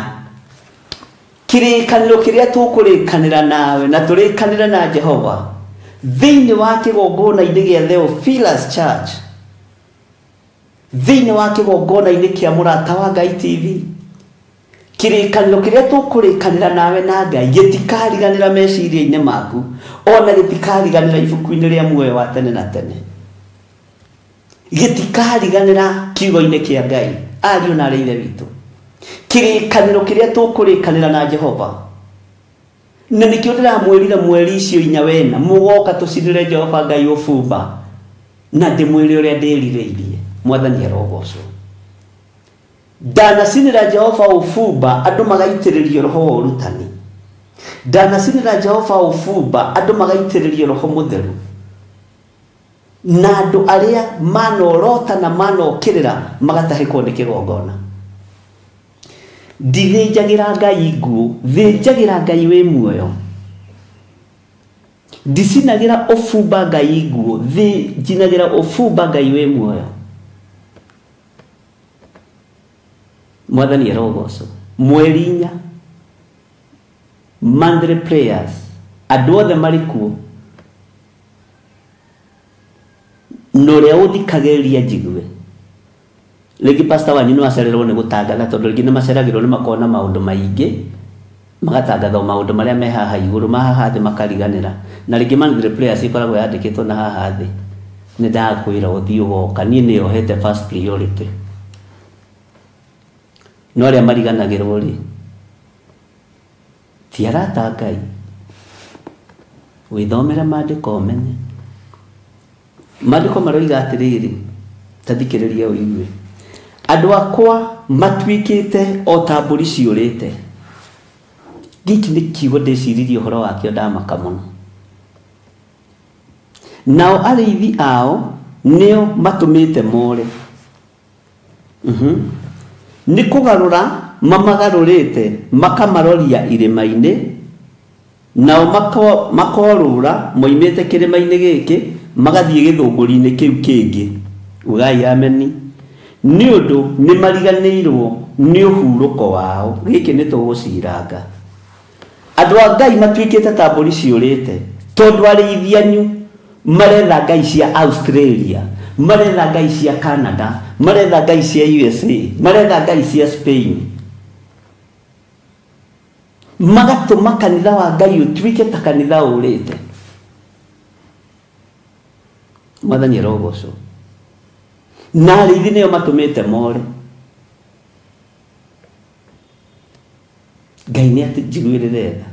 kĩrĩkanĩro kĩrĩa tũkũrĩkanĩra nawe na tũrĩkanĩra na Jehova thĩinĩ wa kĩgongona-inĩ gĩa Theophilus Church thĩinĩ wa kĩgongona-inĩ kĩa mũrata wa Ngai TV kĩrĩkanĩro kĩrĩa tũkũrĩkanĩra nawe na Ngai gĩtikariganĩra meciria-inĩ maku ona gĩtikariganĩra ibuku-inĩ rĩa muoyo wa tene na tene gĩtikariganĩra kiugo-inĩ kĩa Ngai ariũ na arĩ ithe witũ kĩrĩkanĩro kĩrĩa tũkũrĩkanĩra na Jehova na nĩkĩo ndĩramwĩrire mweri icio 4 wena mũgoka tũcinĩre Jehova Ngai ũbumba na ndĩmwĩre ũrĩa ndĩrirĩirie mwathani arogocwo ndanacinĩra Jehova ũbumba andũ magaitĩrĩrio roho wa ũrutani ndanacinĩra Jehova ũbumba andũ magaitĩrĩrio roho mũtheru na andũ arĩa manorota na manokĩrĩra magatahĩkwo nĩ kĩgongona ndithĩnjagĩra Ngai nguo thĩnjagĩra Ngai wĩ muoyo ndicinagĩra ũbumba Ngai nguo njinagĩra ũbumba Ngai wĩ muoyo mwathani arogocwo mweri 4 monthly prayers andũ othe marĩ kuo norĩa ũthikagĩrĩria njigue rĩngĩ pastor wanyu nĩ wacererwo nĩ gũtangatha tondũ rĩngĩ nĩ maceragĩrwo nĩ makona maũndũ maingĩ magatangatha maundu maria me haha iguru maha thĩ makariganĩra na rĩngĩ managĩre players ikoragwo yandĩkĩtwo na haha thĩ nĩ ndakwĩra ũthiĩ ũgoka niĩ nĩyohete first priority no arĩa mariganagĩrwo rĩ ti arata Ngai wĩthomere maandĩko ũmenye maandĩko maroiga atĩrĩrĩ ta thikĩrĩria ũigue andũ akwa matuĩkĩte o ta mbũri ciũrĩte gĩkĩ nĩ kiugo ndĩciririe ũhoro wakĩo ndamaka mũno nao arĩithi ao nĩo matũmĩte more nĩ kũgarũra mamagarũrĩte makamaroria irĩma-inĩ nao makorũra moimĩte kĩrĩma-inĩ gĩkĩ magathiĩ gĩthũngũri-inĩ kĩu kĩngĩ ugai ameni nĩ ũndũ nĩ mariganĩirwo nĩ ũhurũko wao gĩkĩ nĩ tũgũciranga andũ a Ngai matuĩkĩte ta mbũri ciũrĩte tondũ arĩithi anyu maretha ngai cia Australia maretha ngai cia Canada maretha ngai cia USA maretha ngai cia Spain magatũma kanitha wa Ngai ũtuĩke ta kanitha ũrĩte mwathani arogocwo na arĩithi nĩo matũmĩte more Ngai nĩ atĩ njiguĩrĩre tha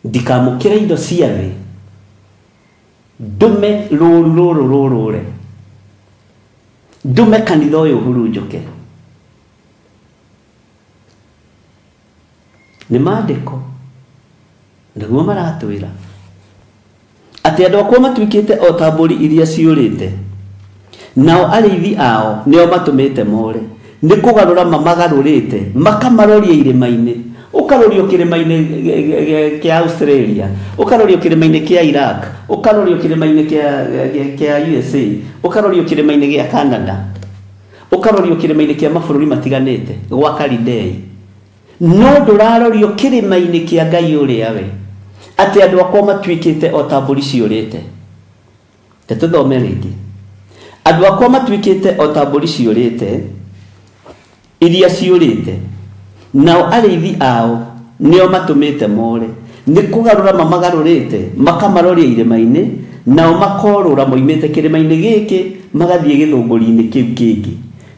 ndikamũkĩre indo cia thĩ ndume rũru rũrũre ndume kanitha ũyũ ũhurunjũke nĩ maandĩko nĩguo maratwĩra atĩ andũ akwa matuĩkĩte o ta mbũri iria ciũrĩte nao arĩithi ao nĩo matũmĩte more nĩ kũgarũra mamagarũrĩte makamaroria irĩma-inĩ ũkarorio kĩrĩma-inĩ kĩa Australia ũkarorio kĩrĩma-inĩ kĩa Iraq ũkarorio kĩrĩma-inĩ kĩa USA ũkarorio kĩrĩma-inĩ gĩa Canada ũkarorio kĩrĩma-inĩ kĩa mabũrũri matiganĩte gwa Kalidei no ndũrarorio kĩrĩma-inĩ kĩa Ngai ũrĩa we atĩ andũ akwa matuĩkĩte o ta mbũri ciũrĩte tũthome rĩngĩ andũ akwa matuĩkĩte o ta mbũri ciũrĩte iria ciũrĩte nao arĩithi ao nĩo matũmĩte more nĩ kũgarũra mamagarũrĩte makamaroria irĩma-inĩ nao makorũra moimĩte kĩrĩma-inĩ gĩkĩ magathiĩ gĩthũngũri-inĩ kĩu kĩngĩ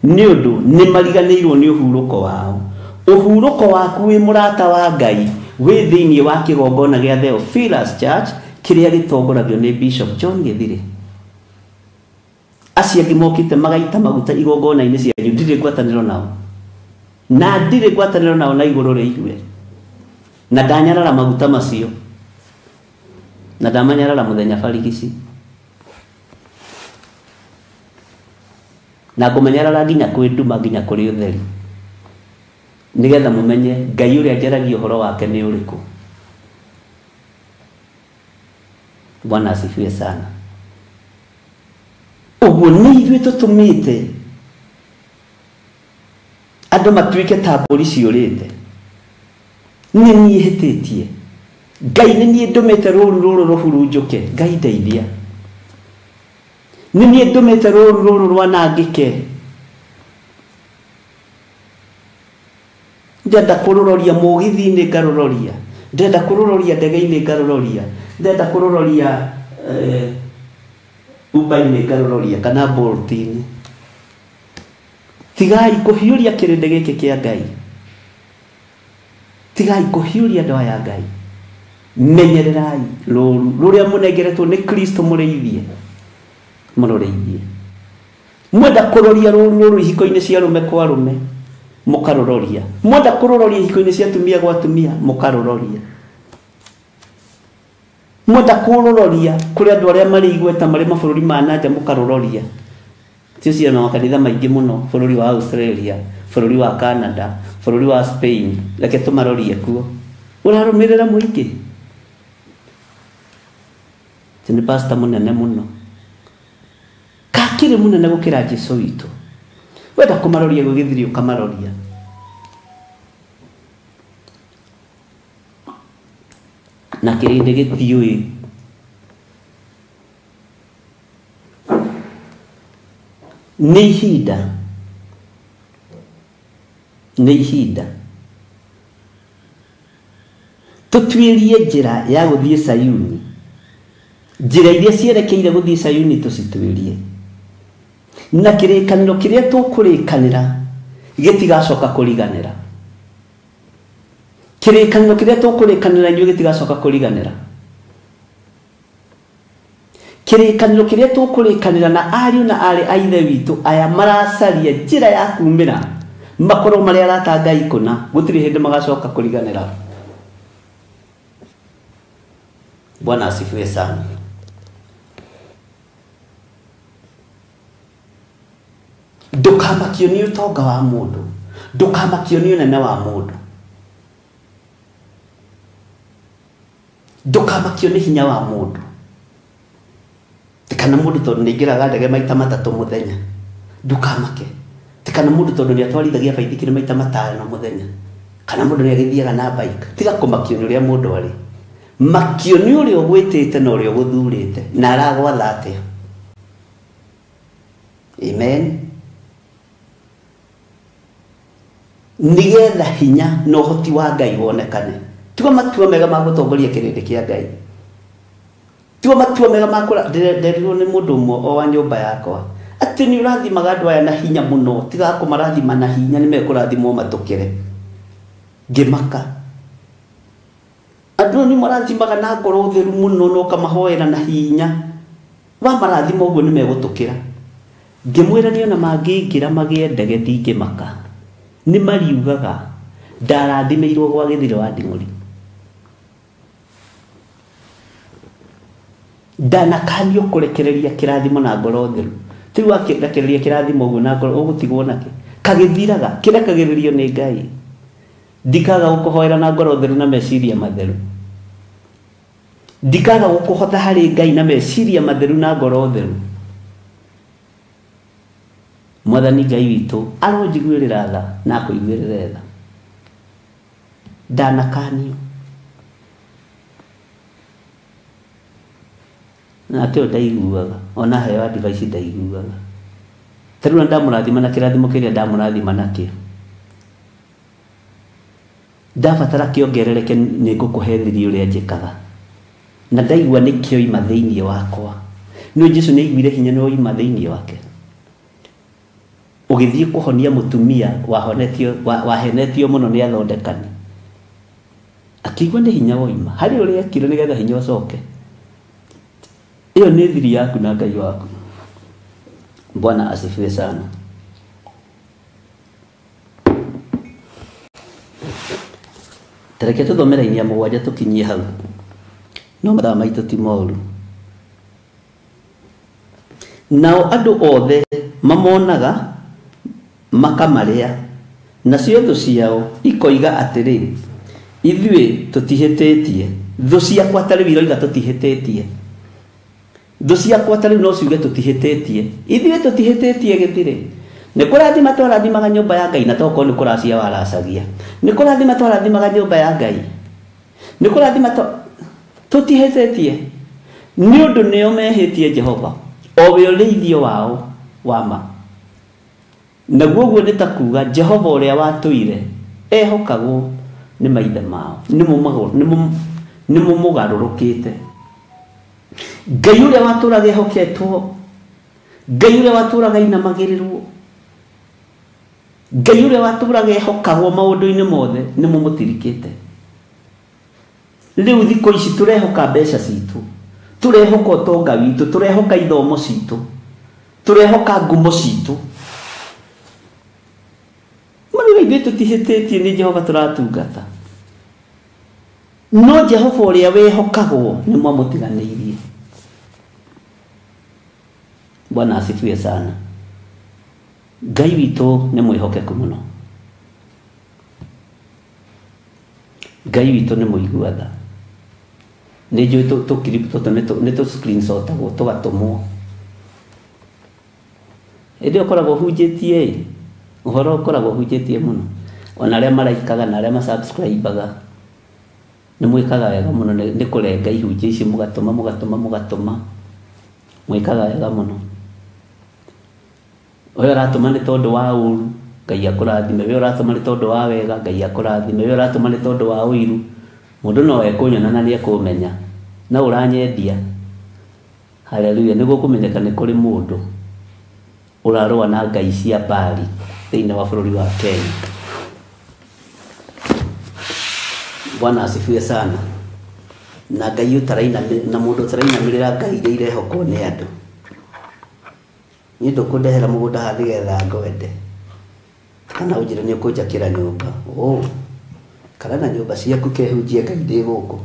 nĩ ũndũ nĩ mariganĩirwo nĩ ũhurũko wao ũhurũko waku wĩ mũrata wa Ngai wĩ thĩinĩ wa kĩgongona gĩa Theophilus Church kĩrĩa gĩtongoragio nĩ Bishop John Gĩthire acio angĩ mokĩte magaita maguta igongona-inĩ cianyu ndirĩ ngwatanĩro nao na ndirĩ ngwatanĩro nao na igũrũ rĩigue na ndanyarara maguta macio na ndamanyarara mũthenya barigici na ngũmanyarara nginya kwĩ nduma nginya kũrĩ ũtheri nĩgetha mũmenye Ngai ũrĩa njaragia ũhoro wake nĩ ũrĩkũ Bwana asifiwe sana ũguo nĩ ithuĩ tũtũmĩte andũ matuĩke ta mbũri ciũrĩte nĩ niĩ hĩtĩtie Ngai nĩ niĩ ndũmĩte rũru rũrũ rũhurunjũke Ngai ndeithia nĩ niĩ ndũmĩte rũru rũrũ rwanangĩke ndenda kũrũroria mũgithi-inĩ ngarũroria ndenda kũrũroria ndege-inĩ ngarũroria ndenda kũrũroria Uber-inĩ ngarũroria kana Bolt-inĩ tigai kũhiũria kĩrĩndĩ gĩkĩ kĩa Ngai tigai kũhiũria andũ aya Ngai menyererai rũru rũrĩa mũnengeretwo nĩ Kristo mũrĩithie mũrũrĩithie mwenda kũroria rũru rũrũ ihiko-inĩ cia rũme kwa rũme mũkarũroria mwenda kũrũroria ihiko-inĩ cia atumia gwa atumia mũkarũroria mwenda kũrũroria kũrĩ andũ arĩa marĩ igweta marĩ mabũrũri ma nanja mũkarũroria tio ciana makanitha maingĩ mũno bũrũri wa Australia bũrũri wa Canada bũrũri wa Spain reke tũmarorie kuo ũrarũmĩrĩra mũingĩ nĩ pastor mũnene mũno kakĩrĩ mũnene gũkĩra Jesũ witũ wenda kũmaroria gũgĩthiri ũkamaroria na kĩrĩndĩ gĩtiũĩ nĩ ihinda tutuirie njira ya guthie Sayuni, njira iria cierekeire guthie Sayuni tucituirie, na kirikaniro kiria tukurikanira gitigacoka kuriganira, kirikaniro kiria tukurikanira inyu gitigacoka kuriganira, kirikaniro kiria tukurikanira na ariu na ari aithe witu aya maracaria njira ya kumira makoro maria arata Ngai kuna gutiri hindi magacoka kuriganira. Bwana asifiwe sana. Ndukamakio ni utonga wa mundu, ndukamakio ni unene wa mundu, ndukamakio ni hinya wa mundu. Tikana mundu tondu ningiraga ndege maita 3 muthenya, ndukamake. Tikana mundu tondu ni atwarithagia baithikiri maita 5 muthenya, kana mundu ni agithiaga na bike. Tiga kumakio ni uria mundu ari, makio ni uria ugwitite na uria uguthurite na aragwatha atia. Amen. Nigetha hinya no hoti wa Ngai wonekane. Tiga matua mega ma gutongoria kirindi kia Ngai, tiga matua mega ma kura nderirwo ni mundu mwe o wa nyumba yakwa ati ni urathimaga andu aya na hinya muno, tiga kumarathima na hinya ni mekurathimwo matukire. Ngimaka andu ni marathimaga na ngoro theru muno no kamahoera na hinya, wa marathima uguo ni megutukira. Ngimwira ni ona mangingira magie ndege ndingimaka, ni mariugaga ndarathimirwo gwa githiro wa nding'uri, ndanakanio kurekereria kirathimo na ngoro theru. Tiru akirekereria kirathimo uguo na ngoro ugutigwo nake kagithiraga kirekagiririo ni Ngai. Ndikaga gukuhoera na ngoro theru na meciria matheru, ndikaga gukuhotha hari Ngai na meciria matheru na ngoro theru. Mwathani Ngai witu aronjiguirira tha na kuiguirira tha, ndanakanio na kio ndaiguaga ona heo advice ndaiguaga. Taruna ndamurathima na kirathimo kiria ndamurathima nakio, ndabatara kiongerereke ni ngukuherithia uria njikaga na ndaigua nikio ima thiini wakwa. No Jesu ni aiguire hinya no ima thiini wake, ugithie kuhonia mutumia wahenetio muno ni athondekani, akigwa ni hinya woima hari uria akire nigetha hinya ucoke. Iyo ni thiri yaku na Ngai waku. Bwana asifiwe sana. Tareke tuthomera inia mugwanja tukinyie hau. No mathaa maitu ti moru. Nao andu othe mamonaga makamaria, nacio thu ciao ikoiga atiri, ithuĩ tutihĩtĩtie. Thu ciakwa tarĩ wiroiga tutihĩtĩtie, thu ciakwa tarĩ no ciuge tutihĩtĩtie. Ithuĩ tutihĩtĩtie gĩthire. Nĩ kũrathima twarathimaga nyũmba ya Ngai na toko nĩ kũracia waracagia. Nĩ kũrathima twarathimaga nyũmba ya Ngai, nĩ kũrathima tutihĩtĩtie nĩ ũndũ nĩo mehĩtie Jehova, o we ũrĩithio wao wama. Naguo guo nĩ ta kuga Jehova ũrĩa watũire ehokagwo nĩ maithe mao, nĩ mũgarũrũkĩte. Ngai ũrĩa watũraga ehoketwo, Ngai ũrĩa watũraga inamagĩrĩrwo, Ngai ũrĩa watũraga ehokagwo maũndũ-inĩ mothe nĩ mũmũtirikĩte. Rĩu thikũ ici tũrehoka mbeca citũ, tũrehoka ũtonga witũ, tũrehoka ithomo citũ, tũrehoka ngumo citũ. Marũga ithuĩ tũtihĩtĩtie nĩ Jehova tũratungata, no Jehova ũrĩa wehokagwo nĩ mwamũtiganĩirie. Bwana asifiwe sana. Ngai witũ nĩ mwĩhokeku mũno, Ngai witũ nĩ mũigua tha. Nĩ njũĩ tũkirip tũtũ nĩ tũ screenshotagwo tũgatũmwo. Hĩndĩ ũkoragwo hunjĩtie ũhoro ũkoragwo hunjĩtie mũno, ona arĩa maraikaga na arĩa masubscribe-aga nĩ mwĩkaga wega mũno nĩ kũrenga ihunjia ici mũgatũma mwĩkaga wega mũno. Ũyũ ũratũma nĩ tondũ wa ũru, Ngai akũrathime. Ũyũ ũratũma nĩ tondũ wa wega, Ngai akũrathime. Ũyũ ũratũma nĩ tondũ wa ũiru, mundu no ekunyona na nie kumenya na uranyendia haleluya niguo kumenyeka ni kuri mundu urarua na ngai cia Bali thiini wa bururi wa Kenya. Bwana asifiwe sana. Na ngai utaraina na mundu utaraina mirira ngai iria irehokwo ni andu ni ndukundehera mugunda ha nigetha ngwende kana ujire ni ukunjakira nyumba kana na nyumba ciaku kehunjie ngai ndi guku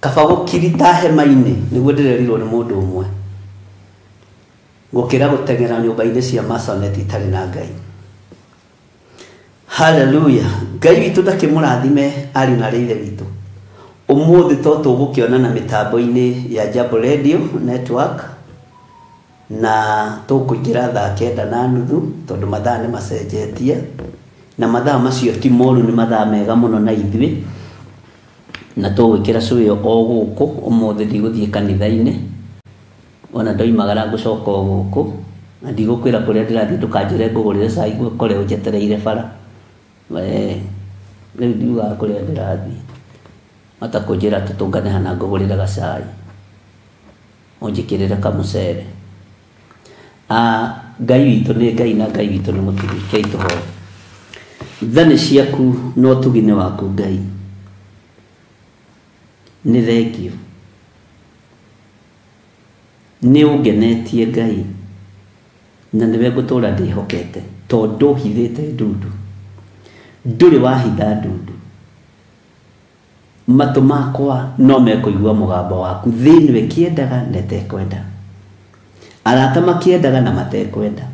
kaba gukirita hema-ini niguo ndirerirwo ni mundu umwe gukira gutengera nyumba-ini cia masonet itari na ngai. Haleluya. Ngai witu ndakimurathime ari na reire witu umuthi to tugukionana mitambo-ini ya Jambo Radio Network na tukuingira thaa 9:30 tondu mathaa ni macenjetie na mathaa macio ti moru ni mathaa mega muno na ithui na tugwikira cuyo o guku umuthi ndiguthie kanitha-ini ona ndoimagara gucoka o guku na ndigukwira kuria ndirathie ndukanjire ngugurire cai kore unjetereire bara riu ndiuga kuria ndirathie mata kujira tutungane hana ngugurire gacai unjikirire kamucere. Ngai witu ni ngai na ngai witu ni mutugi keitu ho thani ciaku no tugine waku ngai ni thengio ni ungenetie ngai na niwe gutura ndihokete tondu hithite ndundu nduri wahitha ndundu matu makwa no mekuigua mugambo waku thiini we kiendaga netekwenda arata makiendaga na matekwenda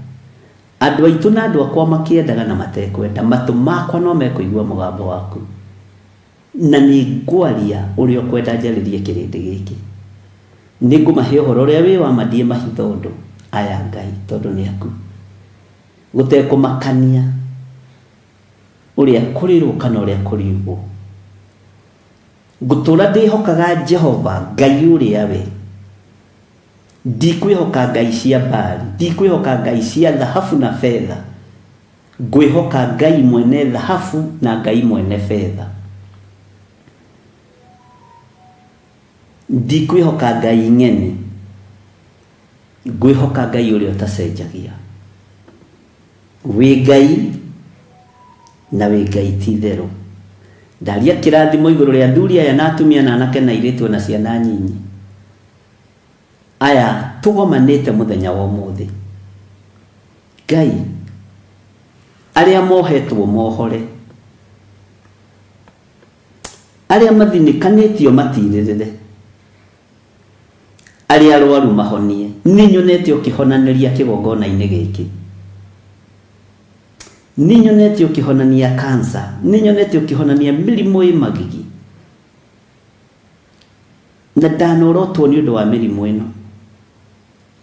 andu aitu na andu akwa makiendaga na matekwenda matu makwa no mekuigua mugambo waku na ni ngwaria uria kwenda njaririe kirindi giki ni ngumahe uhoro uria wi wa madie mahithondo aya ngai tondu ni aku gutekumakania uria kurirwo kana uria kuriugwo ngutura ndihokaga Jehova ngai uria we ndikwihoka ngai cia Bali ndikwihoka ngai cia thahabu na fedha ngwihoka ngai mwene thahabu na ngai mwene fedha ndikwihoka ngai ng'eni ngwihoka ngai uria utacenjagia wi ngai na wi ngai titheru ndaria kirathimo iguru ria nduri aya na atumia na anake na iritu na ciana nyinyi aya tugomanite muthenya wa umuthi ngai aria mohetwo mohore aria mathinikanitio matirire aria arwaru mahonie ninyonete ukihonaniria kigongona-ini giki ninyonete ukihonania cancer ninyonete ukihonania mirimu imagigi na ndanorotwo ni undu wa mirimu ino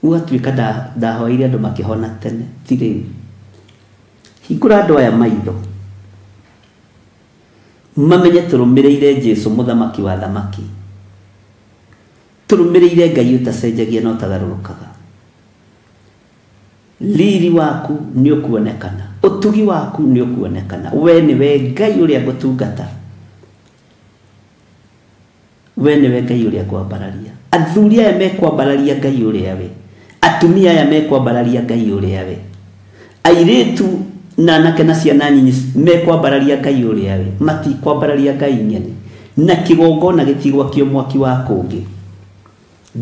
ugatwika ndahoire andu makihona tene tiri hingura andu aya maitho mamenye turumireire Jesu muthamaki wa thamaki turumireire ngai utacenjagia no tagarurukaga liri waku ni ukuonekana utugi waku ni ukuonekana we ni we ngai uria ngutungata we ni we ngai uria kwambararia athuri aya mekwambararia ngai uria we atumia aya mekwambararia ngai uria we airitu na anake na ciana nyinyi mekwambararia ngai uria we matikwambararia ngai ng'eni na kigongona gitigwa kio mwaki wa kungi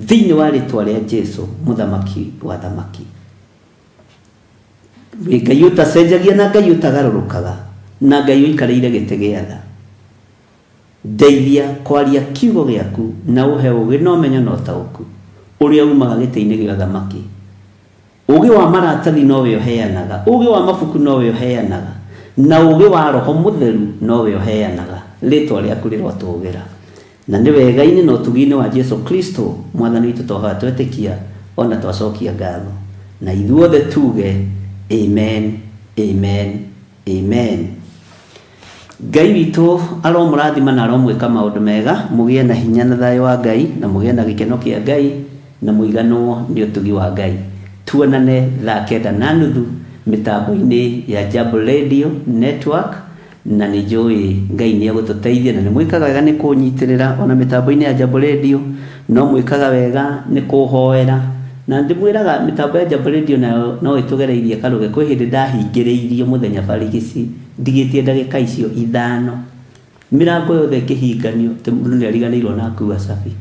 thiini wa ritwa ria Jesu muthamaki wa thamaki we ngai utacenjagia na ngai utagarurukaga na ngai uikarĩire gĩtĩ gĩa tha ndeithia kwaria kiugo gĩaku na uhe ũgĩ na ũmenyo na ũtaũku ũrĩa umaga gĩtĩ-inĩ gĩa thamaki ũgĩ wa maratathi no we ũheanaga ũgĩ wa mabuku no we ũheanaga na ũgĩ wa roho mũtheru no we ũheanaga rĩtwa rĩaku rĩrotũgĩra na nĩ wega-inĩ na ũtugi-inĩ wa Jesu Kristo mwathani witũ twahoya twetĩkia ona twacokia ngatho na ithuothe tuge amen amen amen. Ngai witu aromurathima na aromwika maundu mega mugie na hinya na thayo wa Ngai na mugie na gikeno kia Ngai na muigano ni utugi wa Ngai tuonane thaa 9:30 mitambo-ini ya Jambo Radio Network na nĩ njũĩ Ngai nĩ egũtũteithia na nĩ mwĩkaga wega nĩ kũnyitirĩra ona mĩtambo-inĩ ya Jambo Radio no mwĩkaga wega nĩ kũhoera na ndĩmwĩraga mĩtambo ya Jambo Radio nayo no ĩtũgereirie karũge kwĩ hĩndĩ ndahingĩrĩirio mũthenya barigici ndigĩtie ndagĩka icio 5 mĩrango yothe ĩkĩhinganio mũndũ nĩ ariganĩirwo na akua cabi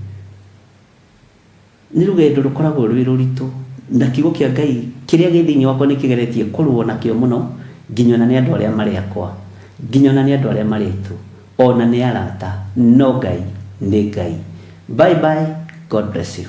nĩ rũgendo rũkoragwo rwĩ rũritũ na kiugo kĩa Ngai kĩrĩa gĩ thĩinĩ wakwa nĩ kĩgeretie kũrũo nakĩo mũno nginya na nĩ andũ arĩa marĩ akwa nginya na nĩ andũ arĩa marĩtwo ona nĩ arata no Ngai nĩ Ngai. Bye bye, God bless you.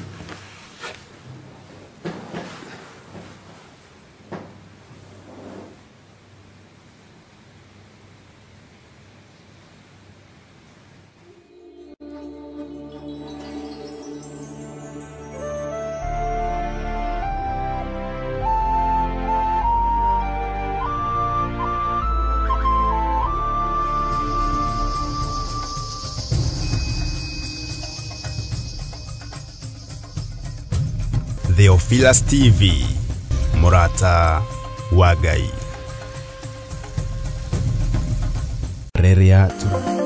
Theophilus TV, Murata wa Ngai. Reria tu